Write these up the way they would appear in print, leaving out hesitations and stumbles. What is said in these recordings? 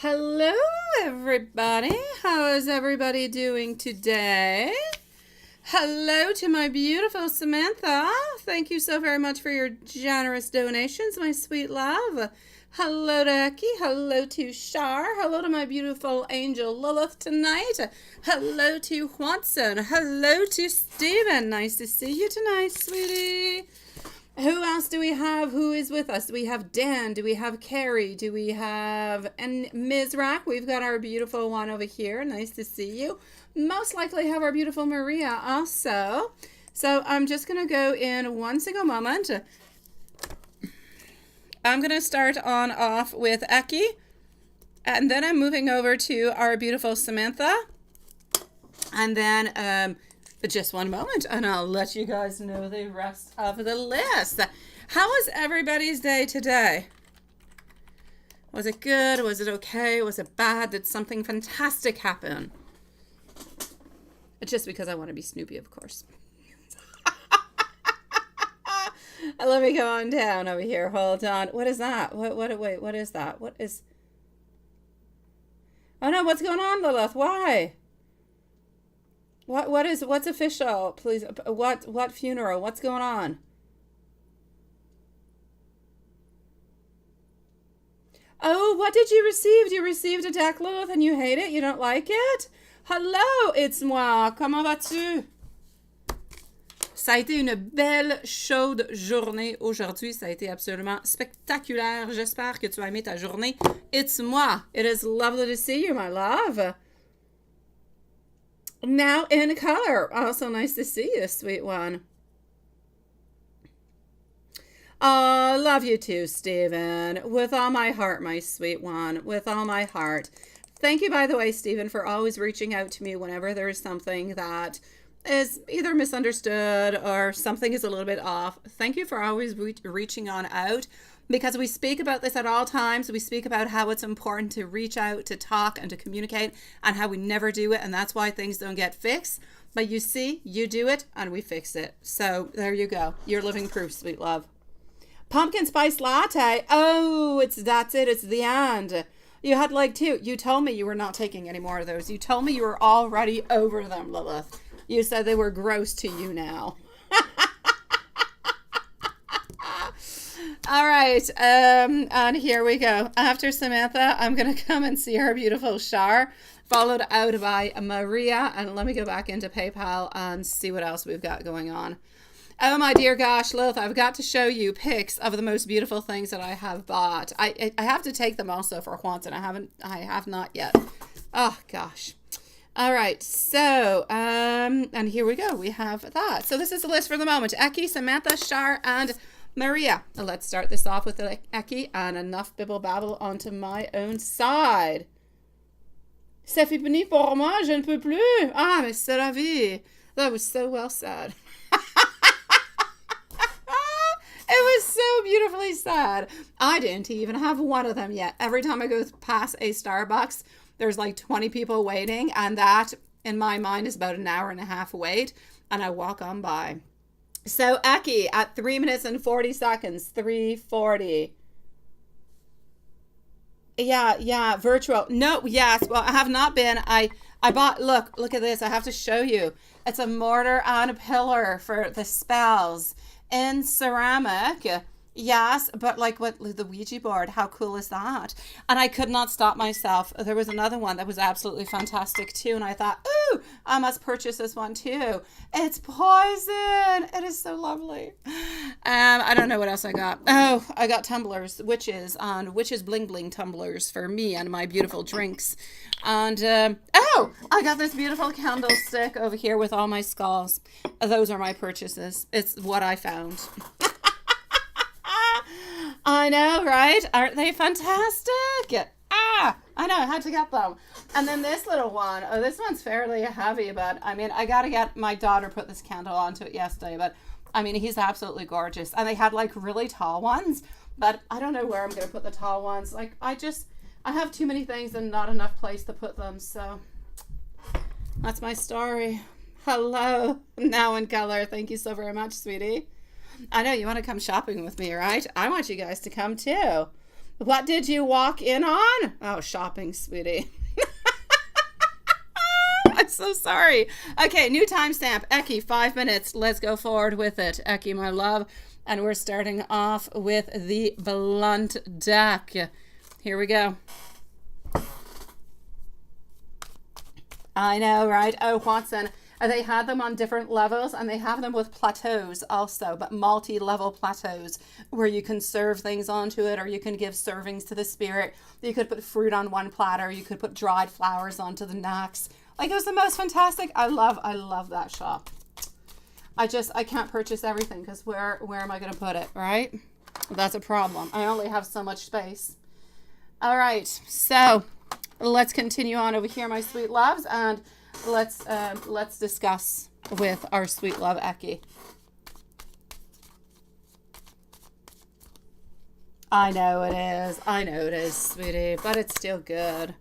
Hello, everybody. How is everybody doing today? Hello to my beautiful Samantha. Thank you so very much for your generous donations, my sweet love. Hello to Eki. Hello to Shar. Hello to my beautiful angel Lilith tonight. Hello to Watson. Hello to Stephen. Nice to see you tonight, sweetie. Who else do we have? Who is with us? Do we have Dan? Do we have Carrie? Do we have Mizrak? We've got our beautiful one over here. Nice to see you. Most likely have our beautiful Maria also. So I'm just going to go in one single moment. I'm going to start on off with Eki. And then I'm moving over to our beautiful Samantha. And then just one moment, and I'll let you guys know the rest of the list. How was everybody's day today? Was it good? Was it okay? Was it bad? Did something fantastic happen? Just because I want to be Snoopy, of course. Let me go on down over here. Hold on. What is that? Wait, what is that? What is... Oh no, what's going on, Lilith? Why? What's official, please? What funeral? What's going on? Oh, what did you receive? You received a deck, Lilith, and you hate it? You don't like it? Hello, it's moi. Comment vas-tu? Ça a été une belle, chaude journée aujourd'hui. Ça a été absolument spectaculaire. J'espère que tu as aimé ta journée. It's moi. It is lovely to see you, my love. Now in color. Also nice to see you, sweet one. Oh, love you too, Stephen. With all my heart, my sweet one. With all my heart. Thank you, by the way, Stephen, for always reaching out to me whenever there is something that is either misunderstood or something is a little bit off. Thank you for always reaching on out. Because we speak about this at all times. We speak about how it's important to reach out, to talk, and to communicate, and how we never do it, and that's why things don't get fixed. But you see, you do it, and we fix it. So there you go. You're living proof, sweet love. Pumpkin spice latte. Oh, that's it. It's the end. You had like two. You told me you were not taking any more of those. You told me you were already over them, Lilith. You said they were gross to you now. All right, and here we go. After Samantha, I'm going to come and see her beautiful Shar, followed out by Maria. And let me go back into PayPal and see what else we've got going on. Oh, my dear gosh, Lilith, I've got to show you pics of the most beautiful things that I have bought. I have to take them also for once, and I have not yet. Oh, gosh. All right, so, and here we go. We have that. So this is the list for the moment. Eki, Samantha, Shar, and Maria. Let's start this off with Eki and enough bibble babble onto my own side. C'est fini pour moi, je ne peux plus. Ah, mais c'est la vie. That was so well said. It was so beautifully said. I didn't even have one of them yet. Every time I go past a Starbucks, there's like 20 people waiting, and that, in my mind, is about an hour and a half wait, and I walk on by. So, Eki, at 3 minutes and 40 seconds, 3:40. Yeah, virtual. No, yes, well, I have not been. I bought, look at this. I have to show you. It's a mortar and a pillar for the spells in ceramic. Yes, but like what the Ouija board, how cool is that? And I could not stop myself. There was another one that was absolutely fantastic too, and I thought, ooh, I must purchase this one too. It's poison. It is so lovely. I don't know what else I got. Oh, I got tumblers, witches bling bling tumblers for me and my beautiful drinks. And oh, I got this beautiful candlestick over here with all my skulls. Those are my purchases. It's what I found. I know, right? Aren't they fantastic? I know, I had to get them. And then this little one, oh, this one's fairly heavy, but I mean, I gotta get my daughter put this candle onto it yesterday, but I mean, he's absolutely gorgeous. And they had like really tall ones, but I don't know where I'm gonna put the tall ones. Like, I have too many things and not enough place to put them, so that's my story. Hello, now in color. Thank you so very much, sweetie. I know you want to come shopping with me, right? I want you guys to come too. What did you walk in on? Oh, shopping, sweetie. I'm so sorry. Okay, new timestamp. Eki, 5 minutes. Let's go forward with it. Eki, my love. And we're starting off with the blunt deck. Here we go. I know, right? Oh, Watson. They had them on different levels, and they have them with plateaus also, but multi-level plateaus where you can serve things onto it, or you can give servings to the spirit. You could put fruit on one platter. You could put dried flowers onto the next. Like, it was the most fantastic. I love that shop. I can't purchase everything because where am I going to put it, right? That's a problem. I only have so much space. All right, so let's continue on over here, my sweet loves, and let's discuss with our sweet love Eki. I know it is, sweetie, but it's still good.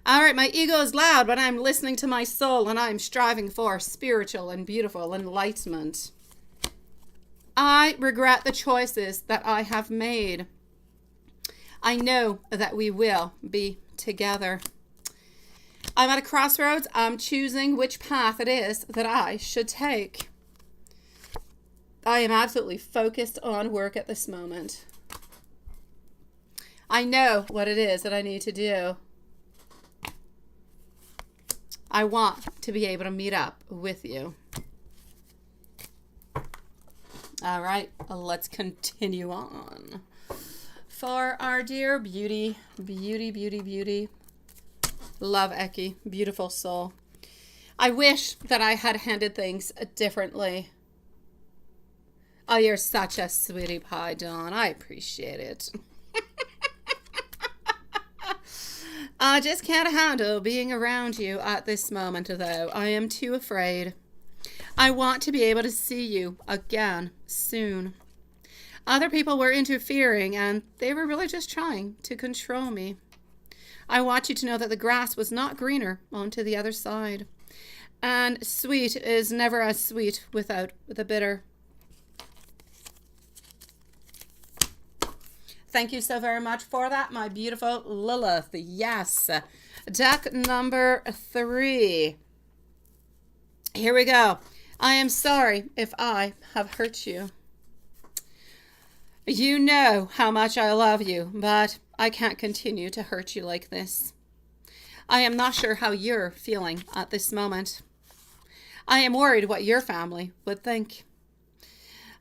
All right, my ego is loud, but I'm listening to my soul, and I'm striving for spiritual and beautiful enlightenment. I regret the choices that I have made. I know that we will be together. I'm at a crossroads. I'm choosing which path it is that I should take. I am absolutely focused on work at this moment. I know what it is that I need to do. I want to be able to meet up with you. All right, let's continue on. For our dear beauty, love Eki, beautiful soul. I wish that I had handled things differently. Oh, you're such a sweetie pie, Dawn. I appreciate it. I just can't handle being around you at this moment, though. I am too afraid. I want to be able to see you again soon. Other people were interfering, and they were really just trying to control me. I want you to know that the grass was not greener onto the other side. And sweet is never as sweet without the bitter. Thank you so very much for that, my beautiful Lilith. Yes. Deck number 3. Here we go. I am sorry if I have hurt you. You know how much I love you, but I can't continue to hurt you like this. I am not sure how you're feeling at this moment. I am worried what your family would think.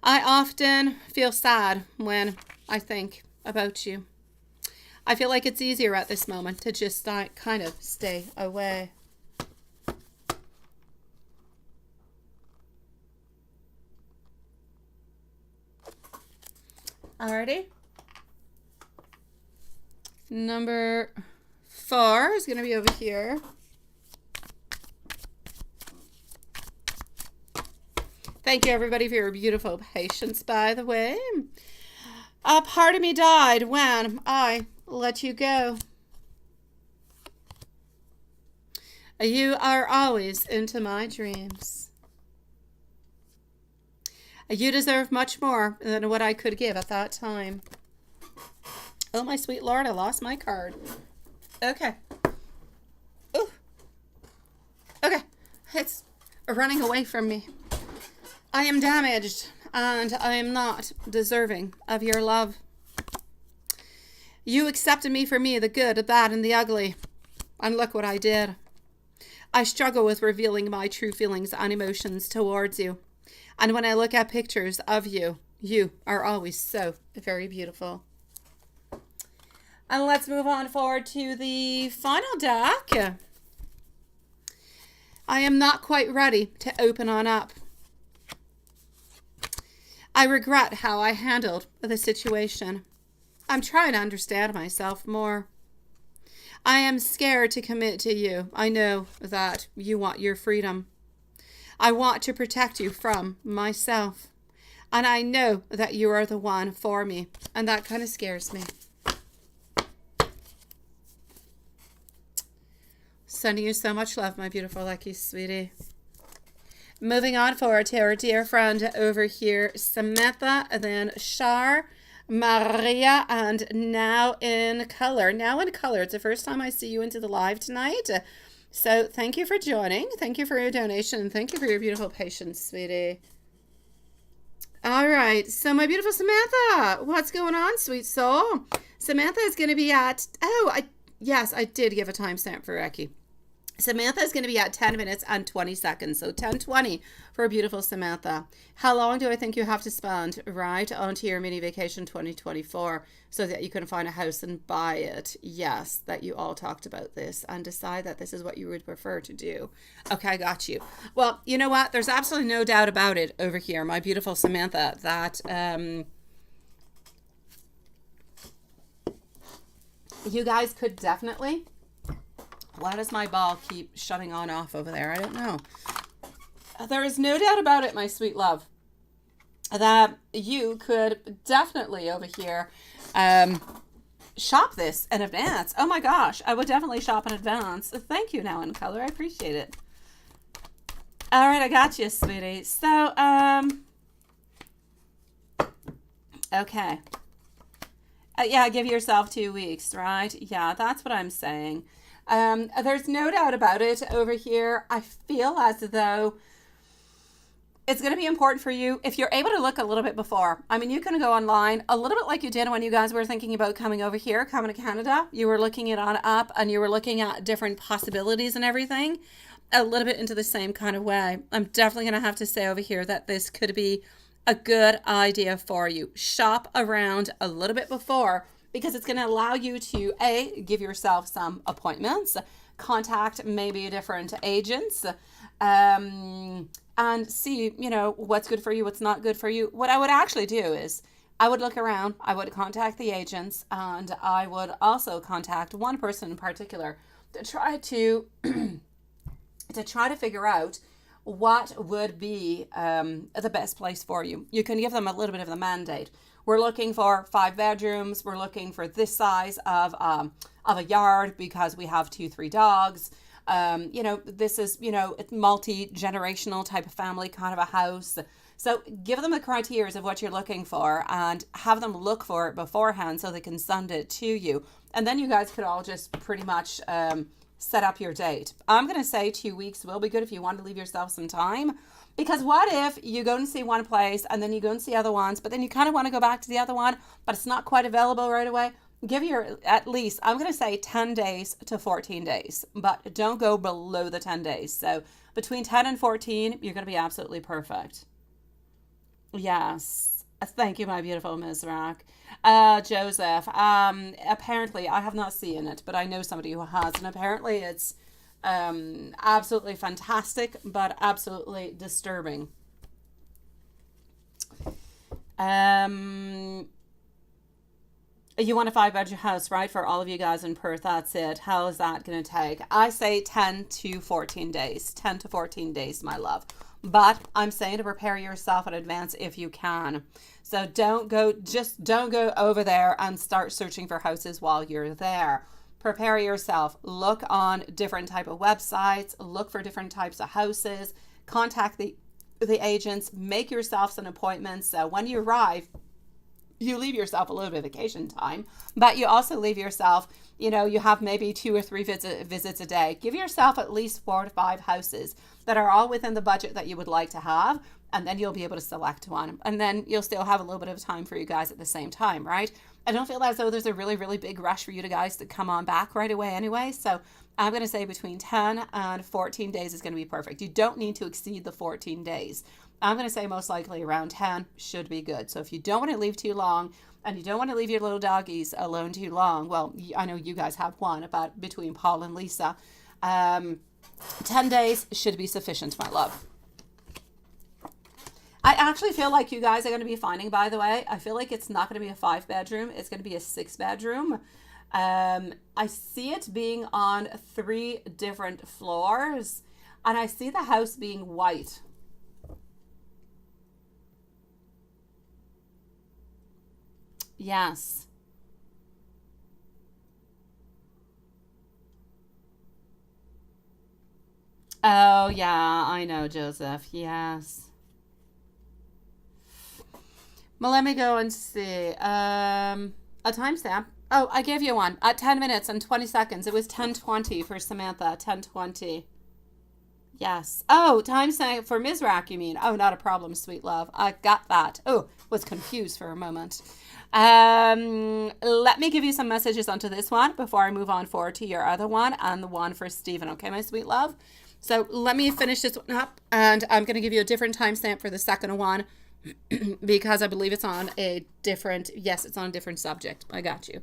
I often feel sad when I think about you. I feel like it's easier at this moment to just kind of stay away. Alrighty. Number 4 is going to be over here. Thank you, everybody, for your beautiful patience, by the way. A part of me died when I let you go. You are always into my dreams. You deserve much more than what I could give at that time. Oh, my sweet Lord, I lost my card. Okay. Ooh. Okay. It's running away from me. I am damaged, and I am not deserving of your love. You accepted me for me, the good, the bad, and the ugly. And look what I did. I struggle with revealing my true feelings and emotions towards you. And when I look at pictures of you, you are always so very beautiful. And let's move on forward to the final deck. I am not quite ready to open on up. I regret how I handled the situation. I'm trying to understand myself more. I am scared to commit to you. I know that you want your freedom. I want to protect you from myself. And I know that you are the one for me. And that kind of scares me. Sending you so much love, my beautiful lucky sweetie. Moving on forward to our dear friend over here, Samantha, and then Shar, Maria, and now in color. Now in color. It's the first time I see you into the live tonight. So thank you for joining. Thank you for your donation. And thank you for your beautiful patience, sweetie. All right. So my beautiful Samantha, what's going on, sweet soul? Samantha is going to be at, yes, I did give a timestamp for Reiki. Samantha is going to be at 10 minutes and 20 seconds. So 10:20 for beautiful Samantha. How long do I think you have to spend right onto your mini vacation 2024 so that you can find a house and buy it? Yes, that you all talked about this and decide that this is what you would prefer to do. Okay, I got you. Well, you know what? There's absolutely no doubt about it over here, my beautiful Samantha, that you guys could definitely... Why does my ball keep shutting on off over there? I don't know. There is no doubt about it, my sweet love, that you could definitely over here shop this in advance. Oh my gosh, I would definitely shop in advance. Thank you, Now in Color. I appreciate it. All right, I got you, sweetie. So, okay. Yeah, give yourself 2 weeks, right? Yeah, that's what I'm saying. There's no doubt about it over here. I feel as though it's going to be important for you if you're able to look a little bit before. I mean, you can go online a little bit like you did when you guys were thinking about coming over here, coming to Canada. You were looking it on up and you were looking at different possibilities and everything a little bit into the same kind of way. I'm definitely going to have to say over here that this could be a good idea for you. Shop around a little bit before, because it's going to allow you to, give yourself some appointments, contact maybe different agents, and see, what's good for you, what's not good for you. What I would actually do is I would look around, I would contact the agents, and I would also contact one person in particular to try to, figure out what would be the best place for you. You can give them a little bit of the mandate. We're looking for 5 bedrooms. We're looking for this size of a yard because we have 2-3 dogs. This is, it's multi-generational type of family kind of a house. So give them the criteria of what you're looking for and have them look for it beforehand so they can send it to you. And then you guys could all just pretty much set up your date. I'm going to say 2 weeks will be good if you want to leave yourself some time. Because what if you go and see one place and then you go and see other ones, but then you kind of want to go back to the other one, but it's not quite available right away? Give your, at least, I'm going to say 10 days to 14 days, but don't go below the 10 days. So between 10 and 14, you're going to be absolutely perfect. Yes. Thank you, my beautiful Ms. Rock. Joseph, apparently, I have not seen it, but I know somebody who has, and apparently it's absolutely fantastic, but absolutely disturbing. You want a 5-bedroom house, right? For all of you guys in Perth, that's it. How is that going to take? I say 10 to 14 days. 10 to 14 days, my love. But I'm saying to prepare yourself in advance if you can. So don't go over there and start searching for houses while you're there. Prepare yourself. Look on different type of websites. Look for different types of houses. Contact the agents. Make yourself some appointments. So when you arrive, you leave yourself a little bit of vacation time, but you also leave yourself, you have maybe 2 or 3 visits a day. Give yourself at least 4 to 5 houses that are all within the budget that you would like to have, and then you'll be able to select one. And then you'll still have a little bit of time for you guys at the same time, right? I don't feel as though there's a really, really big rush for you guys to come on back right away anyway. So I'm going to say between 10 and 14 days is going to be perfect. You don't need to exceed the 14 days. I'm going to say most likely around 10 should be good. So if you don't want to leave too long and you don't want to leave your little doggies alone too long, well, I know you guys have one, about between Paul and Lisa, 10 days should be sufficient, my love. I actually feel like you guys are going to be finding, by the way, I feel like it's not going to be a 5-bedroom. It's going to be a 6-bedroom. I see it being on 3 different floors, and I see the house being white. Yes. Oh, yeah, I know, Joseph. Yes. Well, let me go and see. A timestamp. Oh, I gave you one at 10 minutes and 20 seconds. It was 10:20 for Samantha. 10:20. Yes. Oh, timestamp for Mizrak, you mean? Oh, not a problem, sweet love. I got that. Oh, was confused for a moment. Let me give you some messages onto this one before I move on forward to your other one and the one for Stephen. Okay, my sweet love. So let me finish this one up, and I'm going to give you a different timestamp for the second one because I believe it's on a different, yes, it's on a different subject. I got you.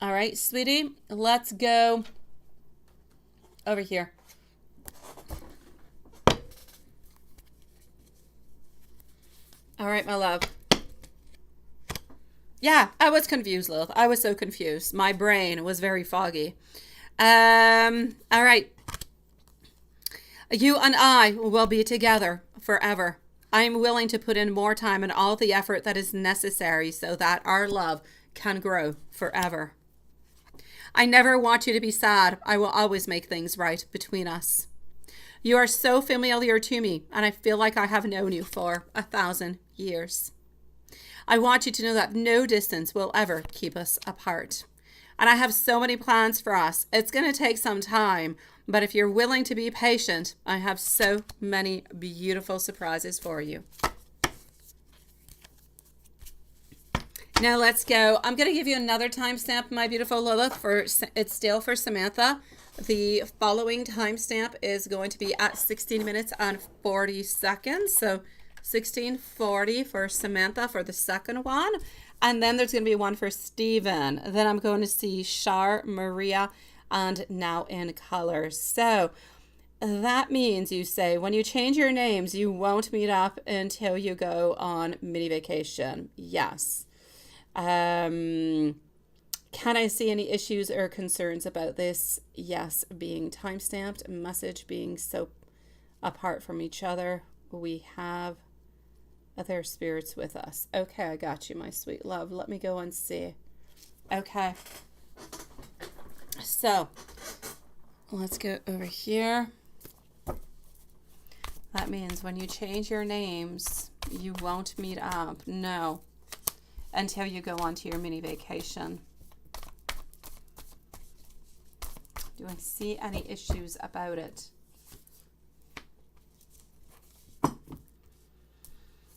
All right, sweetie, let's go over here. All right, my love. Yeah, I was confused, Lilith. I was so confused. My brain was very foggy. All right. You and I will be together forever. I am willing to put in more time and all the effort that is necessary so that our love can grow forever. I never want you to be sad. I will always make things right between us. You are so familiar to me, and I feel like I have known you for 1,000 years. I want you to know that no distance will ever keep us apart. And I have so many plans for us. It's going to take some time, but if you're willing to be patient, I have so many beautiful surprises for you. Now let's go. I'm going to give you another timestamp, my beautiful Lilith. It's still for Samantha. The following timestamp is going to be at 16 minutes and 40 seconds. So 16:40 for Samantha for the second one. And then there's going to be one for Stephen. Then I'm going to see Shar, Maria, and Now in Colors. So that means you say when you change your names, you won't meet up until you go on mini vacation. Yes. Can I see any issues or concerns about this? Yes, being timestamped, message being so apart from each other. We have other spirits with us. Okay, I got you, my sweet love. Let me go and see. Okay. So, let's go over here. That means when you change your names, you won't meet up. No. Until you go on to your mini vacation. Do I see any issues about it?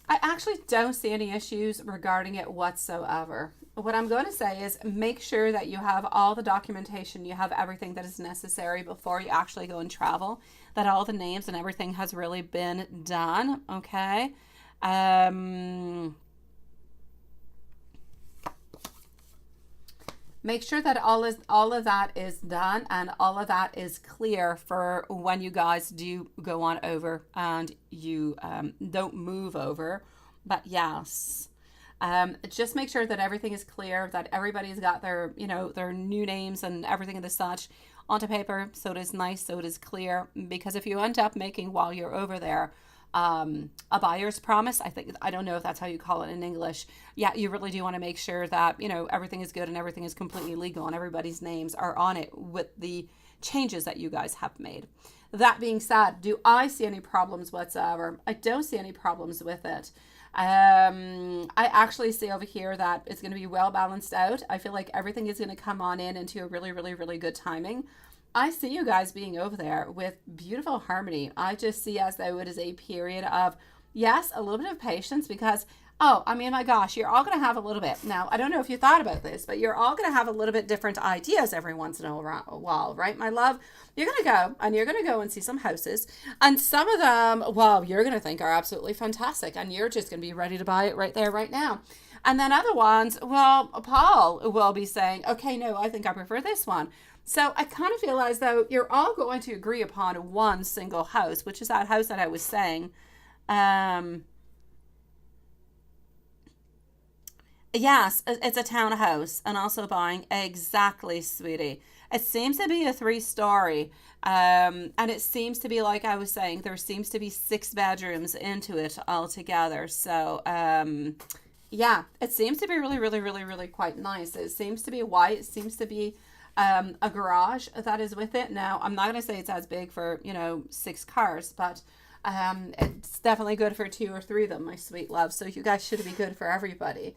I actually don't see any issues regarding it whatsoever. What I'm going to say is make sure that you have all the documentation, you have everything that is necessary before you actually go and travel, that all the names and everything has really been done, okay? Make sure that all of that is done and all of that is clear for when you guys do go on over and you don't move over. But yes, just make sure that everything is clear, that everybody's got their, their new names and everything of the such onto paper, so it is nice, so it is clear. Because if you end up making while you're over there a buyer's promise, I don't know if that's how you call it in English. Yeah, you really do want to make sure that, everything is good and everything is completely legal and everybody's names are on it with the changes that you guys have made. That being said, do I see any problems whatsoever? I don't see any problems with it. I actually see over here that it's going to be well balanced out. I feel like everything is going to come on into a really, really, really good timing. I see you guys being over there with beautiful harmony. I just see as though it is a period of, yes, a little bit of patience because, my gosh, you're all going to have a little bit. Now, I don't know if you thought about this, but you're all going to have a little bit different ideas every once in a while, right, my love? You're going to go and see some houses. And some of them, you're going to think are absolutely fantastic. And you're just going to be ready to buy it right there, right now. And then other ones, Paul will be saying, okay, no, I think I prefer this one. So I kind of feel as though you're all going to agree upon one single house, which is that house that I was saying. Yes, it's a townhouse and also buying. Exactly, sweetie. It seems to be a 3-story. And it seems to be, like I was saying, there seems to be 6 bedrooms into it altogether. So, yeah, it seems to be really, really, really, really quite nice. It seems to be white. It seems to be a garage that is with it. Now, I'm not going to say it's as big for, 6 cars, but It's definitely good for 2 or 3 of them, my sweet love. So you guys should be good for everybody.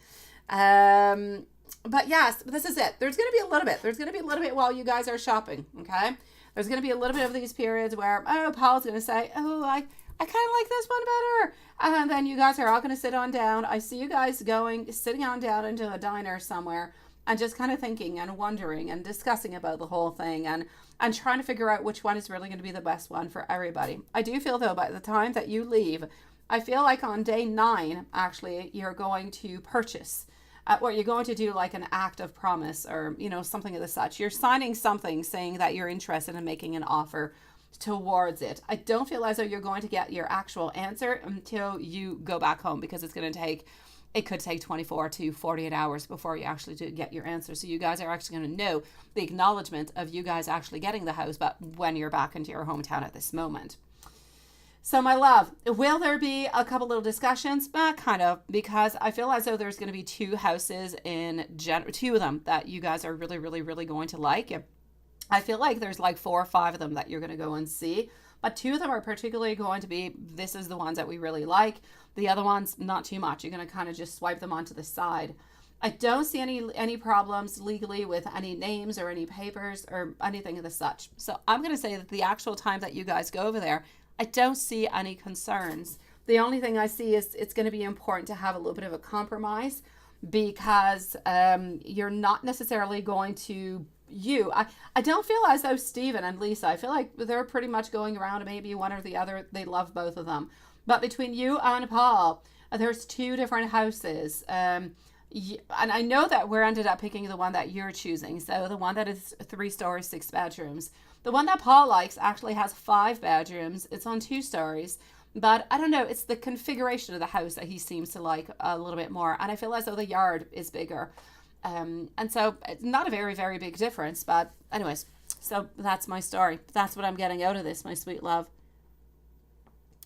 But yes, this is it. There's going to be a little bit. There's going to be a little bit while you guys are shopping, okay? There's going to be a little bit of these periods where, oh, Paul's going to say, oh, I kind of like this one better. And then you guys are all going to sit on down. I see you guys sitting on down into a diner somewhere and just kind of thinking and wondering and discussing about the whole thing and trying to figure out which one is really going to be the best one for everybody. I do feel, though, by the time that you leave, I feel like on day 9, actually, you're going to purchase. Or you're going to do like an act of promise or, you know, something of the such. You're signing something saying that you're interested in making an offer towards it. I don't feel as though you're going to get your actual answer until you go back home, because it could take 24 to 48 hours before you actually do get your answer. So you guys are actually going to know the acknowledgement of you guys actually getting the house, but when you're back into your hometown at this moment. So my love, will there be a couple little discussions? Kind of, because I feel as though there's going to be 2 houses in 2 of them that you guys are really, really, really going to like. I feel like there's like 4 or 5 of them that you're going to go and see, but 2 of them are particularly going to be, this is the ones that we really like. The other ones, not too much. You're going to kind of just swipe them onto the side. I don't see any problems legally with any names or any papers or anything of the such. So I'm going to say that the actual time that you guys go over there, I don't see any concerns. The only thing I see is it's going to be important to have a little bit of a compromise, because you're not necessarily going to I don't feel as though Stephen and Lisa, I feel like they're pretty much going around, maybe one or the other, they love both of them. But between you and Paul, there's 2 different houses. And I know that we're ended up picking the one that you're choosing. So the one that is 3 stories, 6 bedrooms. The one that Paul likes actually has 5 bedrooms. It's on 2 stories. But I don't know, it's the configuration of the house that he seems to like a little bit more. And I feel as though the yard is bigger. And so it's not a very, very big difference. But anyways, so that's my story. That's what I'm getting out of this, my sweet love.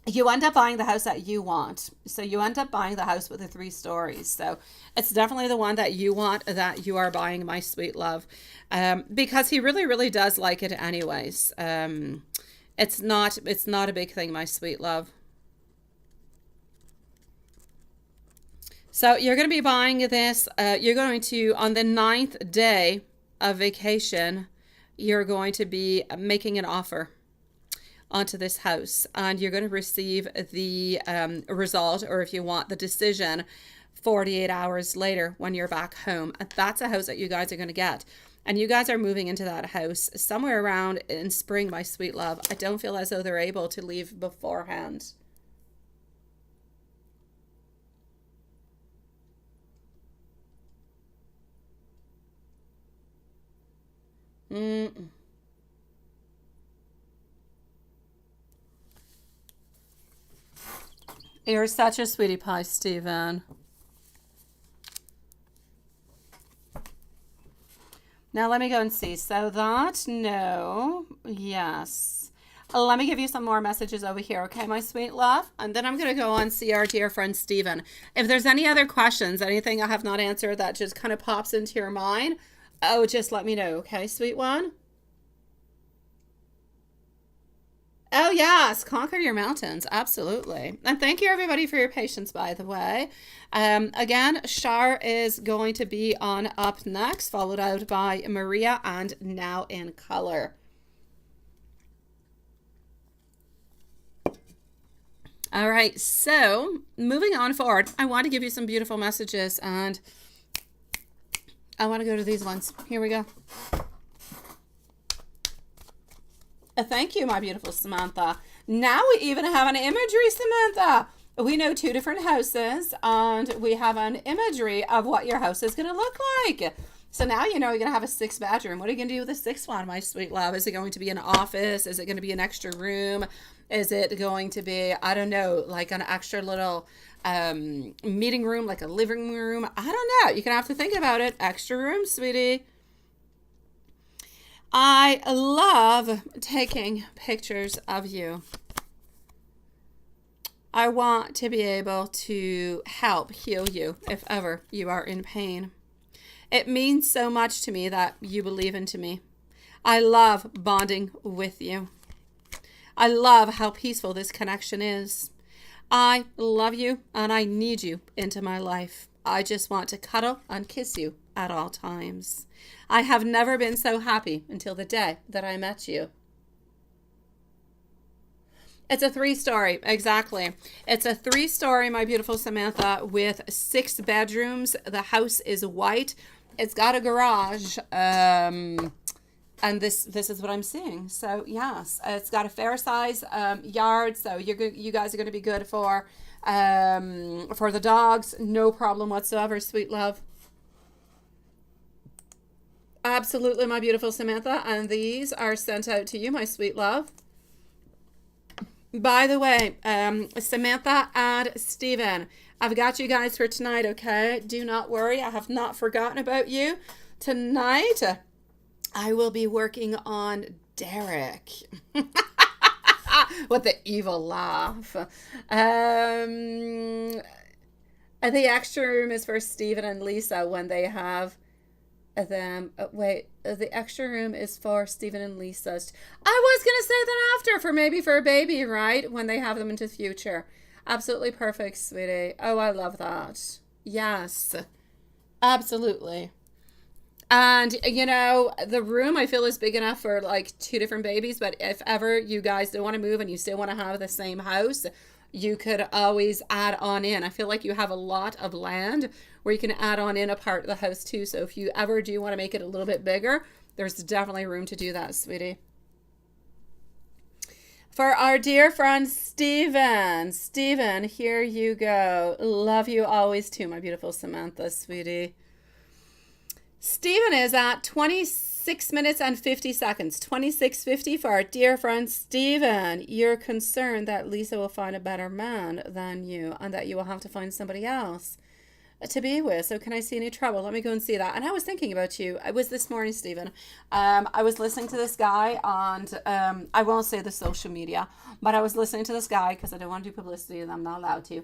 You end up buying the house that you want. So you end up buying the house with the 3 stories. So it's definitely the one that you want, that you are buying, my sweet love. Because he really, really does like it anyways. It's not a big thing, my sweet love. So you're going to be buying this. You're going to, on the 9th day of vacation, you're going to be making an offer onto this house, and you're going to receive the result, or if you want, the decision 48 hours later when you're back home. And that's a house that you guys are going to get. And you guys are moving into that house somewhere around in spring, my sweet love. I don't feel as though they're able to leave beforehand. You're such a sweetie pie, Stephen. Now let me go and see. So that, no, yes. Let me give you some more messages over here, okay, my sweet love? And then I'm going to go on see our dear friend Stephen. If there's any other questions, anything I have not answered that just kind of pops into your mind, oh, just let me know, okay, sweet one? Oh, yes. Conquer your mountains. Absolutely. And thank you, everybody, for your patience, by the way. Again, Shar is going to be on up next, followed out by Maria and Now in Color. All right. So moving on forward, I want to give you some beautiful messages, and I want to go to these ones. Here we go. Thank you, my beautiful Samantha. Now we even have an imagery, Samantha. We know 2 different houses, and we have an imagery of what your house is going to look like. So now you know you're going to have a 6 bedroom. What are you going to do with the 6th one, my sweet love? Is it going to be an office? Is it going to be an extra room? Is it going to be, I don't know, like an extra little meeting room, like a living room? I don't know. You're going to have to think about it. Extra room, sweetie. I love taking pictures of you. I want to be able to help heal you if ever you are in pain. It means so much to me that you believe into me. I love bonding with you. I love how peaceful this connection is. I love you and I need you into my life. I just want to cuddle and kiss you at all times. I have never been so happy until the day that I met you. It's a 3-story, exactly. It's a 3-story, my beautiful Samantha, with 6 bedrooms. The house is white. It's got a garage, and this is what I'm seeing. So yes, it's got a fair size yard. So you guys are going to be good for the dogs. No problem whatsoever, sweet love. Absolutely, my beautiful Samantha, and these are sent out to you, my sweet love. By the way, Samantha and Stephen, I've got you guys for tonight, okay? Do not worry. I have not forgotten about you. Tonight, I will be working on Derek. What the evil laugh. The extra room is for Stephen and Lisa when they have them. The extra room is for Stephen and Lisa's. I was going to say that after for a baby, right? When they have them into the future. Absolutely perfect, sweetie. Oh, I love that. Yes, absolutely. And, you know, the room I feel is big enough for like 2 different babies. But if ever you guys don't want to move and you still want to have the same house, you could always add on in. I feel like you have a lot of land where you can add on in a part of the house too. So if you ever do want to make it a little bit bigger, there's definitely room to do that, sweetie. For our dear friend Stephen, here you go. Love you always too, my beautiful Samantha, sweetie. Stephen is at 26 minutes and 50 seconds. 26:50 for our dear friend Stephen. You're concerned that Lisa will find a better man than you and that you will have to find somebody else to be with. So can I see any trouble? Let me go and see that. And I was thinking about you. I was this morning, Stephen. I was listening to this guy on, I won't say the social media, but I was listening to this guy because I don't want to do publicity and I'm not allowed to.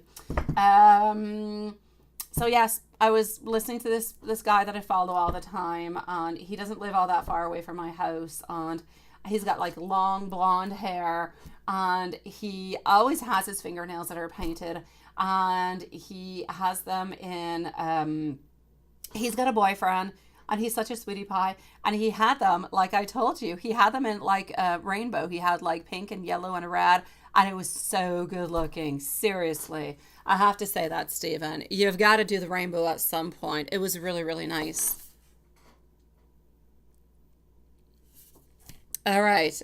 So yes, I was listening to this guy that I follow all the time, and he doesn't live all that far away from my house, and he's got like long blonde hair, and he always has his fingernails that are painted, and he has them in, he's got a boyfriend, and he's such a sweetie pie, and he had them, like I told you, he had them in like a rainbow. He had like pink and yellow and red, and it was so good looking. Seriously. I have to say that, Stephen. You've got to do the rainbow at some point. It was really, really nice. All right.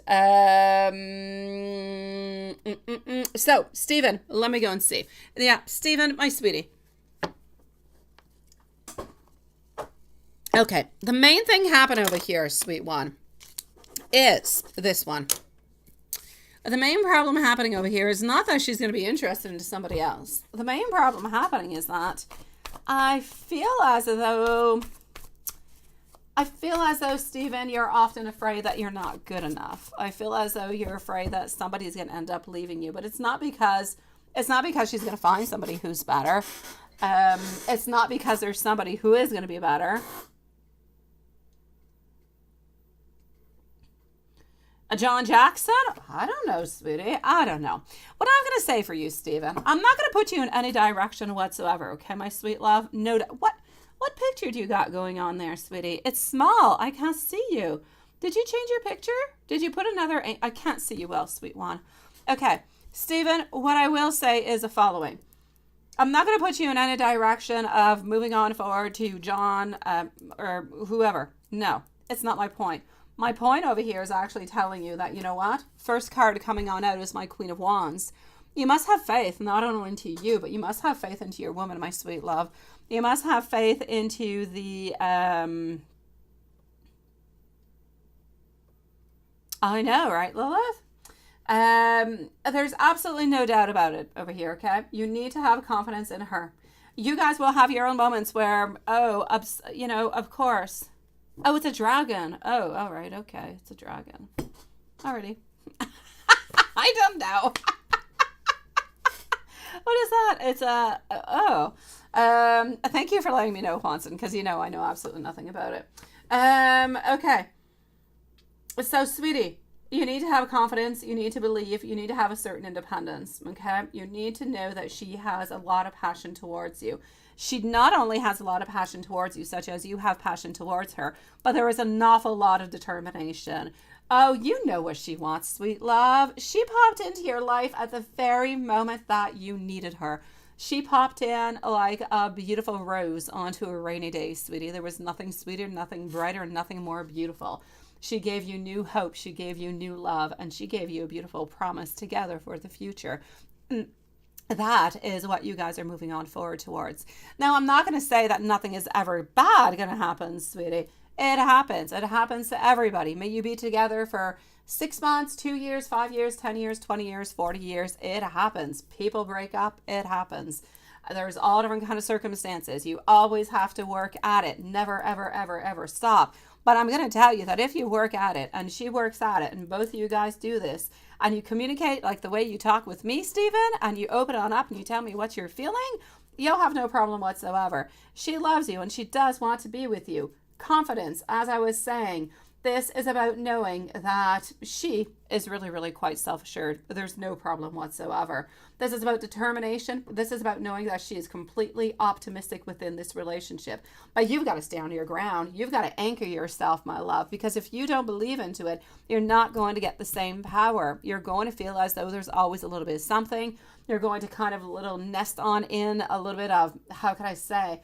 So, Stephen, let me go and see. Yeah, Stephen, my sweetie. Okay, the main thing happening over here, sweet one, is this one. The main problem happening over here is not that she's going to be interested in somebody else. The main problem happening is that I feel as though, Stephen, you're often afraid that you're not good enough. I feel as though you're afraid that somebody's going to end up leaving you, but it's not because she's going to find somebody who's better. It's not because there's somebody who is going to be better. John Jackson? I don't know, sweetie. I don't know. What I'm going to say for you, Stephen, I'm not going to put you in any direction whatsoever, okay, my sweet love? No. What picture do you got going on there, sweetie? It's small. I can't see you. Did you change your picture? Did you put another? I can't see you well, sweet one. Okay, Stephen, what I will say is the following. I'm not going to put you in any direction of moving on forward to John or whoever. No, it's not my point. My point over here is actually telling you that, you know what? First card coming on out is my Queen of Wands. You must have faith, not only into you, but you must have faith into your woman, my sweet love. You must have faith into the, I know, right, Lilith? There's absolutely no doubt about it over here, okay? You need to have confidence in her. You guys will have your own moments where, of course. Oh, it's a dragon. Oh, all right. Okay. It's a dragon. Alrighty. I don't know. What is that? It's a, thank you for letting me know, Juanson, because I know absolutely nothing about it. Okay. So, sweetie, You need to have confidence. You need to believe. You need to have a certain independence. Okay. You need to know that she has a lot of passion towards you. She not only has a lot of passion towards you, such as you have passion towards her, but there is an awful lot of determination. Oh, you know what she wants, sweet love. She popped into your life at the very moment that you needed her. She popped in like a beautiful rose onto a rainy day, sweetie. There was nothing sweeter, nothing brighter, nothing more beautiful. She gave you new hope. She gave you new love. And she gave you a beautiful promise together for the future. That is what you guys are moving on forward towards. Now, I'm not going to say that nothing is ever bad going to happen, sweetie. It happens. It happens to everybody. May you be together for 6 months, 2 years, 5 years, 10 years, 20 years, 40 years. It happens. People break up. It happens. There's all different kind of circumstances. You always have to work at it. Never, ever, ever, ever stop. But I'm going to tell you that if you work at it and she works at it and both of you guys do this and you communicate like the way you talk with me, Stephen, and you open on up and you tell me what you're feeling, you'll have no problem whatsoever. She loves you and she does want to be with you. Confidence, as I was saying, this is about knowing that she is really, really quite self-assured. There's no problem whatsoever. This is about determination. This is about knowing that she is completely optimistic within this relationship. But you've got to stay on your ground. You've got to anchor yourself, my love, because if you don't believe into it, you're not going to get the same power. You're going to feel as though there's always a little bit of something. You're going to kind of a little nest on in a little bit of, how can I say,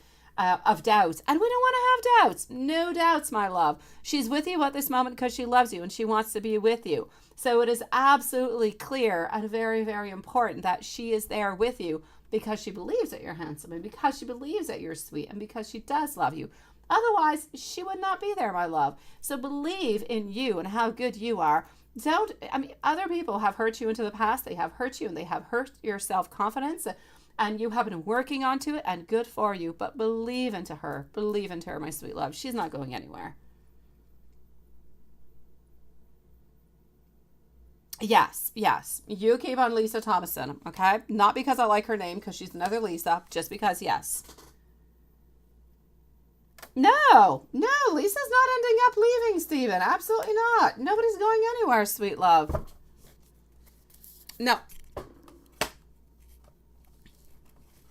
of doubts. And we don't want to have doubts. No doubts, my love. She's with you at this moment because she loves you and she wants to be with you. So it is absolutely clear and very, very important that she is there with you because she believes that you're handsome and because she believes that you're sweet and because she does love you. Otherwise, she would not be there, my love. So believe in you and how good you are. Other people have hurt you into the past. They have hurt you and they have hurt your self-confidence. And you have been working onto it, and good for you. But believe into her. Believe into her, my sweet love. She's not going anywhere. Yes, yes. You keep on Lisa Thomason, okay? Not because I like her name, because she's another Lisa. Just because, yes. No, Lisa's not ending up leaving, Stephen. Absolutely not. Nobody's going anywhere, sweet love. No.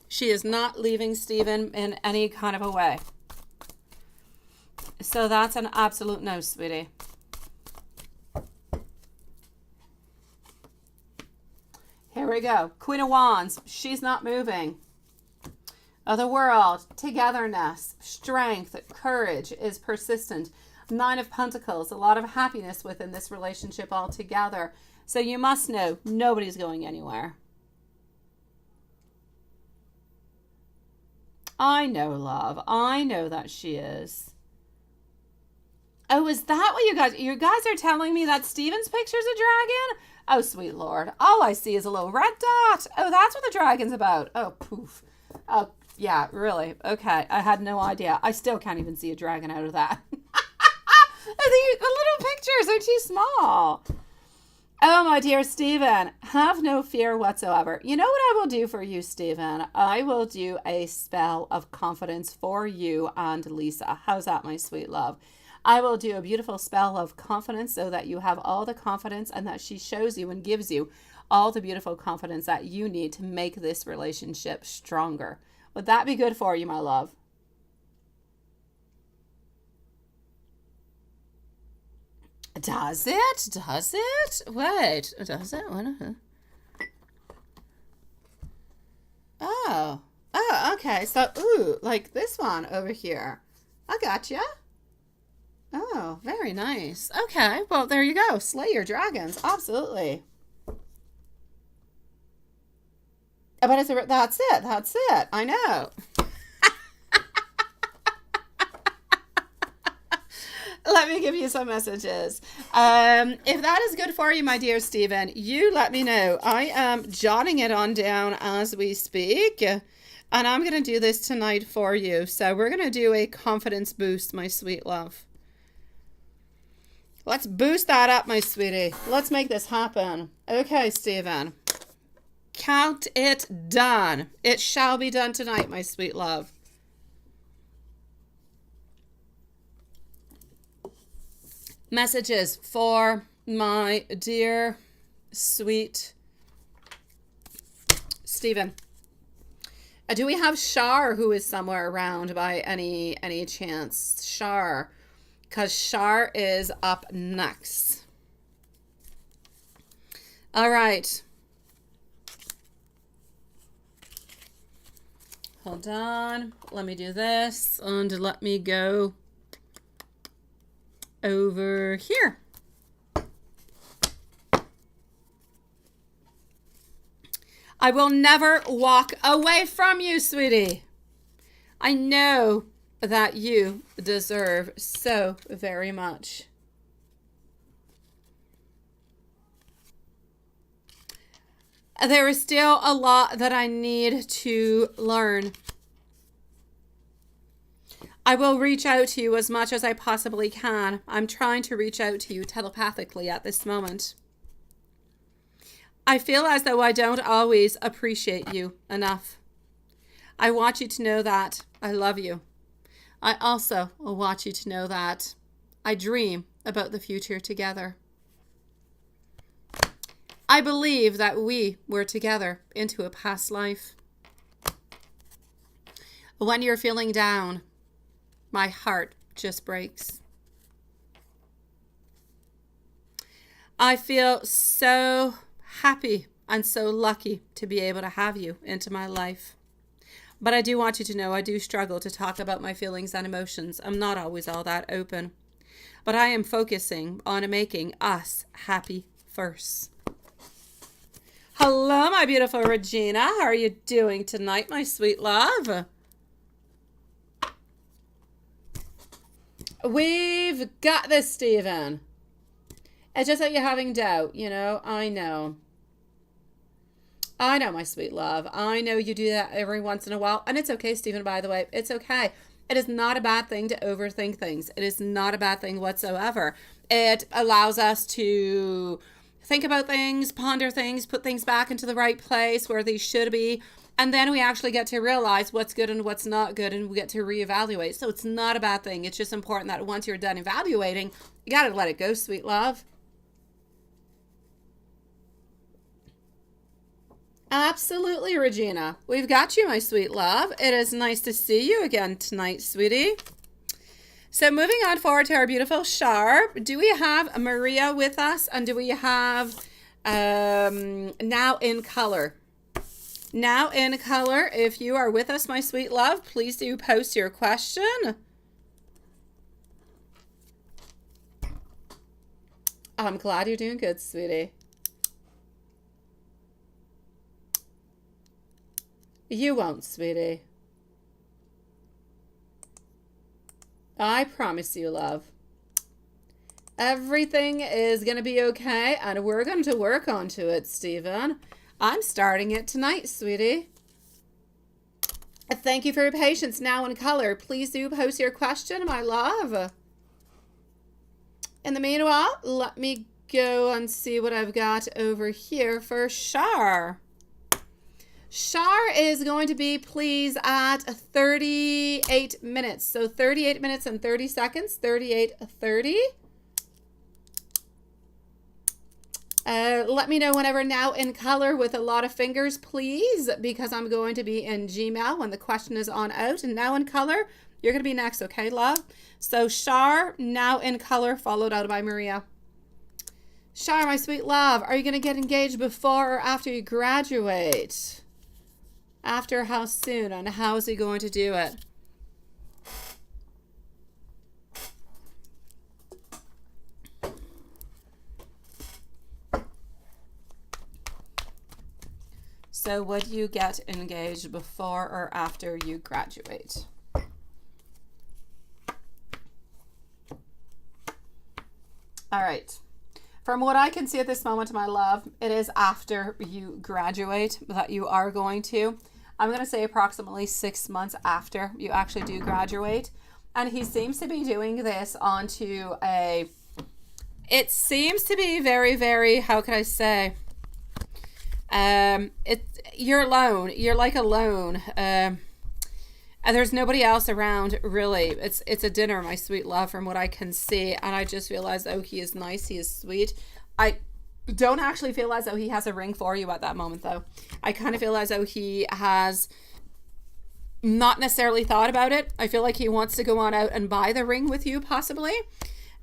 She is not leaving Stephen in any kind of a way. So that's an absolute no, sweetie. Here we go. Queen of Wands. She's not moving. The world, togetherness, strength, courage is persistent. 9 of Pentacles, a lot of happiness within this relationship altogether. So you must know nobody's going anywhere. I know, love. I know that she is. Oh, is that what you guys are telling me that Steven's picture's a dragon? Oh, sweet Lord. All I see is a little red dot. Oh, that's what the dragon's about. Oh, poof. Oh, yeah, really. Okay. I had no idea. I still can't even see a dragon out of that. The little pictures are too small. Oh, my dear Stephen, have no fear whatsoever. You know what I will do for you, Stephen? I will do a spell of confidence for you and Lisa. How's that, my sweet love? I will do a beautiful spell of confidence so that you have all the confidence and that she shows you and gives you all the beautiful confidence that you need to make this relationship stronger. Would that be good for you, my love? Does it? Does it? Wait. Does it? Oh. Oh, okay. So, ooh, like this one over here. I gotcha. Oh, very nice. Okay. Well, there you go. Slay your dragons. Absolutely. But that's it. That's it. I know. Let me give you some messages. If that is good for you, my dear Stephen, you let me know. I am jotting it on down as we speak. And I'm going to do this tonight for you. So we're going to do a confidence boost, my sweet love. Let's boost that up, my sweetie. Let's make this happen. Okay, Stephen. Count it done. It shall be done tonight, my sweet love. Messages for my dear, sweet Stephen. Do we have Shar who is somewhere around by any chance? Shar. Because Shar is up next. All right. Hold on. Let me do this. And let me go over here. I will never walk away from you, sweetie. I know that you deserve so very much. There is still a lot that I need to learn. I will reach out to you as much as I possibly can. I'm trying to reach out to you telepathically at this moment. I feel as though I don't always appreciate you enough. I want you to know that I love you. I also want you to know that I dream about the future together. I believe that we were together into a past life. When you're feeling down, my heart just breaks. I feel so happy and so lucky to be able to have you into my life. But I do want you to know I do struggle to talk about my feelings and emotions. I'm not always all that open. But I am focusing on making us happy first. Hello, my beautiful Regina. How are you doing tonight, my sweet love? We've got this, Stephen. It's just that you're having doubt, you know. I know, my sweet love. I know you do that every once in a while. And it's okay, Stephen, by the way. It's okay. It is not a bad thing to overthink things. It is not a bad thing whatsoever. It allows us to think about things, ponder things, put things back into the right place where they should be. And then we actually get to realize what's good and what's not good, and we get to reevaluate. So it's not a bad thing. It's just important that once you're done evaluating, you got to let it go, sweet love. Absolutely, Regina. We've got you, my sweet love. It is nice to see you again tonight, sweetie. So moving on forward to our beautiful Shar. Do we have Maria with us? And do we have Now in Color? Now in Color, if you are with us, my sweet love, please do post your question. I'm glad you're doing good, sweetie. You won't, sweetie. I promise you, love. Everything is going to be okay, and we're going to work onto it, Stephen. I'm starting it tonight, sweetie. Thank you for your patience. Now in Color, please do post your question, my love. In the meanwhile, let me go and see what I've got over here for Shar. Shar is going to be, please, at 38 minutes. So 38 minutes and 30 seconds, 38:30. Let me know whenever Now in Color with a lot of fingers, please, because I'm going to be in Gmail when the question is on out. And Now in Color, you're going to be next, okay, love? So Shar, Now in Color, followed out by Maria. Shar, my sweet love, are you going to get engaged before or after you graduate? After how soon, and how is he going to do it? So would you get engaged before or after you graduate? All right. From what I can see at this moment, my love, it is after you graduate that you are going to. I'm going to say approximately 6 months after you actually do graduate. And he seems to be doing this onto a... It seems to be very, very, how can I say? You're alone. You're like alone. And And there's nobody else around, really. It's a dinner, my sweet love, from what I can see. And I just feel as though he is nice. He is sweet. I don't actually feel as though he has a ring for you at that moment, though. I kind of feel as though he has not necessarily thought about it. I feel like he wants to go on out and buy the ring with you, possibly.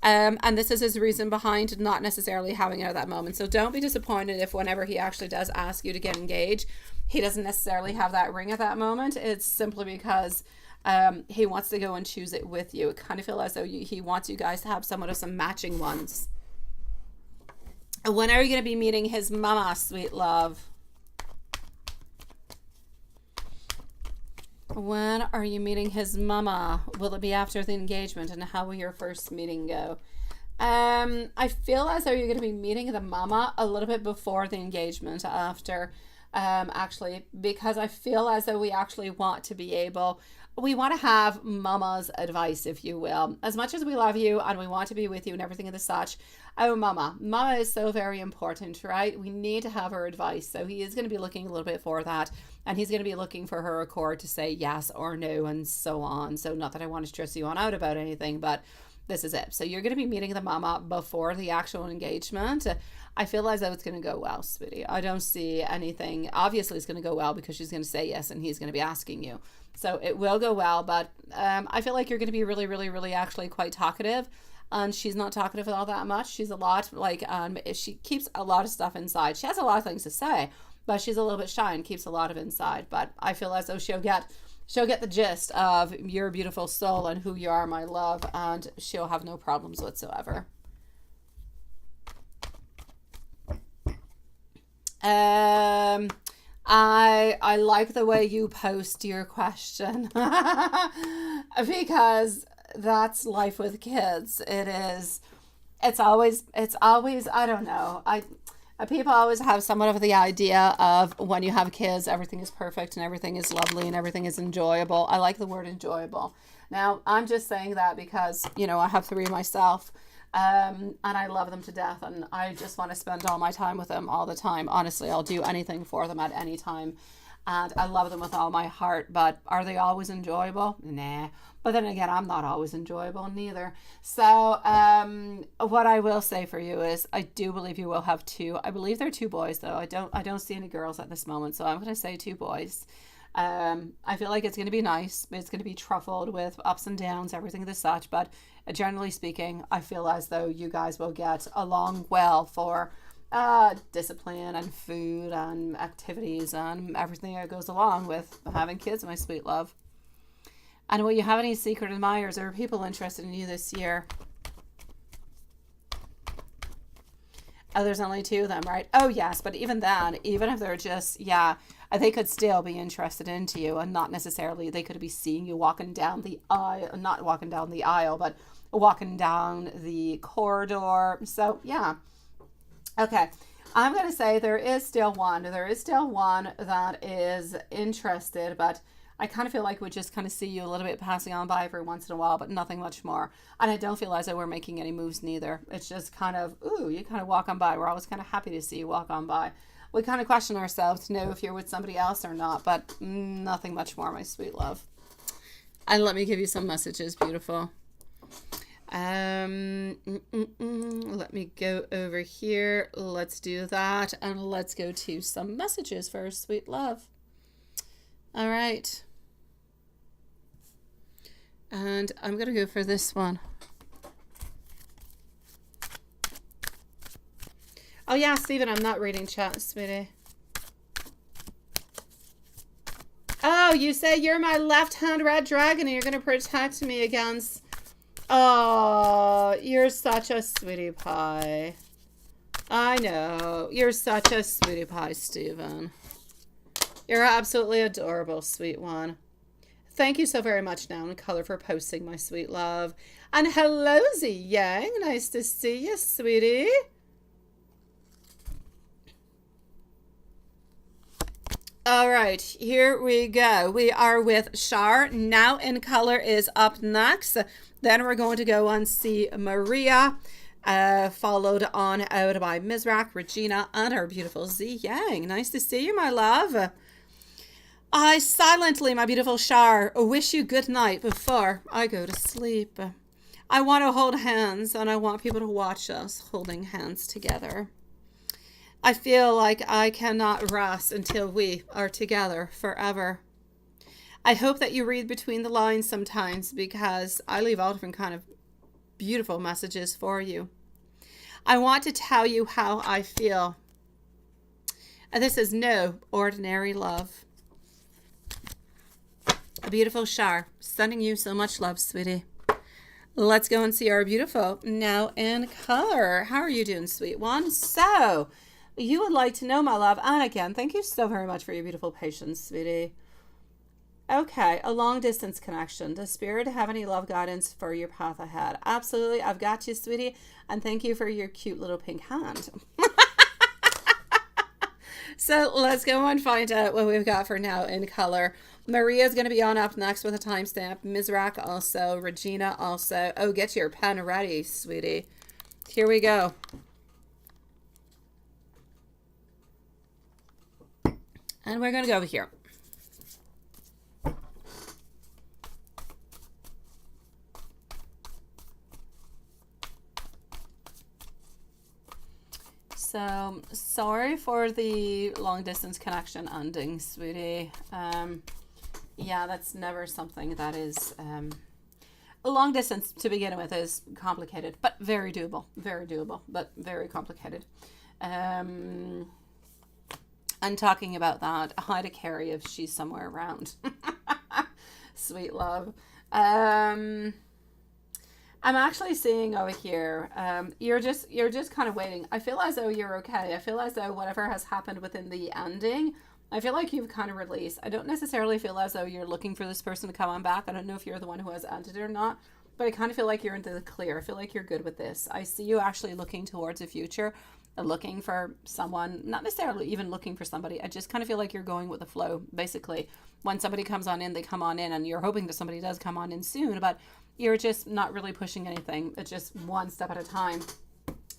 And this is his reason behind not necessarily having it at that moment. So don't be disappointed if whenever he actually does ask you to get engaged, he doesn't necessarily have that ring at that moment. It's simply because he wants to go and choose it with you. It kind of feels as though he wants you guys to have somewhat of some matching ones. When are you going to be meeting his mama, sweet love? When are you meeting his mama? Will it be after the engagement? And how will your first meeting go? I feel as though you're going to be meeting the mama a little bit before the engagement, after, actually, because I feel as though we actually want to be able, we want to have mama's advice, if you will. As much as we love you and we want to be with you and everything of the such, oh, mama is so very important, right? We need to have her advice. So he is going to be looking a little bit for that, and he's going to be looking for her accord to say yes or no and so on. So not that I want to stress you on out about anything, but this is it. So you're going to be meeting the mama before the actual engagement. I feel as though it's going to go well, sweetie. I don't see anything. Obviously it's going to go well because she's going to say yes and he's going to be asking you. So it will go well, but I feel like you're going to be really, really, really actually quite talkative. And she's not talkative all that much. She's a lot like, she keeps a lot of stuff inside. She has a lot of things to say, but she's a little bit shy and keeps a lot of inside. But I feel as though she'll get the gist of your beautiful soul and who you are, my love, and she'll have no problems whatsoever. I like the way you post your question because that's life with kids. It's always, I don't know. People always have somewhat of the idea of when you have kids, everything is perfect and everything is lovely and everything is enjoyable. I like the word enjoyable. Now, I'm just saying that because, I have 3 myself, and I love them to death, and I just want to spend all my time with them all the time. Honestly, I'll do anything for them at any time, and I love them with all my heart, but are they always enjoyable? Nah. But then again, I'm not always enjoyable neither. So what I will say for you is I do believe you will have 2. I believe they're 2 boys, though. I don't see any girls at this moment, so I'm going to say 2 boys. I feel like it's going to be nice. It's going to be truffled with ups and downs, everything of the such. But generally speaking, I feel as though you guys will get along well for discipline and food and activities and everything that goes along with having kids, my sweet love. And will you have any secret admirers or people interested in you this year? Oh, there's only 2 of them, right? Oh, yes. But even then, even if they're just, they could still be interested into you, and not necessarily, they could be seeing you walking down the aisle, not walking down the aisle, but walking down the corridor. So, yeah. Okay. I'm going to say there is still one. There is still one that is interested, but I kind of feel like we just kind of see you a little bit passing on by every once in a while, but nothing much more. And I don't feel as though we're making any moves neither. It's just kind of, you kind of walk on by. We're always kind of happy to see you walk on by. We kind of question ourselves to know if you're with somebody else or not, but nothing much more, my sweet love. And let me give you some messages, beautiful. Let me go over here. Let's do that. And let's go to some messages for sweet love. All right. And I'm going to go for this one. Oh, yeah, Stephen, I'm not reading chat, sweetie. Oh, you say you're my left-hand red dragon and you're going to protect me against... Oh, you're such a sweetie pie. I know. You're such a sweetie pie, Stephen. You're absolutely adorable, sweet one. Thank you so very much, Now in Color, for posting, my sweet love. And hello, Z Yang. Nice to see you, sweetie. All right, here we go. We are with Shar. Now in Color is up next. Then we're going to go and see Maria, followed on out by Mizrak, Regina, and our beautiful Z Yang. Nice to see you, my love. I silently, my beautiful Shar, wish you good night before I go to sleep. I want to hold hands, and I want people to watch us holding hands together. I feel like I cannot rest until we are together forever. I hope that you read between the lines sometimes, because I leave all different kind of beautiful messages for you. I want to tell you how I feel. And this is no ordinary love. A beautiful Shar, sending you so much love, sweetie. Let's go and see our beautiful now in color. How are you doing, sweet one? So, you would like to know, my love, and again, thank you so very much for your beautiful patience, sweetie. Okay, a long distance connection. Does Spirit have any love guidance for your path ahead? Absolutely, I've got you, sweetie, and thank you for your cute little pink hand. So let's go and find out what we've got for now in color. Maria's going to be on up next with a timestamp. Mizrak also. Regina also. Oh, get your pen ready, sweetie. Here we go. And we're going to go over here. So, sorry for the long distance connection ending, sweetie. Yeah, that's never something that is... a long distance to begin with is complicated, but very doable. Very doable, but very complicated. And talking about that, hi to Carrie if she's somewhere around. Sweet love. I'm actually seeing over here, you're just kind of waiting. I feel as though you're okay. I feel as though whatever has happened within the ending, I feel like you've kind of released. I don't necessarily feel as though you're looking for this person to come on back. I don't know if you're the one who has ended or not, but I kind of feel like you're into the clear. I feel like you're good with this. I see you actually looking towards the future, looking for someone, not necessarily even looking for somebody. I just kind of feel like you're going with the flow. Basically, when somebody comes on in, they come on in, and you're hoping that somebody does come on in soon, but you're just not really pushing anything. It's just one step at a time.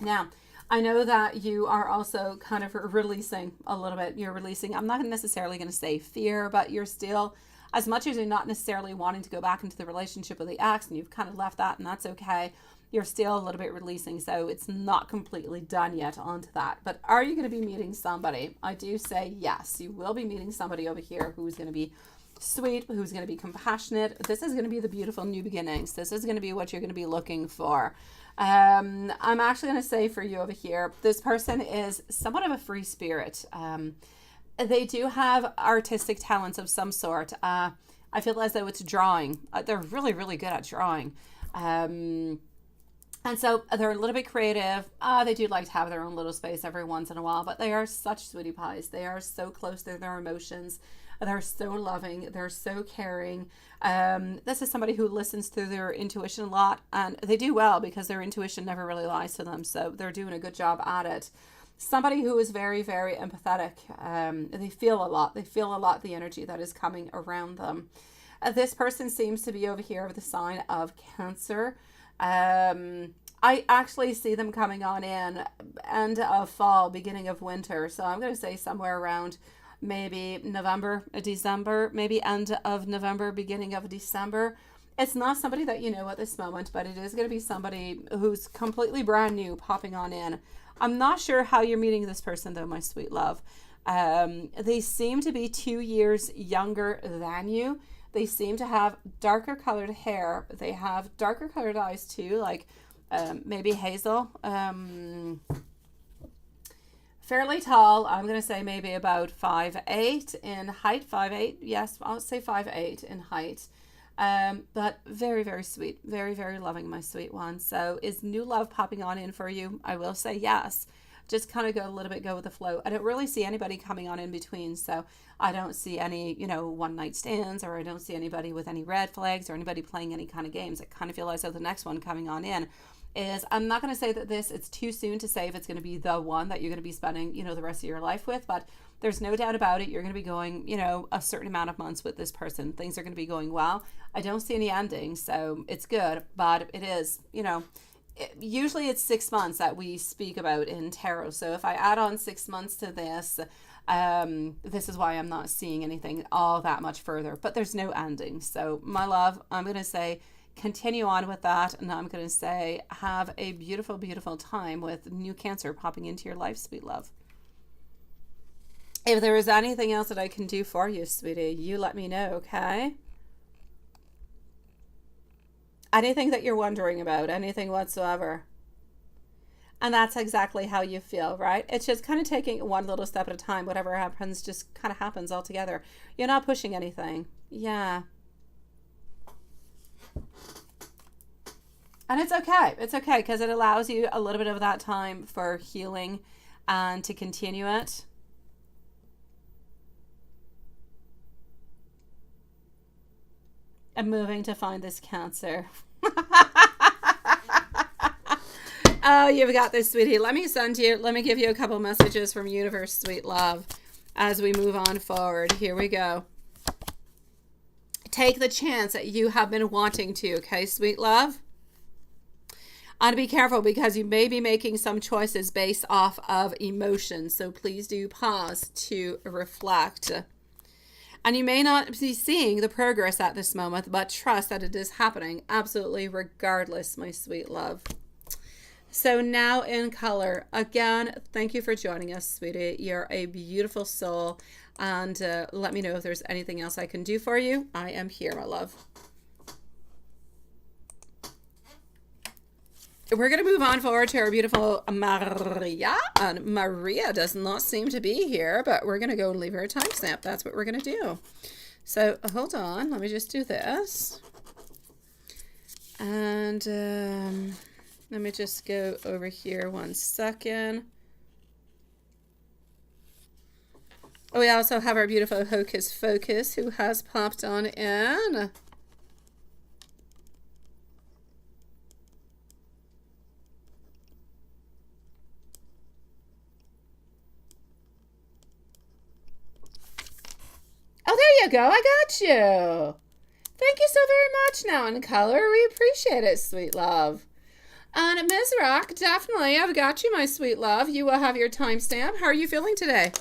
Now, I know that you are also kind of releasing a little bit. You're releasing, I'm not necessarily going to say fear, but you're still, as much as you're not necessarily wanting to go back into the relationship with the ex, and you've kind of left that, and that's okay, you're still a little bit releasing. So it's not completely done yet onto that. But are you going to be meeting somebody? I do say yes. You will be meeting somebody over here who's going to be sweet, who's going to be compassionate. This is going to be the beautiful new beginnings. This is going to be what you're going to be looking for. I'm actually going to say for you over here, this person is somewhat of a free spirit. They do have artistic talents of some sort. I feel as though it's drawing. They're really, really good at drawing. And so they're a little bit creative. They do like to have their own little space every once in a while, but they are such sweetie pies. They are so close to their emotions. They're so loving. They're so caring. This is somebody who listens to their intuition a lot, and they do well because their intuition never really lies to them. So they're doing a good job at it. Somebody who is very, very empathetic. They feel a lot. They feel a lot the energy that is coming around them. This person seems to be over here with the sign of Cancer. I actually see them coming on in end of fall, beginning of winter. So I'm going to say somewhere around maybe November, December, maybe end of November, beginning of December. It's not somebody that you know at this moment, but it is going to be somebody who's completely brand new popping on in. I'm not sure how you're meeting this person though, my sweet love. They seem to be 2 years younger than you. They seem to have darker colored hair. They have darker colored eyes too, like maybe hazel. Fairly tall. I'm going to say maybe about 5'8" in height. 5'8", yes, I'll say 5'8" in height. But very, very sweet. Very, very loving, my sweet one. So is new love popping on in for you? I will say yes. Just kind of go a little bit, go with the flow. I don't really see anybody coming on in between. So I don't see any, one night stands, or I don't see anybody with any red flags or anybody playing any kind of games. I kind of feel as though the next one coming on in is, I'm not going to say that it's too soon to say if it's going to be the one that you're going to be spending, the rest of your life with, but there's no doubt about it. You're going to be going, a certain amount of months with this person. Things are going to be going well. I don't see any ending, so it's good, but it is, usually it's 6 months that we speak about in tarot. So if I add on 6 months to this, This is why I'm not seeing anything all that much further, but there's no ending. So my love, I'm going to say continue on with that, and I'm going to say have a beautiful, beautiful time with new Cancer popping into your life, sweet love. If there is anything else that I can do for you, sweetie, you let me know, okay? Anything that you're wondering about, anything whatsoever. And that's exactly how you feel, right? It's just kind of taking one little step at a time. Whatever happens just kind of happens all together. You're not pushing anything. Yeah. And it's okay. It's okay because it allows you a little bit of that time for healing and to continue it. I'm moving to find this Cancer. Oh, you've got this, sweetie. Let me give you a couple messages from universe, sweet love, as we move on forward. Here we go. Take the chance that you have been wanting to, okay, sweet love? And be careful because you may be making some choices based off of emotion. So please do pause to reflect. And you may not be seeing the progress at this moment, but trust that it is happening absolutely regardless, my sweet love. So now in color, again, thank you for joining us, sweetie. You're a beautiful soul. And let me know if there's anything else I can do for you. I am here, my love. We're going to move on forward to our beautiful Maria. And Maria does not seem to be here, but we're going to go and leave her a timestamp. That's what we're going to do. So hold on. Let me just do this. And let me just go over here 1 second. We also have our beautiful Hocus Focus who has popped on in. Oh, there you go. I got you. Thank you so very much now in color. We appreciate it, sweet love. And Ms. Rock, definitely, I've got you, my sweet love. You will have your timestamp. How are you feeling today?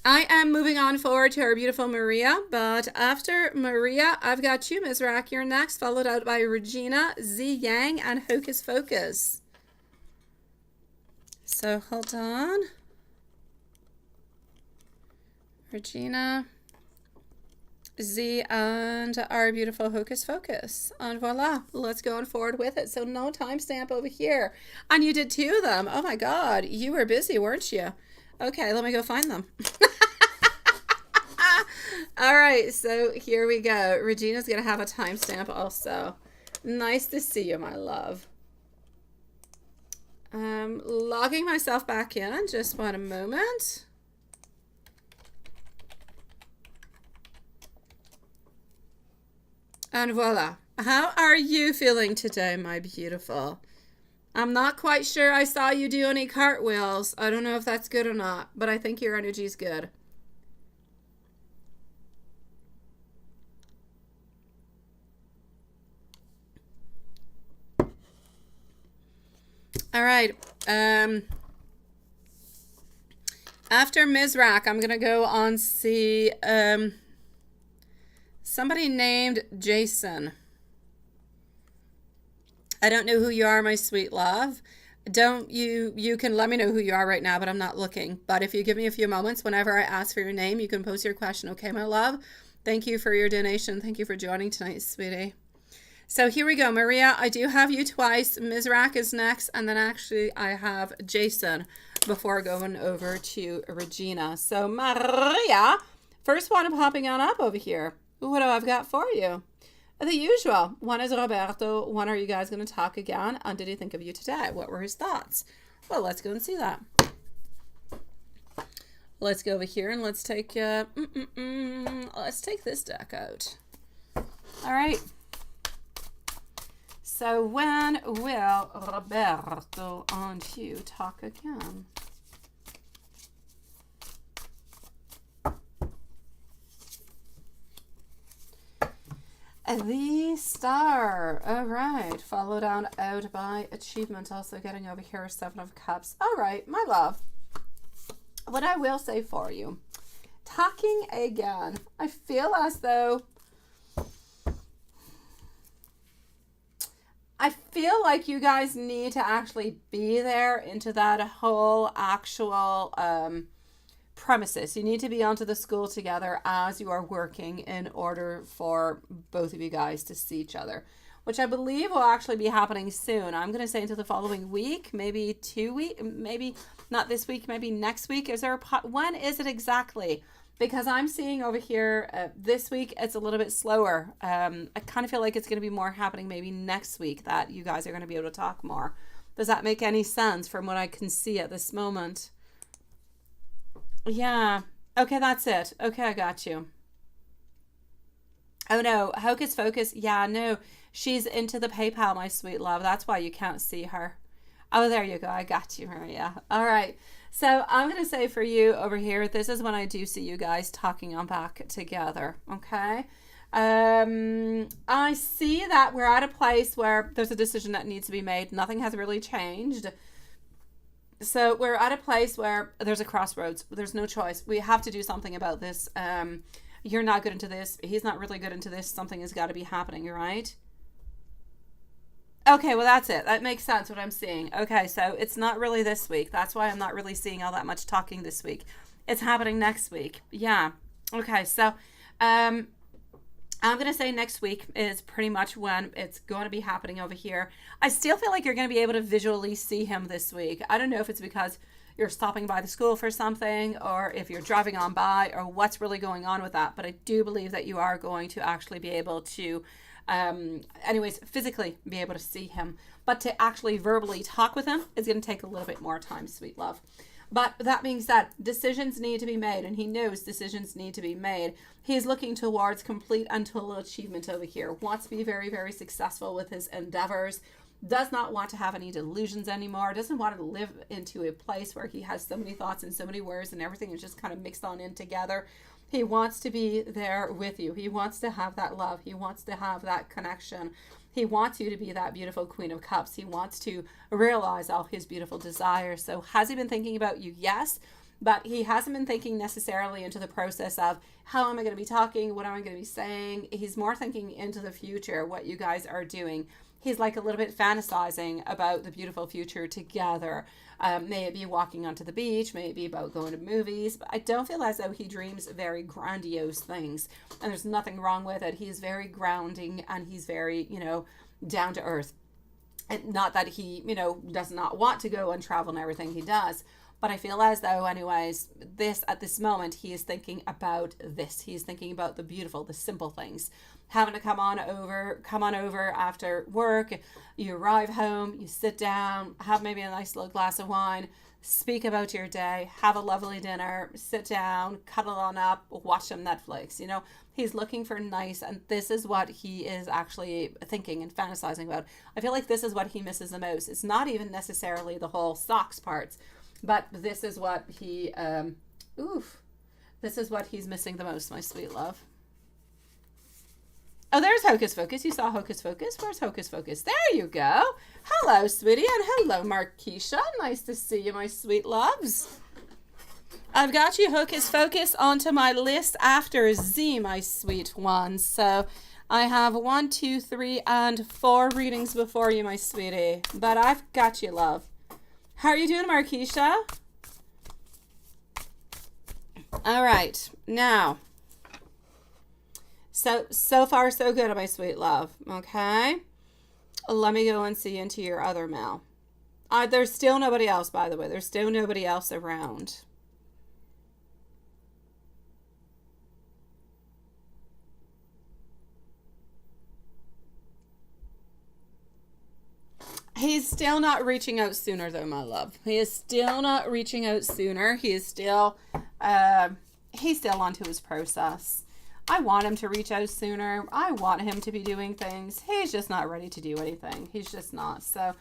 I am moving on forward to our beautiful Maria, but after Maria, I've got you, Ms. Rock. You're next, followed out by Regina, Z Yang, and Hocus Focus. So hold on. Regina, Z, and our beautiful Hocus Focus. And voila, let's go on forward with it. So no timestamp over here. And you did 2 of them. Oh my God, you were busy, weren't you? Okay, let me go find them. All right, so here we go. Regina's going to have a timestamp also. Nice to see you, my love. Logging myself back in. Just one moment. And voila. How are you feeling today, my beautiful? I'm not quite sure I saw you do any cartwheels. I don't know if that's good or not, but I think your energy is good. All right. After Mizrak, I'm going to go on see somebody named Jason. I don't know who you are, my sweet love. You can let me know who you are right now, but I'm not looking. But if you give me a few moments, whenever I ask for your name, you can post your question. Okay, my love? Thank you for your donation. Thank you for joining tonight, sweetie. So here we go, Maria. I do have you twice. Mizrak is next, and then actually I have Jason before going over to Regina. So Maria, first one popping on up over here. What do I've got for you? The usual. One is Roberto. When are you guys going to talk again? And did he think of you today? What were his thoughts? Well, let's go and see that. Let's go over here and let's take let's take this deck out. All right. So when will Roberto and you talk again? The Star. All right. Followed on out by Achievement. Also getting over here, 7 of Cups. All right, my love. What I will say for you, talking again, I feel as though I feel like you guys need to actually be there into that whole actual premises. You need to be onto the school together as you are working in order for both of you guys to see each other, which I believe will actually be happening soon. I'm going to say until the following week, maybe 2 weeks, maybe not this week, maybe next week. Is there when is it exactly? Because I'm seeing over here this week, it's a little bit slower. I kind of feel like it's going to be more happening maybe next week that you guys are going to be able to talk more. Does that make any sense from what I can see at this moment? Yeah. Okay, that's it. Okay, I got you. Oh no, Hocus Focus. Yeah, no, she's into the PayPal, my sweet love. That's why you can't see her. Oh, there you go. I got you, Maria. All right. So I'm going to say for you over here, this is when I do see you guys talking on back together. Okay. I see that we're at a place where there's a decision that needs to be made. Nothing has really changed. So we're at a place where there's a crossroads. There's no choice. We have to do something about this. You're not good into this. He's not really good into this. Something has got to be happening, right? Okay, well, that's it. That makes sense what I'm seeing. Okay, so it's not really this week. That's why I'm not really seeing all that much talking this week. It's happening next week. Yeah. Okay, so I'm going to say next week is pretty much when it's going to be happening over here. I still feel like you're going to be able to visually see him this week. I don't know if it's because you're stopping by the school for something or if you're driving on by or what's really going on with that. But I do believe that you are going to actually be able to anyways, physically be able to see him, but to actually verbally talk with him is going to take a little bit more time, sweet love. But that being said, decisions need to be made, and he knows decisions need to be made. He's looking towards complete and total achievement over here, wants to be very, very successful with his endeavors, does not want to have any delusions anymore, doesn't want to live into a place where he has so many thoughts and so many words and everything is just kind of mixed on in together. He wants to be there with you. He wants to have that love. He wants to have that connection. He wants you to be that beautiful Queen of Cups. He wants to realize all his beautiful desires. So has he been thinking about you? Yes. But he hasn't been thinking necessarily into the process of how am I going to be talking? What am I going to be saying? He's more thinking into the future, what you guys are doing. He's like a little bit fantasizing about the beautiful future together. May it be walking onto the beach, may it be about going to movies, but I don't feel as though he dreams very grandiose things. And there's nothing wrong with it. He's very grounding and he's very, down to earth. And not that he, does not want to go and travel and everything he does. But I feel as though, anyways, at this moment, he is thinking about this. He's thinking about the beautiful, the simple things. Having to come on over after work. You arrive home, you sit down, have maybe a nice little glass of wine, speak about your day, have a lovely dinner, sit down, cuddle on up, watch some Netflix. He's looking for nice, and this is what he is actually thinking and fantasizing about. I feel like this is what he misses the most. It's not even necessarily the whole socks parts. But this is what this is what he's missing the most, my sweet love. Oh, there's Hocus Focus. You saw Hocus Focus. Where's Hocus Focus? There you go. Hello, sweetie, and hello, Marquisha. Nice to see you, my sweet loves. I've got you Hocus Focus onto my list after Z, my sweet ones. So I have 1, 2, 3, and 4 readings before you, my sweetie. But I've got you, love. How are you doing, Marquisha? All right. Now, so far, so good, my sweet love. Okay. Let me go and see into your other mail. There's still nobody else, by the way. There's still nobody else around. He's still not reaching out sooner, though, my love. He is still not reaching out sooner. He is still, he's still onto his process. I want him to reach out sooner. I want him to be doing things. He's just not ready to do anything. He's just not. So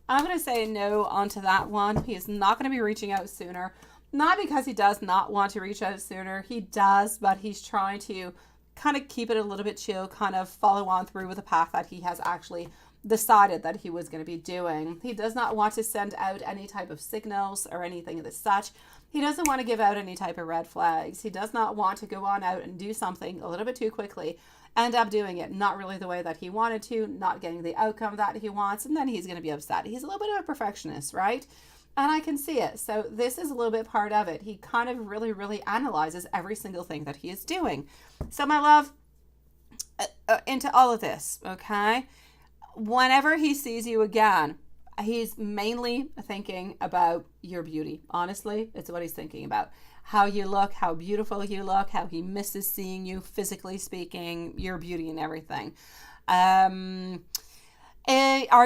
I'm going to say no onto that one. He is not going to be reaching out sooner. Not because he does not want to reach out sooner. He does, but he's trying to kind of keep it a little bit chill, kind of follow on through with the path that he has actually decided that he was going to be doing. He does not want to send out any type of signals or anything of the such. He doesn't want to give out any type of red flags. He does not want to go on out and do something a little bit too quickly, end up doing it not really the way that he wanted to, not getting the outcome that he wants, and then he's going to be upset. He's a little bit of a perfectionist, right? And I can see it. So this is a little bit part of it. He kind of really, really analyzes every single thing that he is doing. So my love, into all of this, okay? Whenever he sees you again, he's mainly thinking about your beauty. Honestly, it's what he's thinking about. How you look, how beautiful you look, how he misses seeing you, physically speaking, your beauty and everything. Are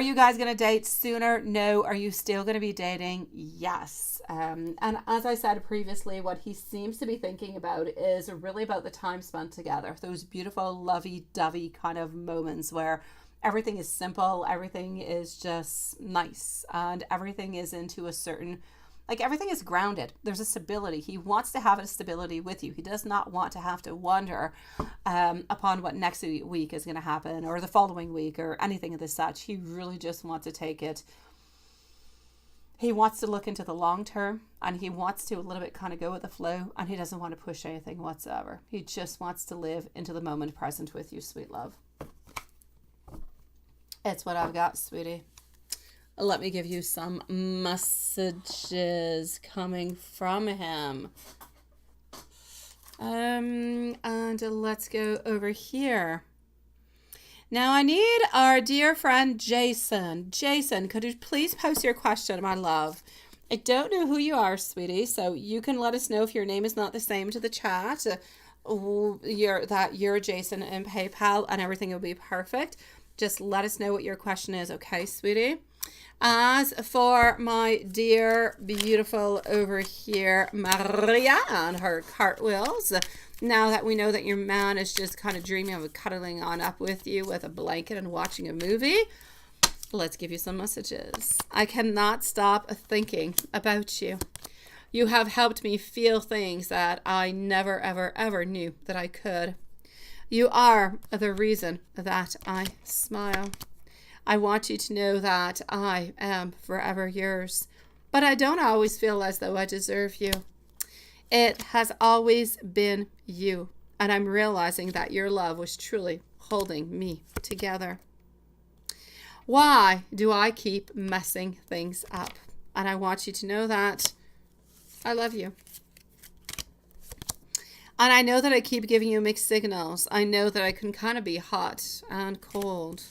you guys going to date sooner? No. Are you still going to be dating? Yes. And as I said previously, what he seems to be thinking about is really about the time spent together. Those beautiful, lovey-dovey kind of moments where everything is simple, everything is just nice, and everything is into a certain, like everything is grounded. There's a stability. He wants to have a stability with you. He does not want to have to wonder upon what next week is going to happen or the following week or anything of this such. He really just wants to take it. He wants to look into the long term, and he wants to a little bit kind of go with the flow, and he doesn't want to push anything whatsoever. He just wants to live into the moment present with you, sweet love. It's what I've got, sweetie. Let me give you some messages coming from him. And let's go over here. Now I need our dear friend Jason. Jason, could you please post your question, my love? I don't know who you are, sweetie, so you can let us know if your name is not the same to the chat. You're Jason in PayPal, and everything will be perfect. Just let us know what your question is, okay, sweetie? As for my dear, beautiful over here, Maria and her cartwheels, now that we know that your man is just kind of dreaming of cuddling on up with you with a blanket and watching a movie, let's give you some messages. I cannot stop thinking about you. You have helped me feel things that I never, ever, ever knew that I could. You are the reason that I smile. I want you to know that I am forever yours, but I don't always feel as though I deserve you. It has always been you, and I'm realizing that your love was truly holding me together. Why do I keep messing things up? And I want you to know that I love you. And I know that I keep giving you mixed signals. I know that I can kind of be hot and cold.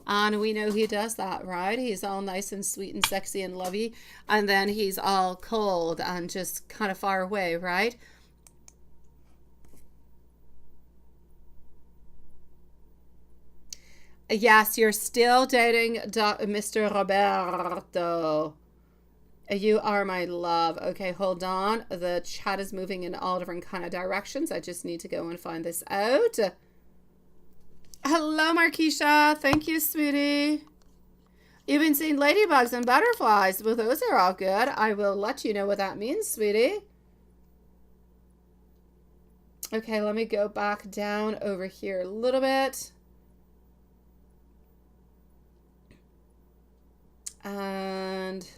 And we know he does that, right? He's all nice and sweet and sexy and lovey. And then he's all cold and just kind of far away, right? Yes, you're still dating Mr. Roberto. You are my love. Okay, hold on. The chat is moving in all different kind of directions. I just need to go and find this out. Hello, Marquisha. Thank you, sweetie. You've been seeing ladybugs and butterflies. Well, those are all good. I will let you know what that means, sweetie. Okay, let me go back down over here a little bit. And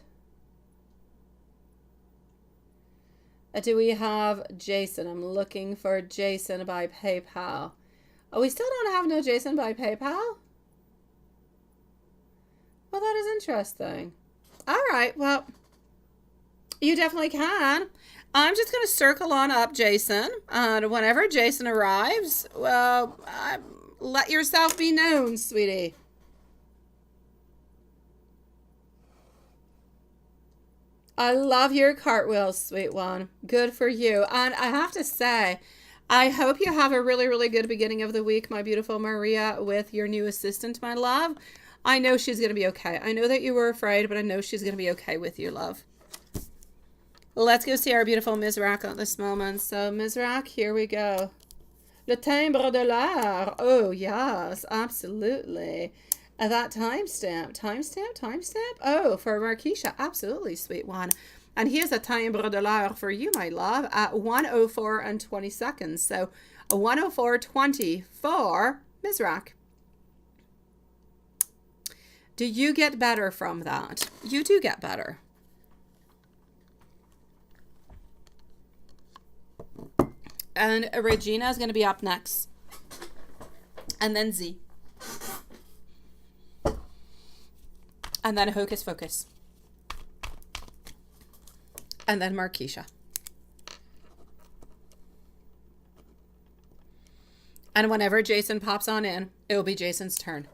do we have Jason? I'm looking for Jason by PayPal. Oh, we still don't have no Jason by PayPal? Well, that is interesting. All right, well, you definitely can. I'm just going to circle on up Jason. And whenever Jason arrives, well, let yourself be known, sweetie. I love your cartwheels, sweet one. Good for you. And I have to say, I hope you have a really, really good beginning of the week, my beautiful Maria, with your new assistant, my love. I know she's going to be okay. I know that you were afraid, but I know she's going to be okay with you, love. Let's go see our beautiful Mizrak at this moment. So, Mizrak, here we go. Le timbre de l'air. Oh, yes, absolutely. That timestamp. Oh, for Marquisha. Absolutely, sweet one. And here's a timbre de l'air for you, my love, at 1:04 and 20 seconds. So 1:04:20 for Mizrak. Do you get better from that? You do get better. And Regina is going to be up next. And then Z. And then Hocus Focus. And then Marquisha. And whenever Jason pops on in, it will be Jason's turn.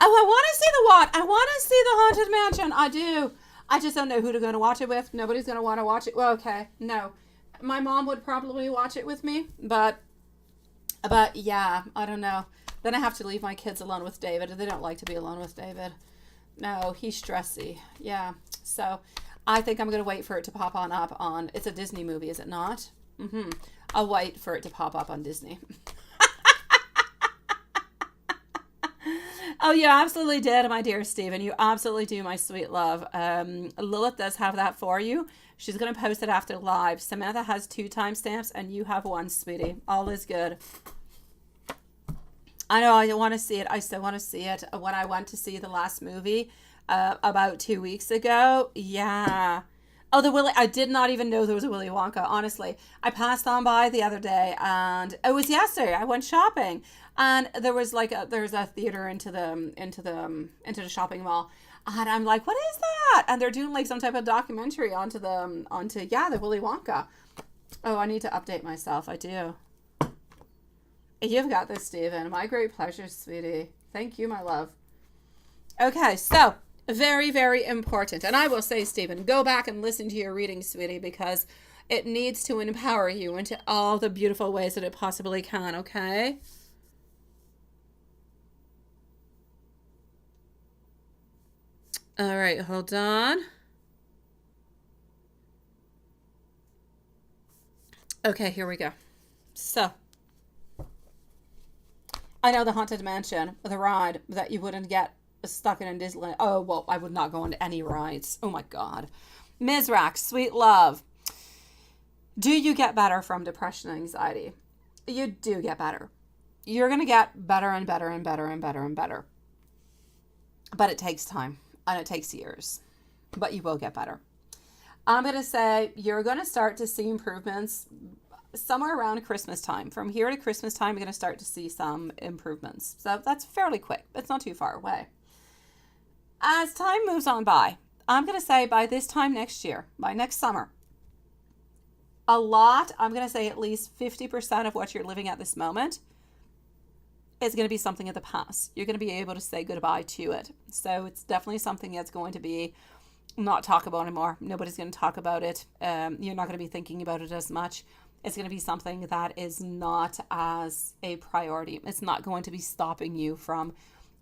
Oh, I want to see the what? I want to see the Haunted Mansion. I do. I just don't know who to go to watch it with. Nobody's going to want to watch it. Well, okay. No. My mom would probably watch it with me, but yeah, I don't know. Then I have to leave my kids alone with David. They don't like to be alone with David. No, he's stressy. Yeah. So I think I'm going to wait for it to pop on up on, it's a Disney movie, is it not? Mm-hmm. I'll wait for it to pop up on Disney. Oh, you absolutely did, my dear Stephen. You absolutely do, my sweet love. Lilith does have that for you. She's going to post it after live. Samantha has 2 timestamps and you have 1, sweetie. All is good. I know, I want to see it. I still want to see it. When I went to see the last movie about 2 weeks ago, yeah. Oh, the Willy, I did not even know there was a Willy Wonka, honestly. I passed on by the other day and it was yesterday. I went shopping and there was there's a theater into the shopping mall. And I'm like, what is that? And they're doing like some type of documentary onto the Willy Wonka. Oh, I need to update myself. I do. You've got this, Stephen. My great pleasure, sweetie. Thank you, my love. Okay, so very, very important. And I will say, Stephen, go back and listen to your reading, sweetie, because it needs to empower you into all the beautiful ways that it possibly can, okay? All right, hold on. Okay, here we go. So, I know the Haunted Mansion, the ride that you wouldn't get stuck in Disneyland. Oh, well, I would not go on any rides. Oh my God. Mizrak, sweet love. Do you get better from depression and anxiety? You do get better. You're going to get better and better and better and better and better. But it takes time and it takes years. But you will get better. I'm going to say you're going to start to see improvements somewhere around Christmas time. From here to Christmas time, you're going to start to see some improvements. So that's fairly quick. It's not too far away. As time moves on by, I'm going to say by this time next year, by next summer, I'm going to say at least 50% of what you're living at this moment is going to be something of the past. You're going to be able to say goodbye to it. So it's definitely something that's going to be not talked about anymore. Nobody's going to talk about it. You're not going to be thinking about it as much. It's going to be something that is not as a priority. It's not going to be stopping you from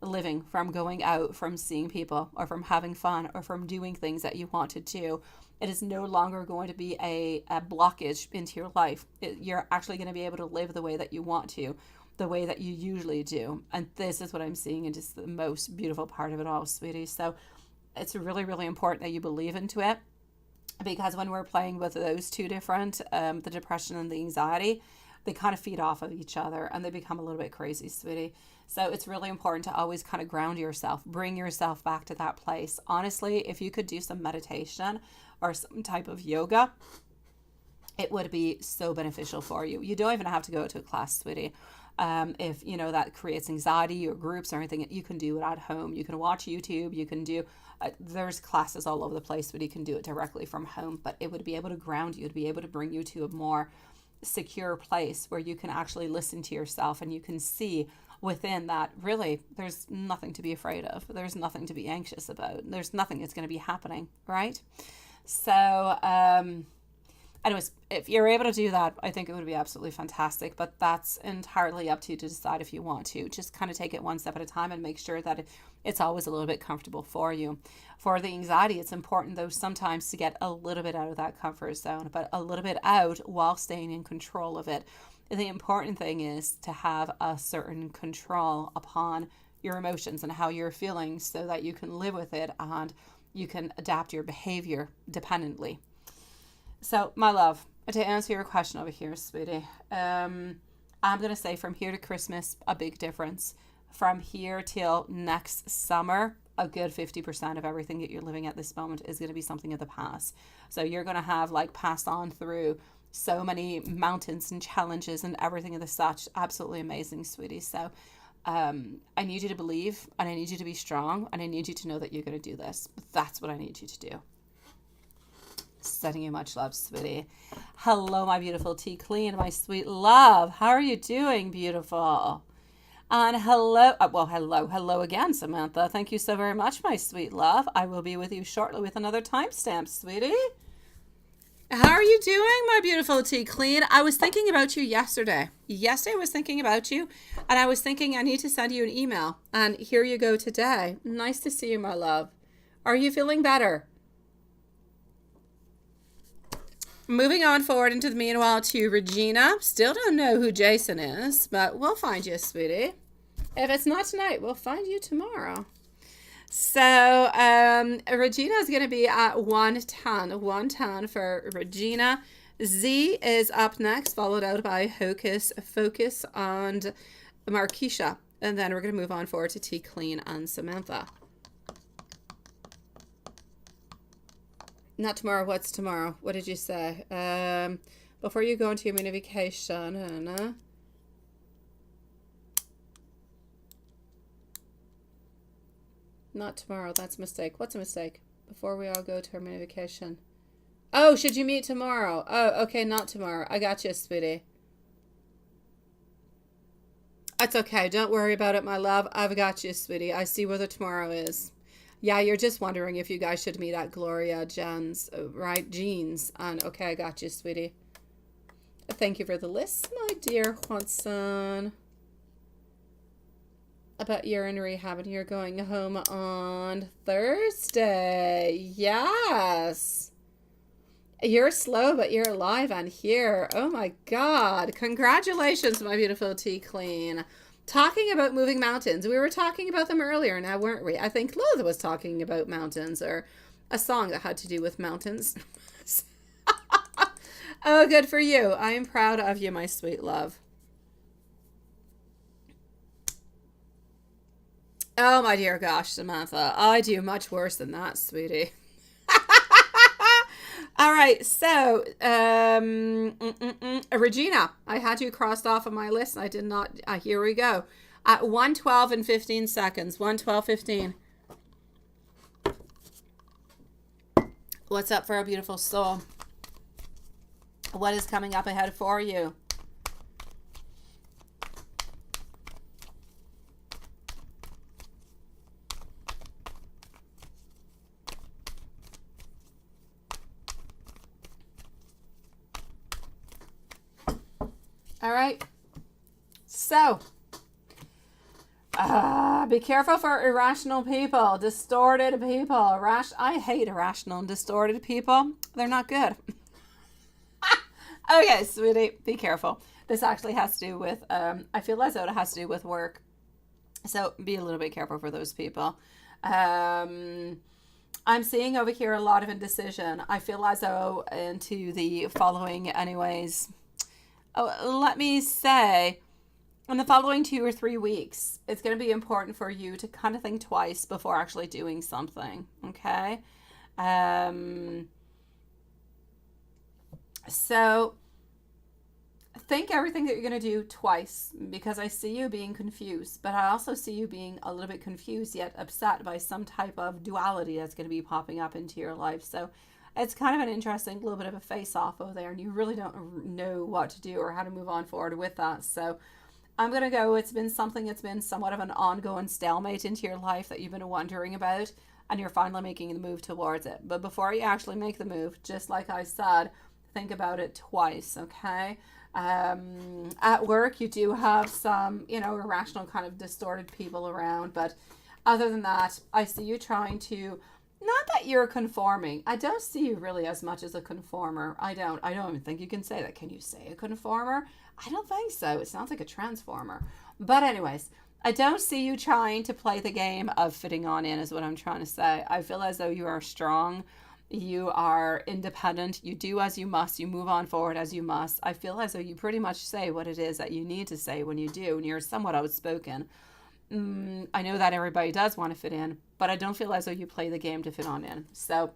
living, from going out, from seeing people, or from having fun, or from doing things that you want to do. It is no longer going to be a blockage into your life. You're actually going to be able to live the way that you want to, the way that you usually do. And this is what I'm seeing, and just the most beautiful part of it all, sweetie. So it's really, really important that you believe into it. Because when we're playing with those two different, the depression and the anxiety, they kind of feed off of each other and they become a little bit crazy, sweetie. So it's really important to always kind of ground yourself, bring yourself back to that place. Honestly, if you could do some meditation or some type of yoga, it would be so beneficial for you. You don't even have to go to a class, sweetie. If you know that creates anxiety or groups or anything, you can do it at home. You can watch YouTube. You can do there's classes all over the place, but you can do it directly from home. But it would be able to ground you. It'd be able to bring you to a more secure place where you can actually listen to yourself and you can see within that really there's nothing to be afraid of. There's nothing to be anxious about. There's nothing that's going to be happening, right? So anyways, if you're able to do that, I think it would be absolutely fantastic. But that's entirely up to you to decide if you want to. Just kind of take it one step at a time and make sure that it's always a little bit comfortable for you. For the anxiety, it's important, though, sometimes to get a little bit out of that comfort zone, but a little bit out while staying in control of it. The important thing is to have a certain control upon your emotions and how you're feeling so that you can live with it and you can adapt your behavior dependently. So, my love, to answer your question over here, sweetie, I'm going to say from here to Christmas, a big difference. From here till next summer, a good 50% of everything that you're living at this moment is going to be something of the past. So you're going to have like passed on through so many mountains and challenges and everything of the such. Absolutely amazing, sweetie. So I need you to believe, and I need you to be strong, and I need you to know that you're going to do this. That's what I need you to do. Sending you much love, sweetie. Hello, my beautiful tea queen, my sweet love. How are you doing, beautiful? And hello, hello again, Samantha. Thank you so very much, my sweet love. I will be with you shortly with another timestamp, sweetie. How are you doing, my beautiful tea queen? I was thinking about you yesterday. Yesterday I was thinking about you, and I was thinking I need to send you an email. And here you go today. Nice to see you, my love. Are you feeling better? Moving on forward into the meanwhile to Regina. Still don't know who Jason is, but we'll find you, sweetie. If it's not tonight, we'll find you tomorrow. So Regina is going to be at 110. 110 for Regina. Z is up next, followed out by Hocus, Focus, and Marquisha. And then we're going to move on forward to T Clean and Samantha. Not tomorrow. What's tomorrow? What did you say? Before you go into your mini vacation. Not tomorrow. That's a mistake. What's a mistake? Before we all go to our mini vacation. Oh, should you meet tomorrow? Oh, okay. Not tomorrow. I got you, sweetie. That's okay. Don't worry about it, my love. I've got you, sweetie. I see where the tomorrow is. Yeah, you're just wondering if you guys should meet at Gloria Jen's, right? Jean's. And okay, I got you, sweetie. Thank you for the list, my dear Watson. About you're in rehab and you're going home on Thursday. Yes. You're slow, but you're alive and here. Oh my God. Congratulations, my beautiful tea queen. Talking about moving mountains. We were talking about them earlier now, weren't we? I think Lola was talking about mountains, or a song that had to do with mountains. Oh, good for you. I am proud of you, my sweet love. Oh, my dear gosh, Samantha. I do much worse than that, sweetie. All right, so Regina, I had you crossed off on my list. I did not. Here we go. At 1:12 and 15 seconds. 1:12:15. What's up for a beautiful soul? What is coming up ahead for you? All right. So, be careful for irrational people, distorted people. I hate irrational and distorted people. They're not good. Okay, sweetie, be careful. This actually has to do with, I feel as though it has to do with work. So be a little bit careful for those people. I'm seeing over here a lot of indecision. I feel as though into the following anyways. Oh, let me say, in the following 2 or 3 weeks, it's going to be important for you to kind of think twice before actually doing something, okay? So think everything that you're going to do twice, because I see you being confused, but I also see you being a little bit confused yet upset by some type of duality that's going to be popping up into your life. So it's kind of an interesting little bit of a face-off over there, and you really don't know what to do or how to move on forward with that. So I'm going to go, it's been something that's been somewhat of an ongoing stalemate into your life that you've been wondering about, and you're finally making the move towards it. But before you actually make the move, just like I said, think about it twice, okay? At work, you do have some, irrational kind of distorted people around, but other than that, I see you trying to, not that you're conforming. I don't see you really as much as a conformer. I don't even think you can say that. Can you say a conformer? I don't think so. It sounds like a transformer. But anyways, I don't see you trying to play the game of fitting on in is what I'm trying to say. I feel as though you are strong You are independent. You do as you must. You move on forward as you must. I feel as though you pretty much say what it is that you need to say when you do, and you're somewhat outspoken. I know that everybody does want to fit in, but I don't feel as though you play the game to fit on in. So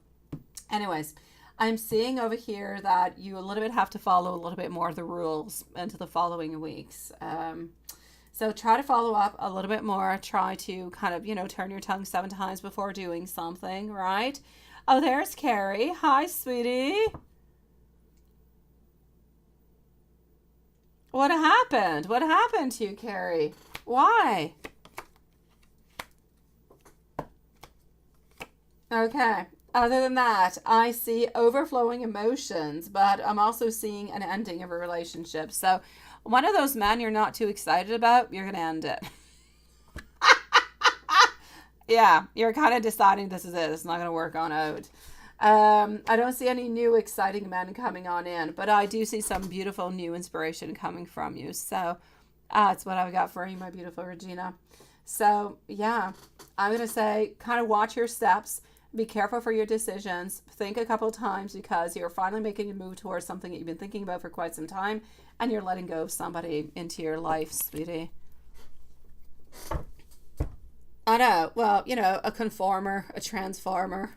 anyways, I'm seeing over here that you a little bit have to follow a little bit more of the rules into the following weeks. So try to follow up a little bit more. Try to kind of, turn your tongue 7 times before doing something, right? Oh, there's Carrie. Hi, sweetie. What happened? What happened to you, Carrie? Why? Okay. Other than that, I see overflowing emotions, but I'm also seeing an ending of a relationship. So one of those men you're not too excited about, you're going to end it. Yeah, you're kind of deciding this is it. It's not going to work on out. I don't see any new exciting men coming on in, but I do see some beautiful new inspiration coming from you. So that's what I've got for you, my beautiful Regina. So yeah, I'm going to say kind of watch your steps. Be careful for your decisions. Think a couple times because you're finally making a move towards something that you've been thinking about for quite some time, and you're letting go of somebody into your life, sweetie. I know. Well, a conformer, a transformer.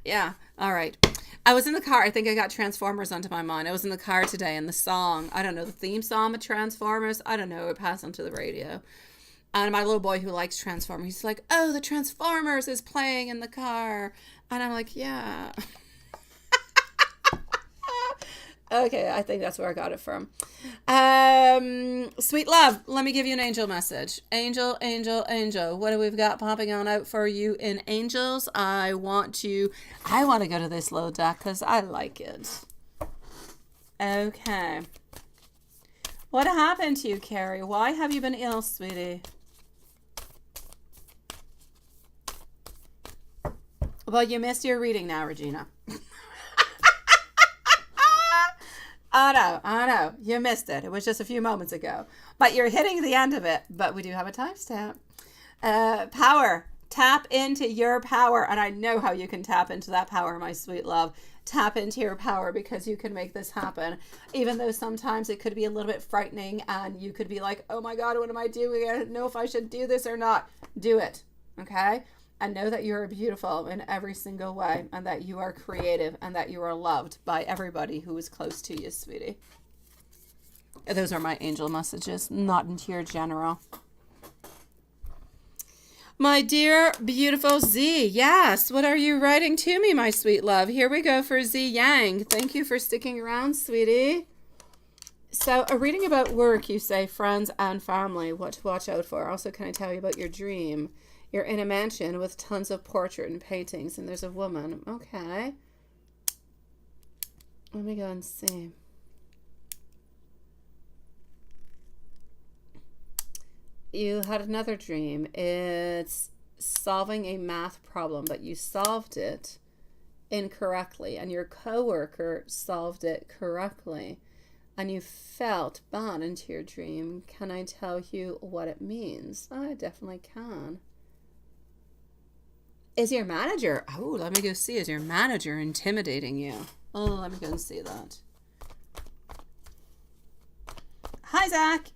Yeah. All right. I was in the car. I think I got Transformers onto my mind. I was in the car today, and the song, I don't know, the theme song of Transformers, I don't know, it passed onto the radio. And my little boy who likes Transformers, he's like, oh, the Transformers is playing in the car. And I'm like, yeah. Okay, I think that's where I got it from. Sweet love, let me give you an angel message. Angel, angel, angel. What do we've got popping on out for you in angels? I want to go to this little deck because I like it. Okay. What happened to you, Carrie? Why have you been ill, sweetie? Well, you missed your reading now, Regina. I know. You missed it. It was just a few moments ago. But you're hitting the end of it. But we do have a timestamp. Power. Tap into your power. And I know how you can tap into that power, my sweet love. Tap into your power because you can make this happen. Even though sometimes it could be a little bit frightening and you could be like, oh my God, what am I doing? I don't know if I should do this or not. Do it. Okay? And know that you are beautiful in every single way and that you are creative and that you are loved by everybody who is close to you, sweetie. Those are my angel messages, not into your general. My dear, beautiful Z, yes. What are you writing to me, my sweet love? Here we go for Z Yang. Thank you for sticking around, sweetie. So a reading about work, you say, friends and family, what to watch out for. Also, can I tell you about your dream? You're in a mansion with tons of portrait and paintings, and there's a woman. Okay. Let me go and see. You had another dream. It's solving a math problem, but you solved it incorrectly, and your coworker solved it correctly, and you felt bound into your dream. Can I tell you what it means? I definitely can. Is your manager, let me go see, is your manager intimidating you? Oh, let me go and see that. Hi, Zach.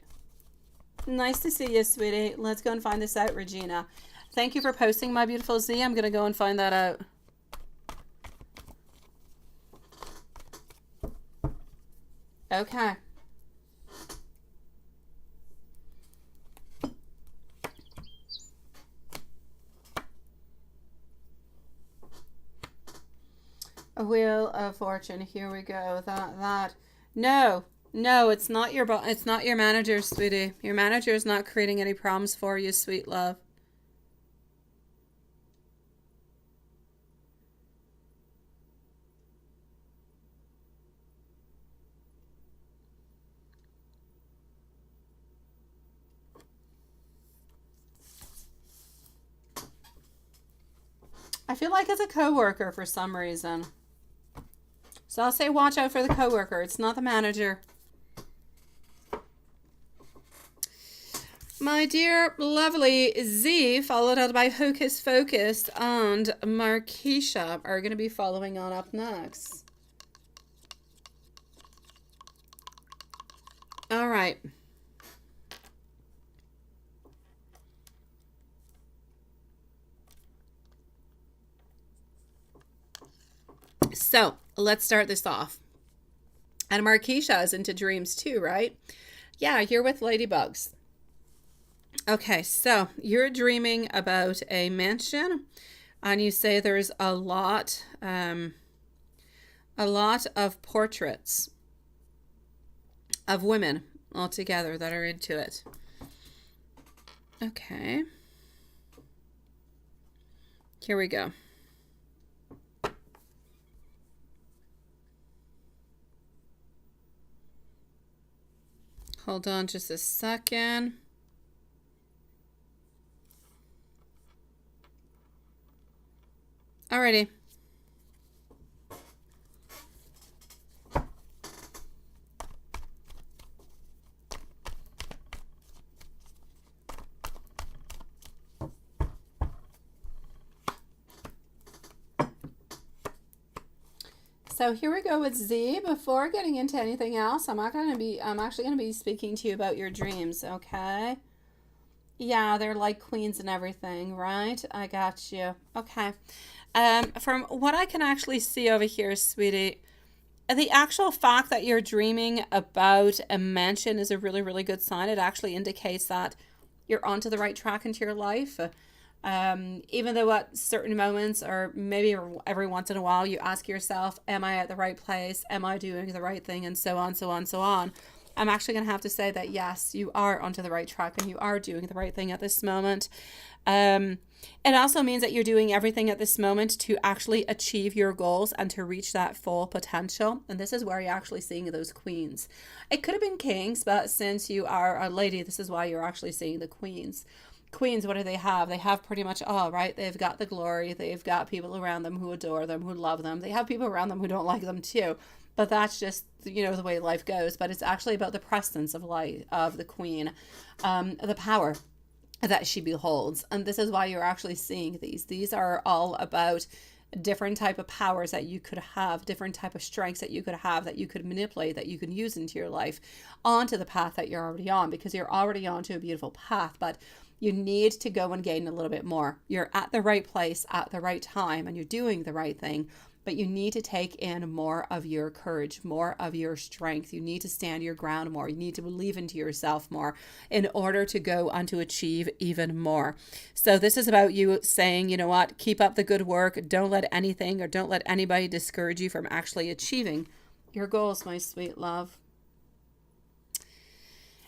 Nice to see you, sweetie. Let's go and find this out, Regina. Thank you for posting, my beautiful Z. I'm going to go and find that out. Okay. A wheel of fortune. Here we go. That. No, it's not your it's not your manager, sweetie. Your manager is not creating any problems for you, sweet love. I feel like it's a coworker for some reason. So I'll say watch out for the coworker. It's not the manager. My dear, lovely Z, followed out by Hocus Focus and Marquisha, are going to be following on up next. All right. So let's start this off. And Marquisha is into dreams too, right? Yeah, you're with ladybugs. Okay, so you're dreaming about a mansion, and you say there's a lot of portraits of women altogether that are into it. Okay. Here we go. Hold on just a second. Alrighty. So here we go with Z. Before getting into anything else, I'm actually going to be speaking to you about your dreams, okay? Yeah, they're like queens and everything, right? I got you. Okay. From what I can actually see over here, sweetie, the actual fact that you're dreaming about a mansion is a really, really good sign. It actually indicates that you're onto the right track into your life. Even though at certain moments, or maybe every once in a while, you ask yourself, am I at the right place? Am I doing the right thing? And so on, so on, so on. I'm actually going to have to say that, yes, you are onto the right track and you are doing the right thing at this moment. It also means that you're doing everything at this moment to actually achieve your goals and to reach that full potential. And this is where you're actually seeing those queens. It could have been kings, but since you are a lady, this is why you're actually seeing the queens. Queens, what do they have? They have pretty much all, right? They've got the glory. They've got people around them who adore them, who love them. They have people around them who don't like them too. But that's just, the way life goes. But it's actually about the presence of light, of the queen, the power that she beholds. And this is why you're actually seeing these. These are all about different type of powers that you could have, different type of strengths that you could have, that you could manipulate, that you can use into your life onto the path that you're already on, because you're already onto a beautiful path. But you need to go and gain a little bit more. You're at the right place at the right time and you're doing the right thing, but you need to take in more of your courage, more of your strength. You need to stand your ground more. You need to believe into yourself more in order to go on to achieve even more. So this is about you saying, you know what, keep up the good work. Don't let anything or don't let anybody discourage you from actually achieving your goals, my sweet love.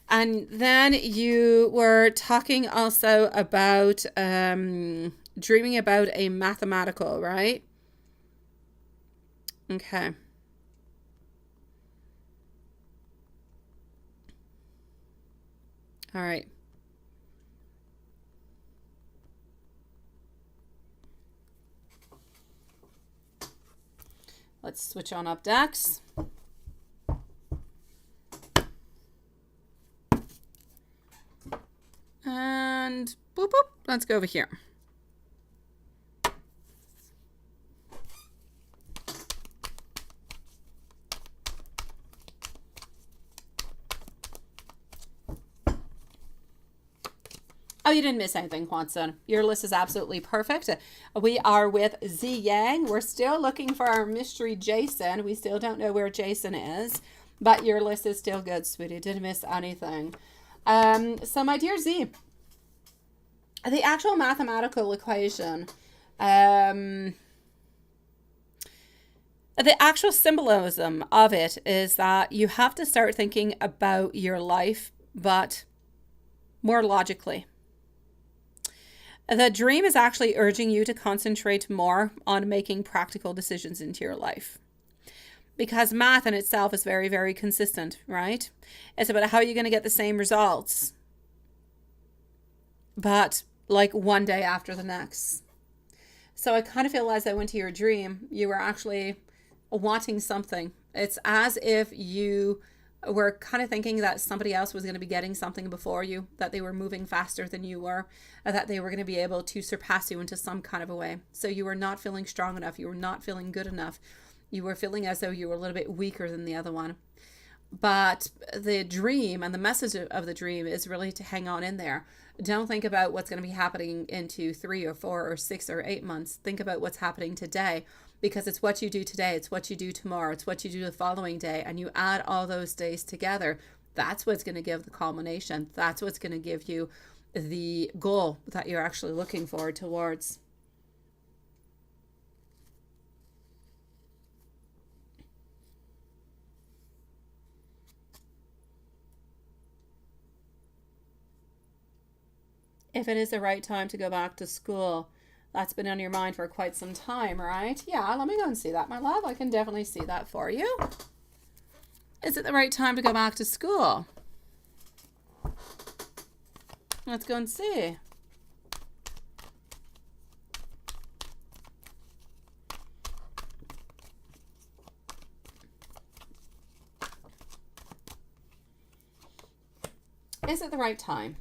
And then you were talking also about dreaming about a mathematical, right? Okay. All right. Let's switch on up decks. And boop, boop. Let's go over here. Oh, you didn't miss anything, Watson. Your list is absolutely perfect. We are with Z Yang. We're still looking for our mystery Jason. We still don't know where Jason is, but your list is still good, sweetie. Didn't miss anything. So my dear Z, the actual mathematical equation, the actual symbolism of it is that you have to start thinking about your life, but more logically. The dream is actually urging you to concentrate more on making practical decisions into your life. Because math in itself is very, very consistent, right? It's about how you're going to get the same results, but like one day after the next. So I kind of feel as I went to your dream, you were actually wanting something. It's as if you were kind of thinking that somebody else was going to be getting something before you, that they were moving faster than you were, that they were going to be able to surpass you into some kind of a way. So you were not feeling strong enough. You were not feeling good enough. You were feeling as though you were a little bit weaker than the other one. But the dream and the message of the dream is really to hang on in there. Don't think about what's going to be happening into 3 or 4 or 6 or 8 months. Think about what's happening today, because it's what you do today. It's what you do tomorrow. It's what you do the following day. And you add all those days together. That's what's going to give the culmination. That's what's going to give you the goal that you're actually looking forward towards. If it is the right time to go back to school, that's been on your mind for quite some time, right? Yeah, let me go and see that, my love. I can definitely see that for you. Is it the right time to go back to school? Let's go and see. Is it the right time?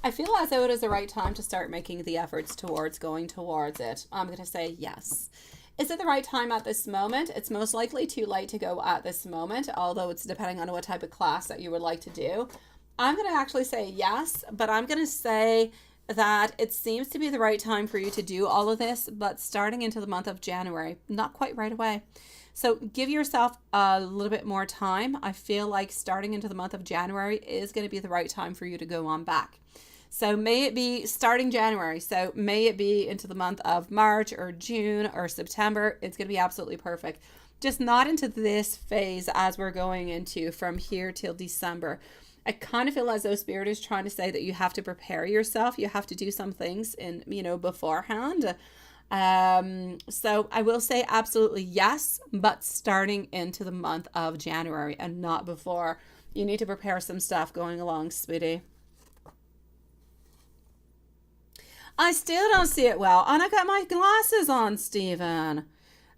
I feel as though it is the right time to start making the efforts towards going towards it. I'm going to say yes. Is it the right time at this moment? It's most likely too late to go at this moment, although it's depending on what type of class that you would like to do. I'm going to actually say yes, but I'm going to say that it seems to be the right time for you to do all of this, but starting into the month of January, not quite right away. So give yourself a little bit more time. I feel like starting into the month of January is going to be the right time for you to go on back. So may it be starting January. So may it be into the month of March or June or September. It's going to be absolutely perfect. Just not into this phase as we're going into from here till December. I kind of feel as though Spirit is trying to say that you have to prepare yourself. You have to do some things in, beforehand. So I will say absolutely yes, but starting into the month of January and not before. You need to prepare some stuff going along, sweetie. I still don't see it well. And I got my glasses on, Stephen.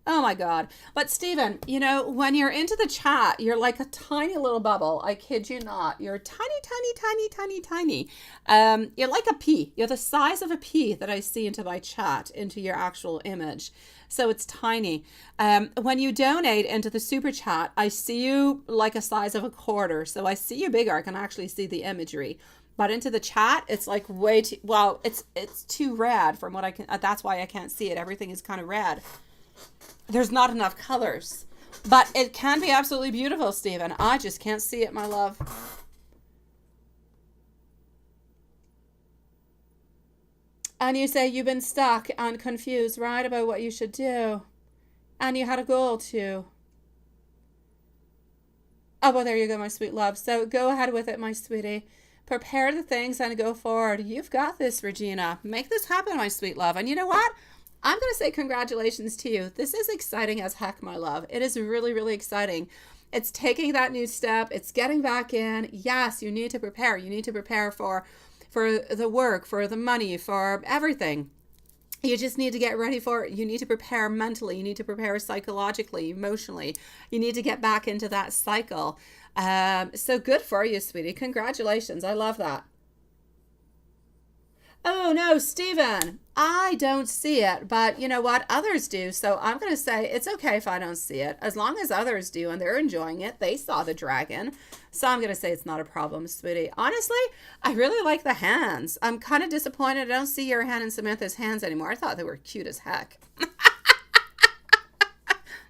Oh my God. But Stephen, when you're into the chat, you're like a tiny little bubble. I kid you not. You're tiny, tiny, tiny, tiny, tiny. You're like a pea. You're the size of a pea that I see into my chat, into your actual image. So it's tiny. When you donate into the super chat, I see you like a size of a quarter. So I see you bigger. I can actually see the imagery. But into the chat, it's like way too, well, it's too red from what I can, that's why I can't see it. Everything is kind of red. There's not enough colors. But it can be absolutely beautiful, Stephen. I just can't see it, my love. And you say you've been stuck and confused, right, about what you should do. And you had a goal too. Oh, well, there you go, my sweet love. So go ahead with it, my sweetie. Prepare the things and go forward. You've got this, Regina. Make this happen, my sweet love. And you know what? I'm going to say congratulations to you. This is exciting as heck, my love. It is really, really exciting. It's taking that new step. It's getting back in. Yes, you need to prepare. You need to prepare for the work, for the money, for everything. You just need to get ready for it. You need to prepare mentally. You need to prepare psychologically, emotionally. You need to get back into that cycle. So good for you, sweetie. Congratulations. I love that. Oh no, Stephen, I don't see it, but you know what? Others do. So I'm going to say it's okay if I don't see it. As long as others do and they're enjoying it, they saw the dragon. So I'm going to say it's not a problem, sweetie. Honestly, I really like the hands. I'm kind of disappointed I don't see your hand in Samantha's hands anymore. I thought they were cute as heck.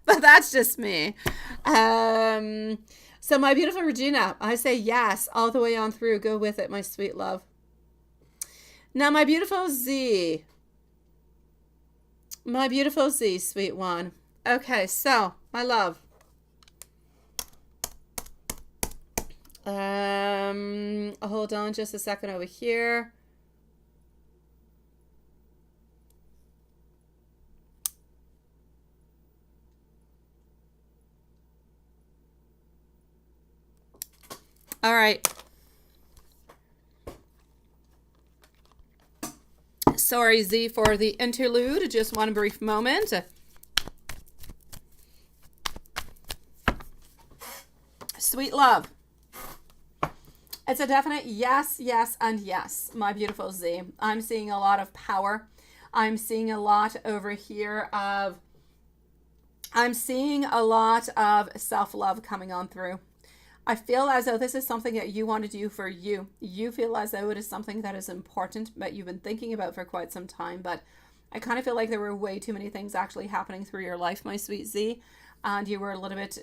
But that's just me. So my beautiful Regina, I say yes all the way on through. Go with it, my sweet love. Now, my beautiful Z, sweet one. Okay, so, my love. Hold on just a second over here. All right. Sorry, Z, for the interlude. Just one brief moment. Sweet love. It's a definite yes, yes, and yes, my beautiful Z. I'm seeing a lot of power. I'm seeing a lot over here of, I'm seeing a lot of self-love coming on through. I feel as though this is something that you want to do for you. You feel as though it is something that is important, that you've been thinking about for quite some time, but I kind of feel like there were way too many things actually happening through your life, my sweet Z. And you were a little bit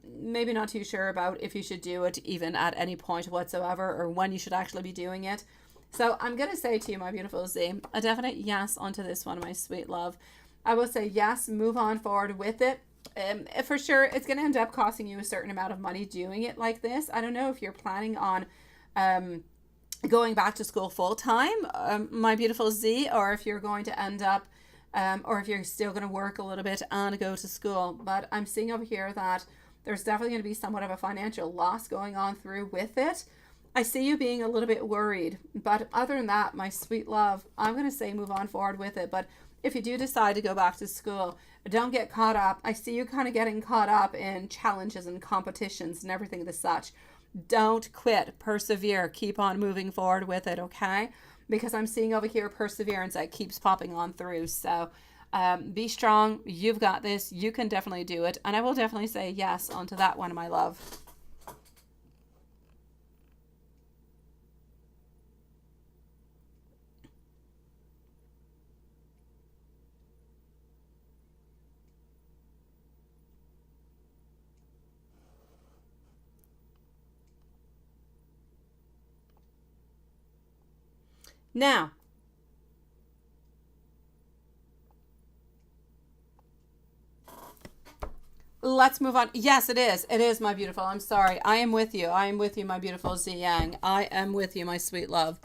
maybe not too sure about if you should do it even at any point whatsoever, or when you should actually be doing it. So I'm going to say to you, my beautiful Z, a definite yes onto this one, my sweet love. I will say yes, move on forward with it. For sure, it's going to end up costing you a certain amount of money doing it like this. I don't know if you're planning on going back to school full time, my beautiful Z, or if you're going to end up or if you're still going to work a little bit and go to school. But I'm seeing over here that there's definitely going to be somewhat of a financial loss going on through with it. I see you being a little bit worried, but other than that, my sweet love, I'm going to say move on forward with it. But if you do decide to go back to school, don't get caught up. I see you kind of getting caught up in challenges and competitions and everything as such. Don't quit, persevere, keep on moving forward with it, okay? Because I'm seeing over here perseverance that keeps popping on through. So be strong. You've got this. You can definitely do it. And I will definitely say yes onto that one, my love. Now, let's move on. Yes, it is. It is, my beautiful. I'm sorry. I am with you. I am with you, my beautiful Z Yang. I am with you, my sweet love.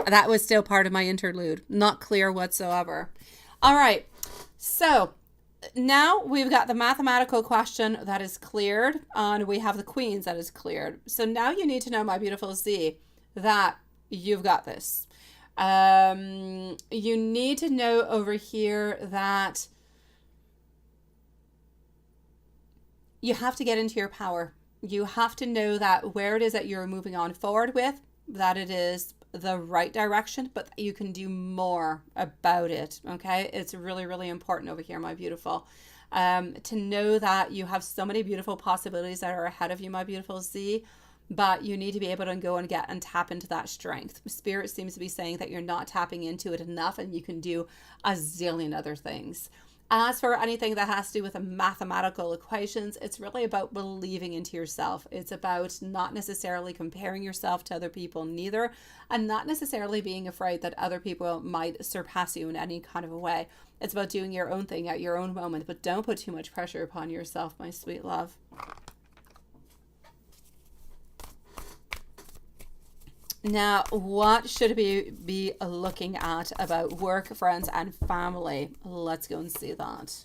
That was still part of my interlude. Not clear whatsoever. All right. So now we've got the mathematical question that is cleared, and we have the queens that is cleared. So now you need to know, my beautiful Z, that you've got this. You need to know over here that you have to get into your power. You have to know that where it is that you're moving on forward with, that it is the right direction, but you can do more about it. Okay. It's really, really important over here, my beautiful, to know that you have so many beautiful possibilities that are ahead of you, my beautiful Z, but you need to be able to go and get and tap into that strength. Spirit seems to be saying that you're not tapping into it enough, and you can do a zillion other things. As for anything that has to do with the mathematical equations, it's really about believing into yourself. It's about not necessarily comparing yourself to other people neither, and not necessarily being afraid that other people might surpass you in any kind of a way. It's about doing your own thing at your own moment, but don't put too much pressure upon yourself, my sweet love. Now, what should we be looking at about work, friends, and family? Let's go and see that.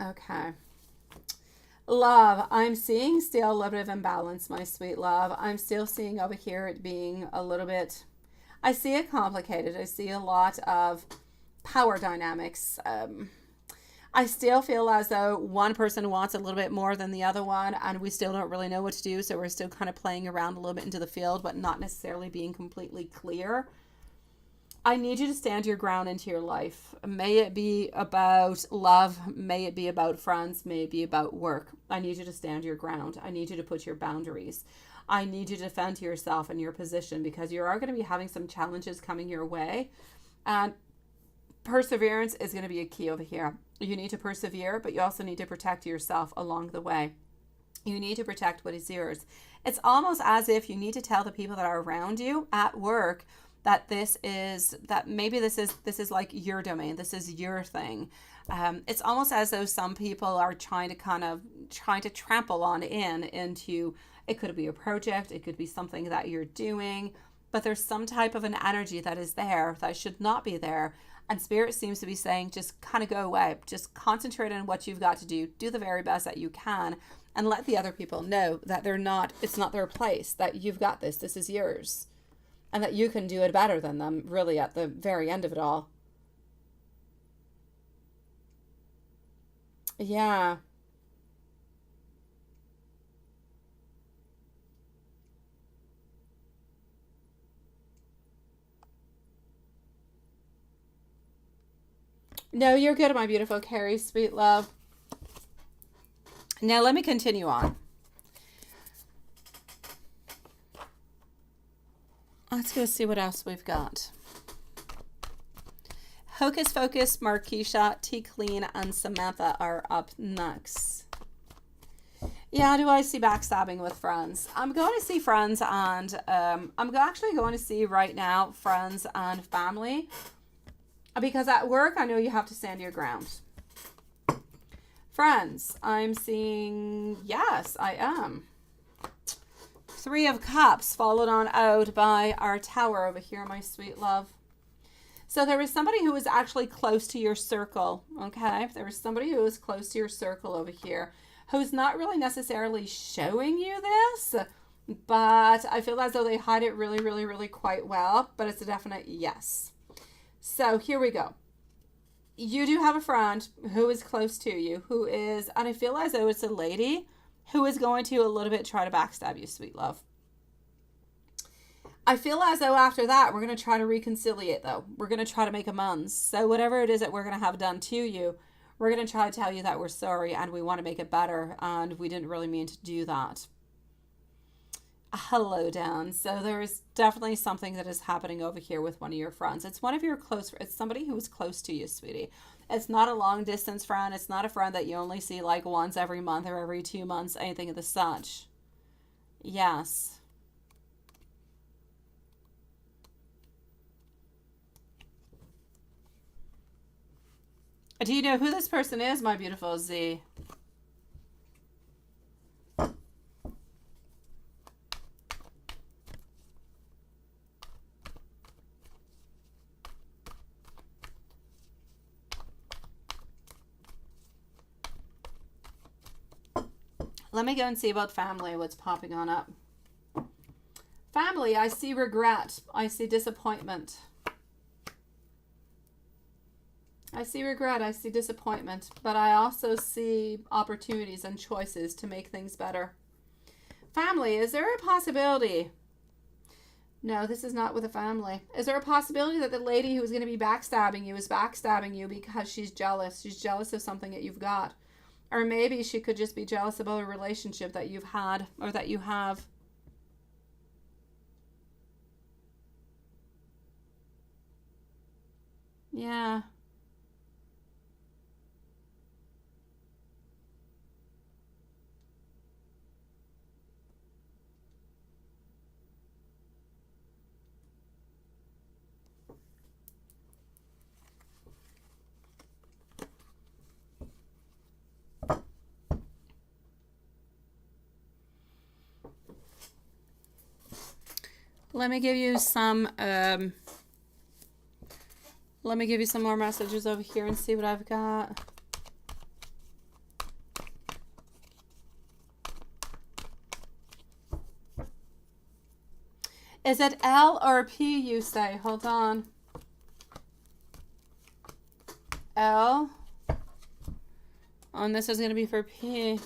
Okay. Love, I'm seeing still a little bit of imbalance, my sweet love. I'm still seeing over here it being a little bit, I see it complicated. I see a lot of power dynamics. I still feel as though one person wants a little bit more than the other one, and we still don't really know what to do. So we're still kind of playing around a little bit into the field, but not necessarily being completely clear. I need you to stand your ground into your life. May it be about love. May it be about friends. May it be about work. I need you to stand your ground. I need you to put your boundaries. I need you to defend yourself and your position, because you are going to be having some challenges coming your way. And perseverance is going to be a key over here. You need to persevere, but you also need to protect yourself along the way. You need to protect what is yours. It's almost as if you need to tell the people that are around you at work that this is like your domain. This is your thing. It's almost as though some people are trying to trample on into, it could be a project, it could be something that you're doing, but there's some type of an energy that is there that should not be there. And Spirit seems to be saying, just kind of go away. Just concentrate on what you've got to do. Do the very best that you can, and let the other people know that it's not their place, that you've got this. This is yours. And that you can do it better than them, really, at the very end of it all. Yeah. No, you're good, my beautiful Carrie, sweet love. Now let me continue on. Let's go see what else we've got. Hocus Focus, Marquisha, T Clean, and Samantha are up next. Yeah, do I see backstabbing with friends? I'm going to see friends and I'm actually going to see right now friends and family. Because at work, I know you have to stand your ground. Friends, I'm seeing, yes, I am. Three of Cups followed on out by our Tower over here, my sweet love. So there was somebody who was actually close to your circle, okay? There was somebody who was close to your circle over here who's not really necessarily showing you this, but I feel as though they hide it really, really, really quite well, but it's a definite yes. So here we go. You do have a friend who is close to you, who is, and I feel as though it's a lady who is going to a little bit try to backstab you, sweet love. I feel as though after that, we're going to try to reconciliate, though. We're going to try to make amends. So whatever it is that we're going to have done to you, we're going to try to tell you that we're sorry and we want to make it better and we didn't really mean to do that. Hello, Dan. So there's definitely something that is happening over here with one of your friends. It's one of your close, it's somebody who is close to you, sweetie. It's not a long distance friend. It's not a friend that you only see like once every month or every 2 months, anything of the such. Yes. Do you know who this person is, my beautiful Z? Let me go and see about family, what's popping on up. Family, I see regret. I see disappointment. I see regret. I see disappointment. But I also see opportunities and choices to make things better. Family, is there a possibility? No, this is not with a family. Is there a possibility that the lady who is going to be backstabbing you is backstabbing you because she's jealous? She's jealous of something that you've got. Or maybe she could just be jealous about a relationship that you've had or that you have. Yeah. Let me give you some more messages over here and see what I've got. Is it L or P, you say? Hold on. L. Oh, and this is going to be for P.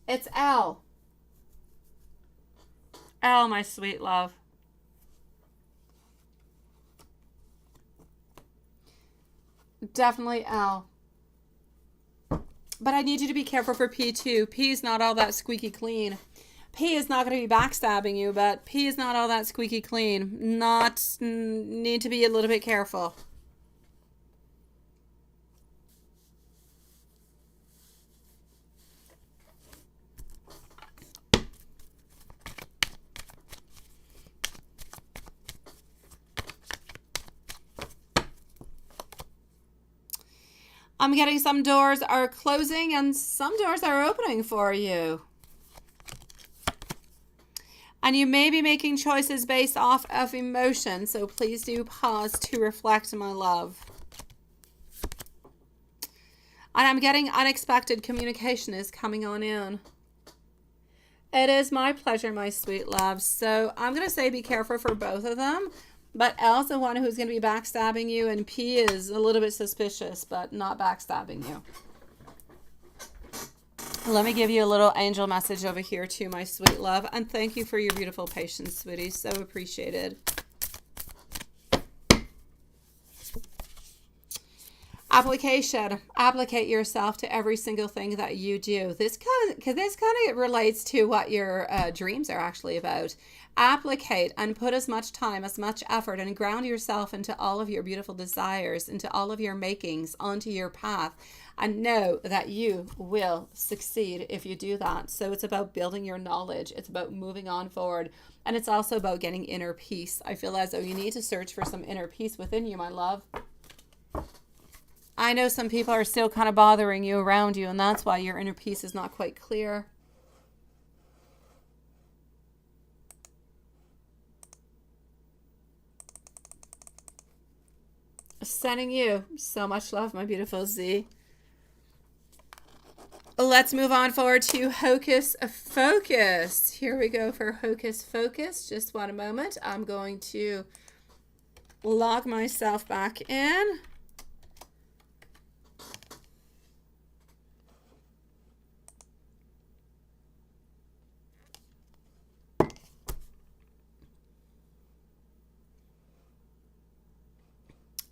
It's L. L, my sweet love. Definitely L. But I need you to be careful for P too. P is not all that squeaky clean. P is not going to be backstabbing you, but P is not all that squeaky clean. Need to be a little bit careful. I'm getting some doors are closing and some doors are opening for you. And you may be making choices based off of emotion, so please do pause to reflect, my love. And I'm getting unexpected communication is coming on in. It is my pleasure, my sweet love. So I'm going to say be careful for both of them. But L's the one who's going to be backstabbing you, and P is a little bit suspicious, but not backstabbing you. Let me give you a little angel message over here too, my sweet love. And thank you for your beautiful patience, sweetie. So appreciated. Application. Applicate yourself to every single thing that you do. This kind of relates to what your dreams are actually about. Applicate and put as much time, as much effort, and ground yourself into all of your beautiful desires, into all of your makings, onto your path. And know that you will succeed if you do that. So it's about building your knowledge. It's about moving on forward. And it's also about getting inner peace. I feel as though you need to search for some inner peace within you, my love. I know some people are still kind of bothering you around you, and that's why your inner peace is not quite clear. Sending you so much love, my beautiful Z. Let's move on forward to Hocus Focus. Here we go for Hocus Focus. Just one moment. I'm going to log myself back in.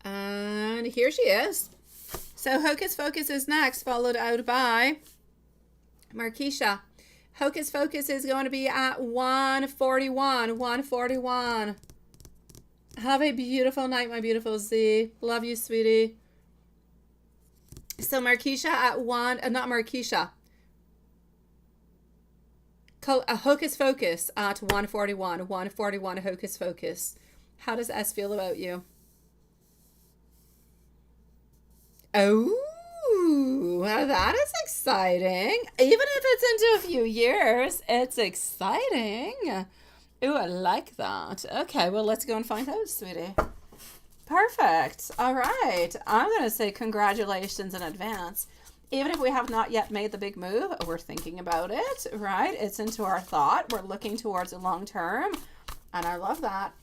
And here she is. So Hocus Focus is next, followed out by Marquisha. Hocus Focus is going to be at 141. 141. Have a beautiful night, my beautiful Z. Love you, sweetie. So Marquisha at not Marquisha. Hocus Focus at 141. 141 Hocus Focus. How does S feel about you? Oh, well, that is exciting. Even if it's into a few years, it's exciting. Ooh, I like that. Okay, well, let's go and find out, sweetie. Perfect. All right. I'm going to say congratulations in advance. Even if we have not yet made the big move, we're thinking about it, right? It's into our thought. We're looking towards a long term, and I love that.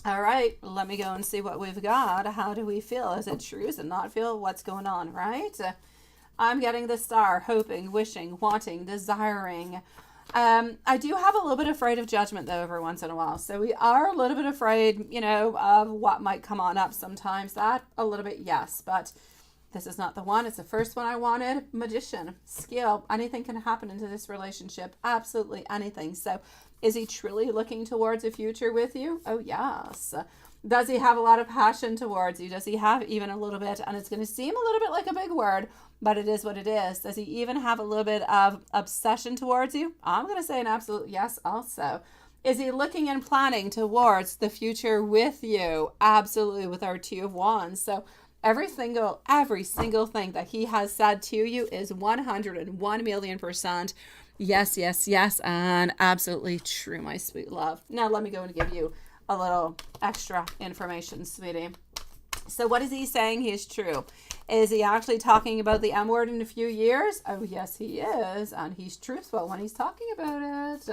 All right, let me go and see what we've got. How do we feel? Is it true? Is it not feel? What's going on, right? I'm getting the star, hoping, wishing, wanting, desiring. I do have a little bit afraid of judgment, though, every once in a while. So we are a little bit afraid, of what might come on up sometimes. That, a little bit, yes. But this is not the one. It's the first one I wanted. Magician, skill. Anything can happen into this relationship. Absolutely anything. So is he truly looking towards a future with you? Oh, yes. Does he have a lot of passion towards you? Does he have even a little bit, and it's going to seem a little bit like a big word, but it is what it is. Does he even have a little bit of obsession towards you? I'm going to say an absolute yes also. Is he looking and planning towards the future with you? Absolutely, with our Two of Wands. So every single thing that he has said to you is 101,000,000% yes, yes, yes, and absolutely true, my sweet love. Now let me go and give you a little extra information, sweetie. So what is he saying is true? Is he actually talking about the M word in a few years? Oh, yes, he is. And he's truthful when he's talking about it.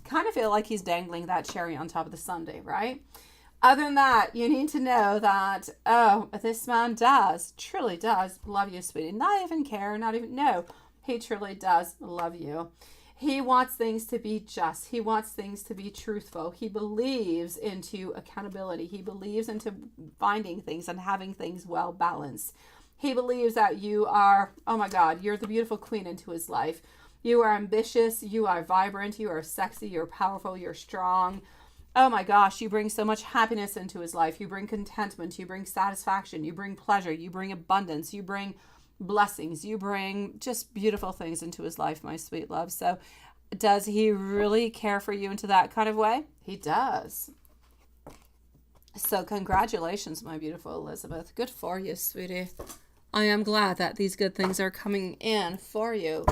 Kind of feel like he's dangling that cherry on top of the sundae, right? Other than that, you need to know that, this man truly does love you, sweetie. Not even care, not even, no. He truly does love you. He wants things to be just. He wants things to be truthful. He believes into accountability. He believes into finding things and having things well balanced. He believes that you are, oh my God, you're the beautiful queen into his life. You are ambitious. You are vibrant. You are sexy. You're powerful. You're strong. Oh my gosh, you bring so much happiness into his life. You bring contentment. You bring satisfaction. You bring pleasure. You bring abundance. You bring blessings. You bring just beautiful things into his life, my sweet love. So does he really care for you into that kind of way? He does. So congratulations, my beautiful Elizabeth. Good for you, sweetie. I am glad that these good things are coming in for you.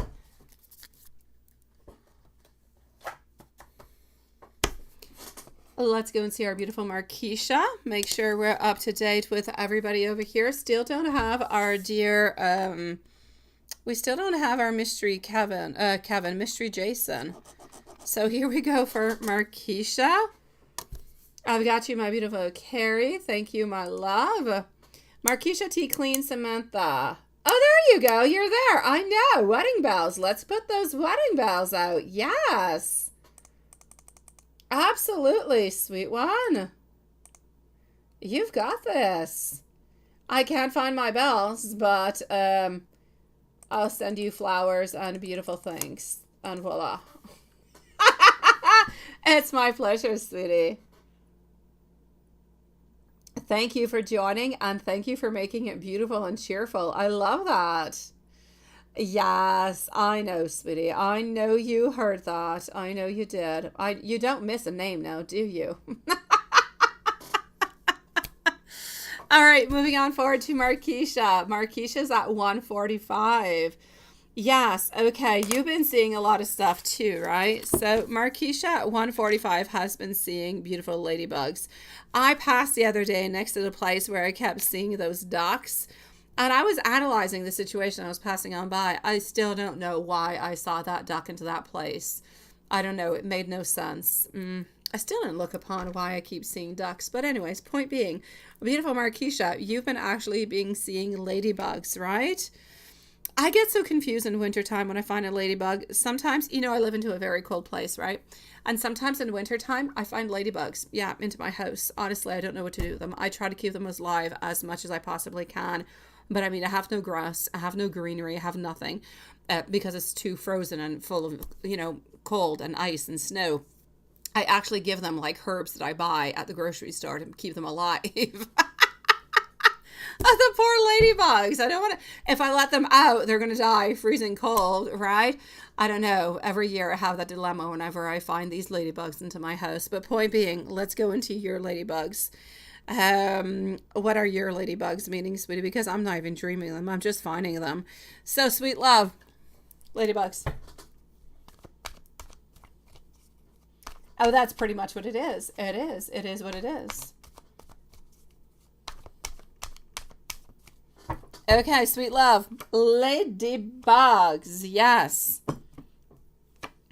Let's go and see our beautiful Marquisha. Make sure we're up to date with everybody over here. Still don't have our dear, we still don't have our mystery mystery Jason. So here we go for Marquisha. I've got you, my beautiful Carrie. Thank you, my love. Markeisha T. Clean Samantha. Oh, there you go. You're there. I know. Wedding bells. Let's put those wedding bells out. Yes. Absolutely, sweet one. You've got this. I can't find my bells, but I'll send you flowers and beautiful things. And voila. It's my pleasure, sweetie. Thank you for joining, and thank you for making it beautiful and cheerful. I love that. Yes, I know, sweetie. I know you heard that. I know you did. You don't miss a name now, do you? All right, moving on forward to Markeisha. Markeisha's at 145. Yes, okay, you've been seeing a lot of stuff too, right? So Markeisha at 145 has been seeing beautiful ladybugs. I passed the other day next to the place where I kept seeing those ducks, and I was analyzing the situation I was passing on by. I still don't know why I saw that duck into that place. I don't know, it made no sense. I still didn't look upon why I keep seeing ducks. But anyways, point being, beautiful Markeisha, you've been actually seeing ladybugs, right? I get so confused in wintertime when I find a ladybug. Sometimes, I live into a very cold place, right? And sometimes in wintertime, I find ladybugs, into my house. Honestly, I don't know what to do with them. I try to keep them as live as much as I possibly can. But I mean, I have no grass, I have no greenery, I have nothing because it's too frozen and full of, cold and ice and snow. I actually give them like herbs that I buy at the grocery store to keep them alive. The poor ladybugs. I don't want to, if I let them out, they're going to die freezing cold, right? I don't know. Every year I have that dilemma whenever I find these ladybugs into my house. But point being, let's go into your ladybugs. What are your ladybugs meaning, sweetie? Because I'm not even dreaming them. I'm just finding them. So, sweet love, ladybugs. Oh, that's pretty much what it is. It is. It is what it is. Okay, sweet love. Ladybugs. Yes.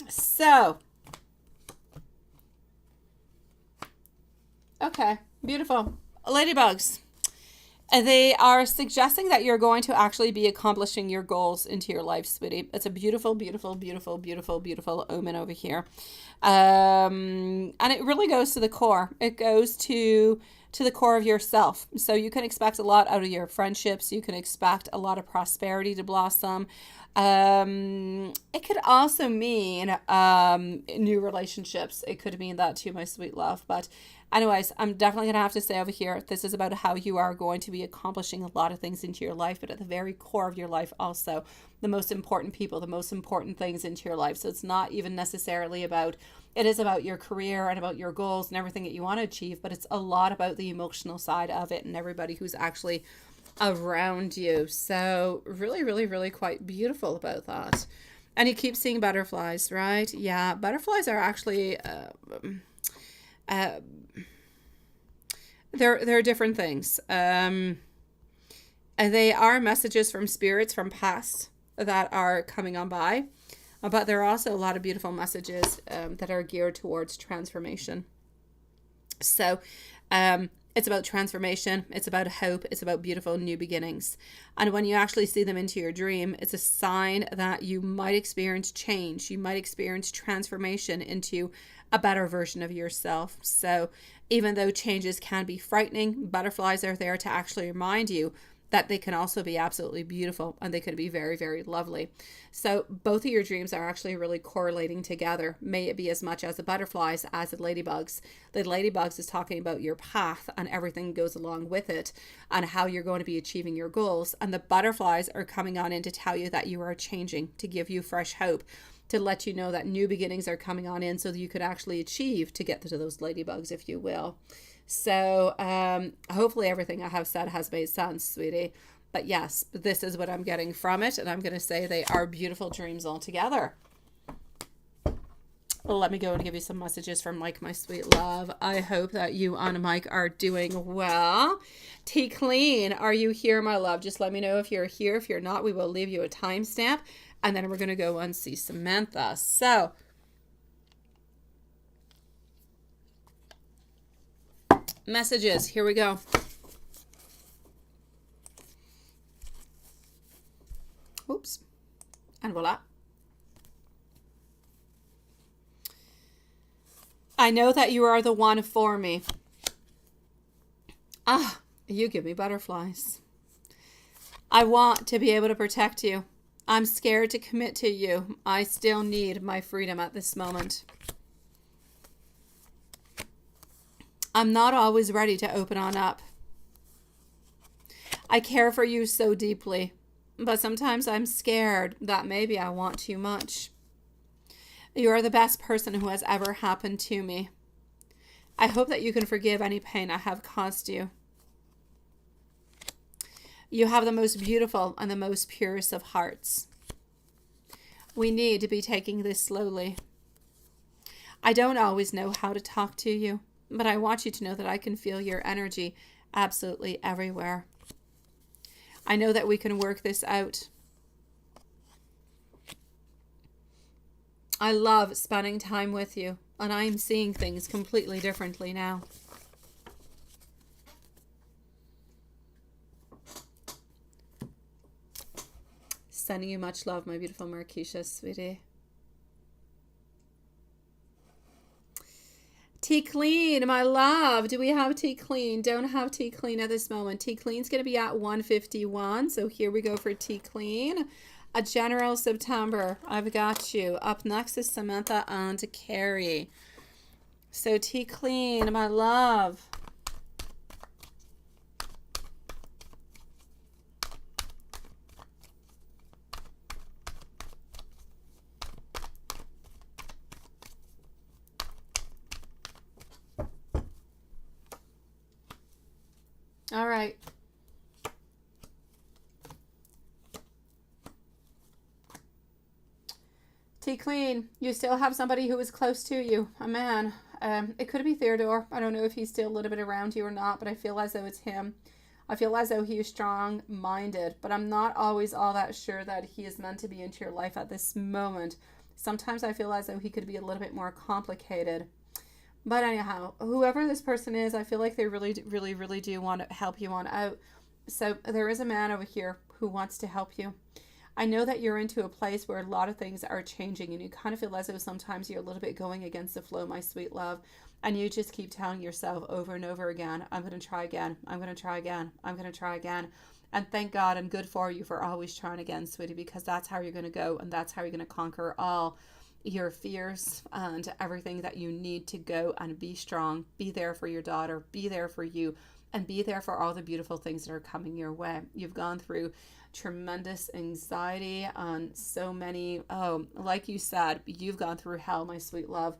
So. Okay, beautiful. Ladybugs. They are suggesting that you're going to actually be accomplishing your goals into your life, sweetie. It's a beautiful, beautiful, beautiful, beautiful, beautiful omen over here. And it really goes to the core. It goes to the core of yourself. So you can expect a lot out of your friendships. You can expect a lot of prosperity to blossom. It could also mean new relationships. It could mean that too, my sweet love. But anyways, I'm definitely going to have to say over here, this is about how you are going to be accomplishing a lot of things into your life, but at the very core of your life also, the most important people, the most important things into your life. So it's not even necessarily about, it is about your career and about your goals and everything that you want to achieve, but it's a lot about the emotional side of it and everybody who's actually around you. So really, really, really quite beautiful about that. And you keep seeing butterflies, right? Yeah, butterflies are actually they're different things. They are messages from spirits from past that are coming on by, but there are also a lot of beautiful messages that are geared towards transformation. So it's about transformation, it's about hope, it's about beautiful new beginnings. And when you actually see them into your dream, it's a sign that you might experience change, you might experience transformation into a better version of yourself. So even though changes can be frightening, butterflies are there to actually remind you that they can also be absolutely beautiful and they could be very, very lovely. So both of your dreams are actually really correlating together. May it be as much as the butterflies as the ladybugs. The ladybugs is talking about your path and everything goes along with it and how you're going to be achieving your goals. And the butterflies are coming on in to tell you that you are changing, to give you fresh hope, to let you know that new beginnings are coming on in so that you could actually achieve to get to those ladybugs, if you will. So hopefully everything I have said has made sense, sweetie. But yes, this is what I'm getting from it. And I'm going to say they are beautiful dreams altogether. Let me go and give you some messages from Mike, my sweet love. I hope that you on Mike are doing well. T Clean, are you here, my love? Just let me know if you're here. If you're not, we will leave you a timestamp. And then we're going to go and see Samantha. So Messages. Here we go. Oops. And voila. I know that you are the one for me. Ah, you give me butterflies. I want to be able to protect you. I'm scared to commit to you. I still need my freedom at this moment. I'm not always ready to open on up. I care for you so deeply, but sometimes I'm scared that maybe I want too much. You are the best person who has ever happened to me. I hope that you can forgive any pain I have caused you. You have the most beautiful and the most purest of hearts. We need to be taking this slowly. I don't always know how to talk to you, but I want you to know that I can feel your energy absolutely everywhere. I know that we can work this out. I love spending time with you, and I am seeing things completely differently now. Sending you much love, my beautiful Marquesha, sweetie. Tea Clean, my love. Do we have Tea Clean? Don't have Tea Clean at this moment. Tea Clean's going to be at 151. So here we go for Tea Clean. A general September. I've got you. Up next is Samantha and Carrie. So Tea Clean, my love. All right. Tea Clean, you still have somebody who is close to you, a man. It could be Theodore. I don't know if he's still a little bit around you or not, but I feel as though it's him. I feel as though he is strong-minded, but I'm not always all that sure that he is meant to be into your life at this moment. Sometimes I feel as though he could be a little bit more complicated. But anyhow, whoever this person is, I feel like they really do want to help you on out. So there is a man over here who wants to help you. I know that you're into a place where a lot of things are changing and you kind of feel as though sometimes you're a little bit going against the flow, my sweet love. And you just keep telling yourself over and over again, I'm going to try again. I'm going to try again. I'm going to try again. And thank God and good for you for always trying again, sweetie, because that's how you're going to go and that's how you're going to conquer all your fears and everything that you need to go and be strong. Be there for your daughter. Be there for you. And be there for all the beautiful things that are coming your way. You've gone through tremendous anxiety and so many, like you said, you've gone through hell, my sweet love.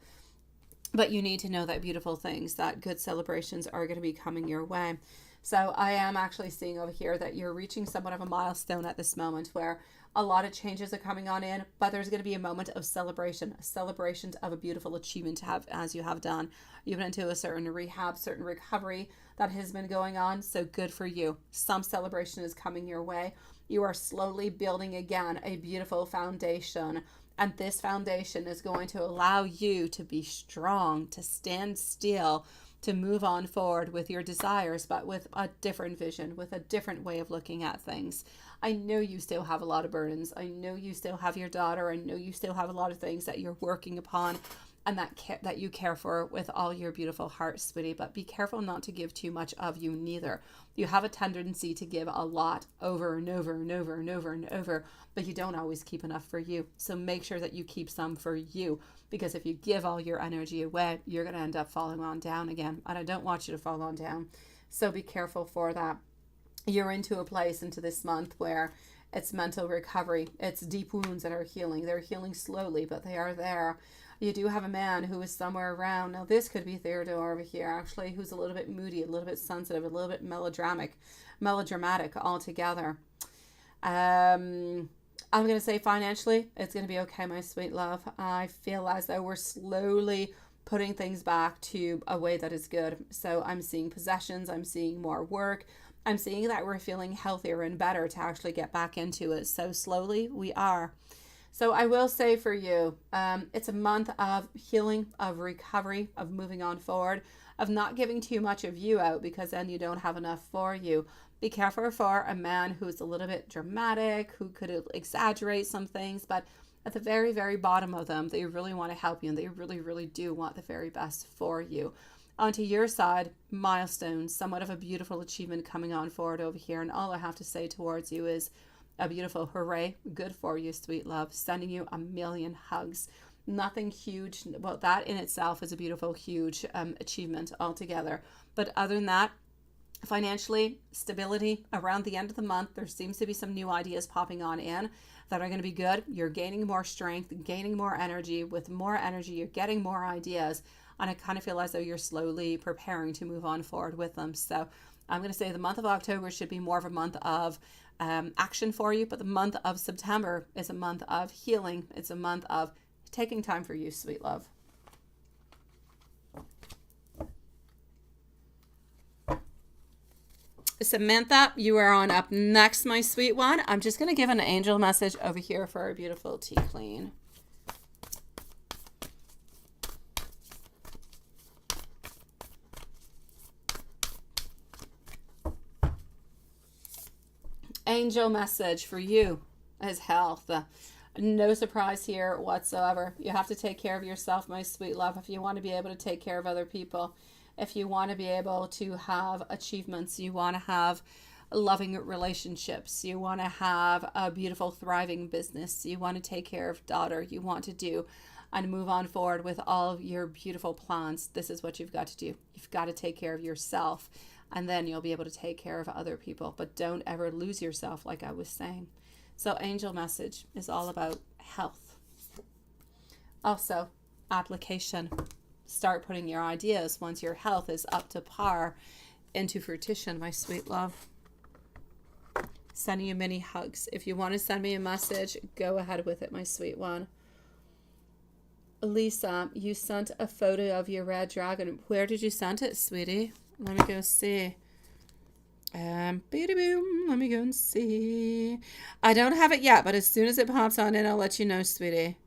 But you need to know that beautiful things, that good celebrations are going to be coming your way. So I am actually seeing over here that you're reaching somewhat of a milestone at this moment where a lot of changes are coming on in, but there's going to be a moment of celebration, a celebration of a beautiful achievement to have as you have done. You've been into a certain rehab, certain recovery that has been going on. So good for you. Some celebration is coming your way. You are slowly building again a beautiful foundation. And this foundation is going to allow you to be strong, to stand still, to move on forward with your desires, but with a different vision, with a different way of looking at things. I know you still have a lot of burdens. I know you still have your daughter. I know you still have a lot of things that you're working upon and that you care for with all your beautiful heart, sweetie. But be careful not to give too much of you neither. You have a tendency to give a lot over and over and over and over and over, but you don't always keep enough for you. So make sure that you keep some for you, because if you give all your energy away, you're going to end up falling on down again. And I don't want you to fall on down. So be careful for that. You're into a place into this month where it's mental recovery. It's deep wounds that are healing. They're healing slowly, but they are there. You do have a man who is somewhere around. Now, this could be Theodore over here, actually, who's a little bit moody, a little bit sensitive, a little bit melodramatic altogether. I'm going to say financially, it's going to be okay, my sweet love. I feel as though we're slowly putting things back to a way that is good. So I'm seeing possessions. I'm seeing more work. I'm seeing that we're feeling healthier and better to actually get back into it. So slowly we are. So I will say for you, it's a month of healing, of recovery, of moving on forward. of not giving too much of you out, because then you don't have enough for you. Be careful for a man who's a little bit dramatic, who could exaggerate some things, but at the very, very bottom of them, they really want to help you, and they really, really do want the very best for you. Onto your side, milestones, somewhat of a beautiful achievement coming on forward over here. And all I have to say towards you is a beautiful hooray, good for you, sweet love, sending you a million hugs. Nothing huge. Well, that in itself is a beautiful, huge achievement altogether. But other than that, financially, stability around the end of the month, there seems to be some new ideas popping on in that are going to be good. You're gaining more strength, gaining more energy. With more energy, you're getting more ideas. And I kind of feel as though you're slowly preparing to move on forward with them. So I'm going to say the month of October should be more of a month of action for you. But the month of September is a month of healing. It's a month of taking time for you, sweet love. Samantha, you are on up next, my sweet one. I'm just going to give an angel message over here for our beautiful tea queen. Angel message for you is health. No surprise here whatsoever. You have to take care of yourself, my sweet love, if you want to be able to take care of other people. If you want to be able to have achievements, you want to have loving relationships, you want to have a beautiful, thriving business, you want to take care of daughter, you want to do and move on forward with all of your beautiful plans. This is what you've got to do. You've got to take care of yourself, and then you'll be able to take care of other people. But don't ever lose yourself, like I was saying. So angel message is all about health. Also, application. Start putting your ideas, once your health is up to par, into fruition, my sweet love. Sending you many hugs. If you want to send me a message, go ahead with it, my sweet one. Lisa, you sent a photo of your red dragon. Where did you send it, sweetie? Let me go see. Let me go and see. I don't have it yet, but as soon as it pops on in, I'll let you know, sweetie.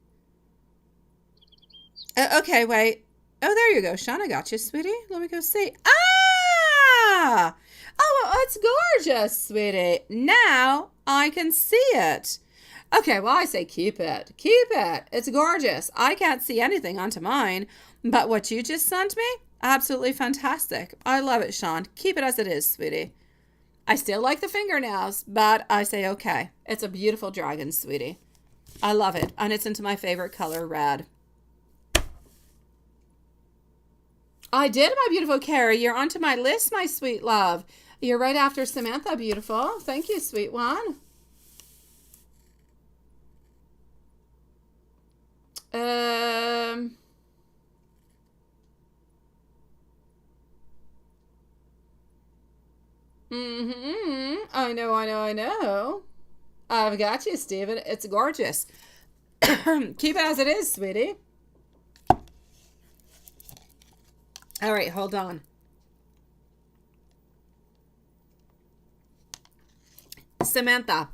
Okay, wait. Oh, there you go, Sean. I got you, sweetie. Let me go see. Ah! Oh, it's gorgeous, sweetie. Now I can see it. Okay, well, I say keep it. Keep it. It's gorgeous. I can't see anything onto mine, but what you just sent me, absolutely fantastic. I love it, Sean. Keep it as it is, sweetie. I still like the fingernails, but I say okay. It's a beautiful dragon, sweetie. I love it, and it's into my favorite color, red. I did, my beautiful Carrie. You're onto my list, my sweet love. You're right after Samantha, beautiful. Thank you, sweet one. I know. I've got you, Stephen. It's gorgeous. Keep it as it is, sweetie. All right, hold on. Samantha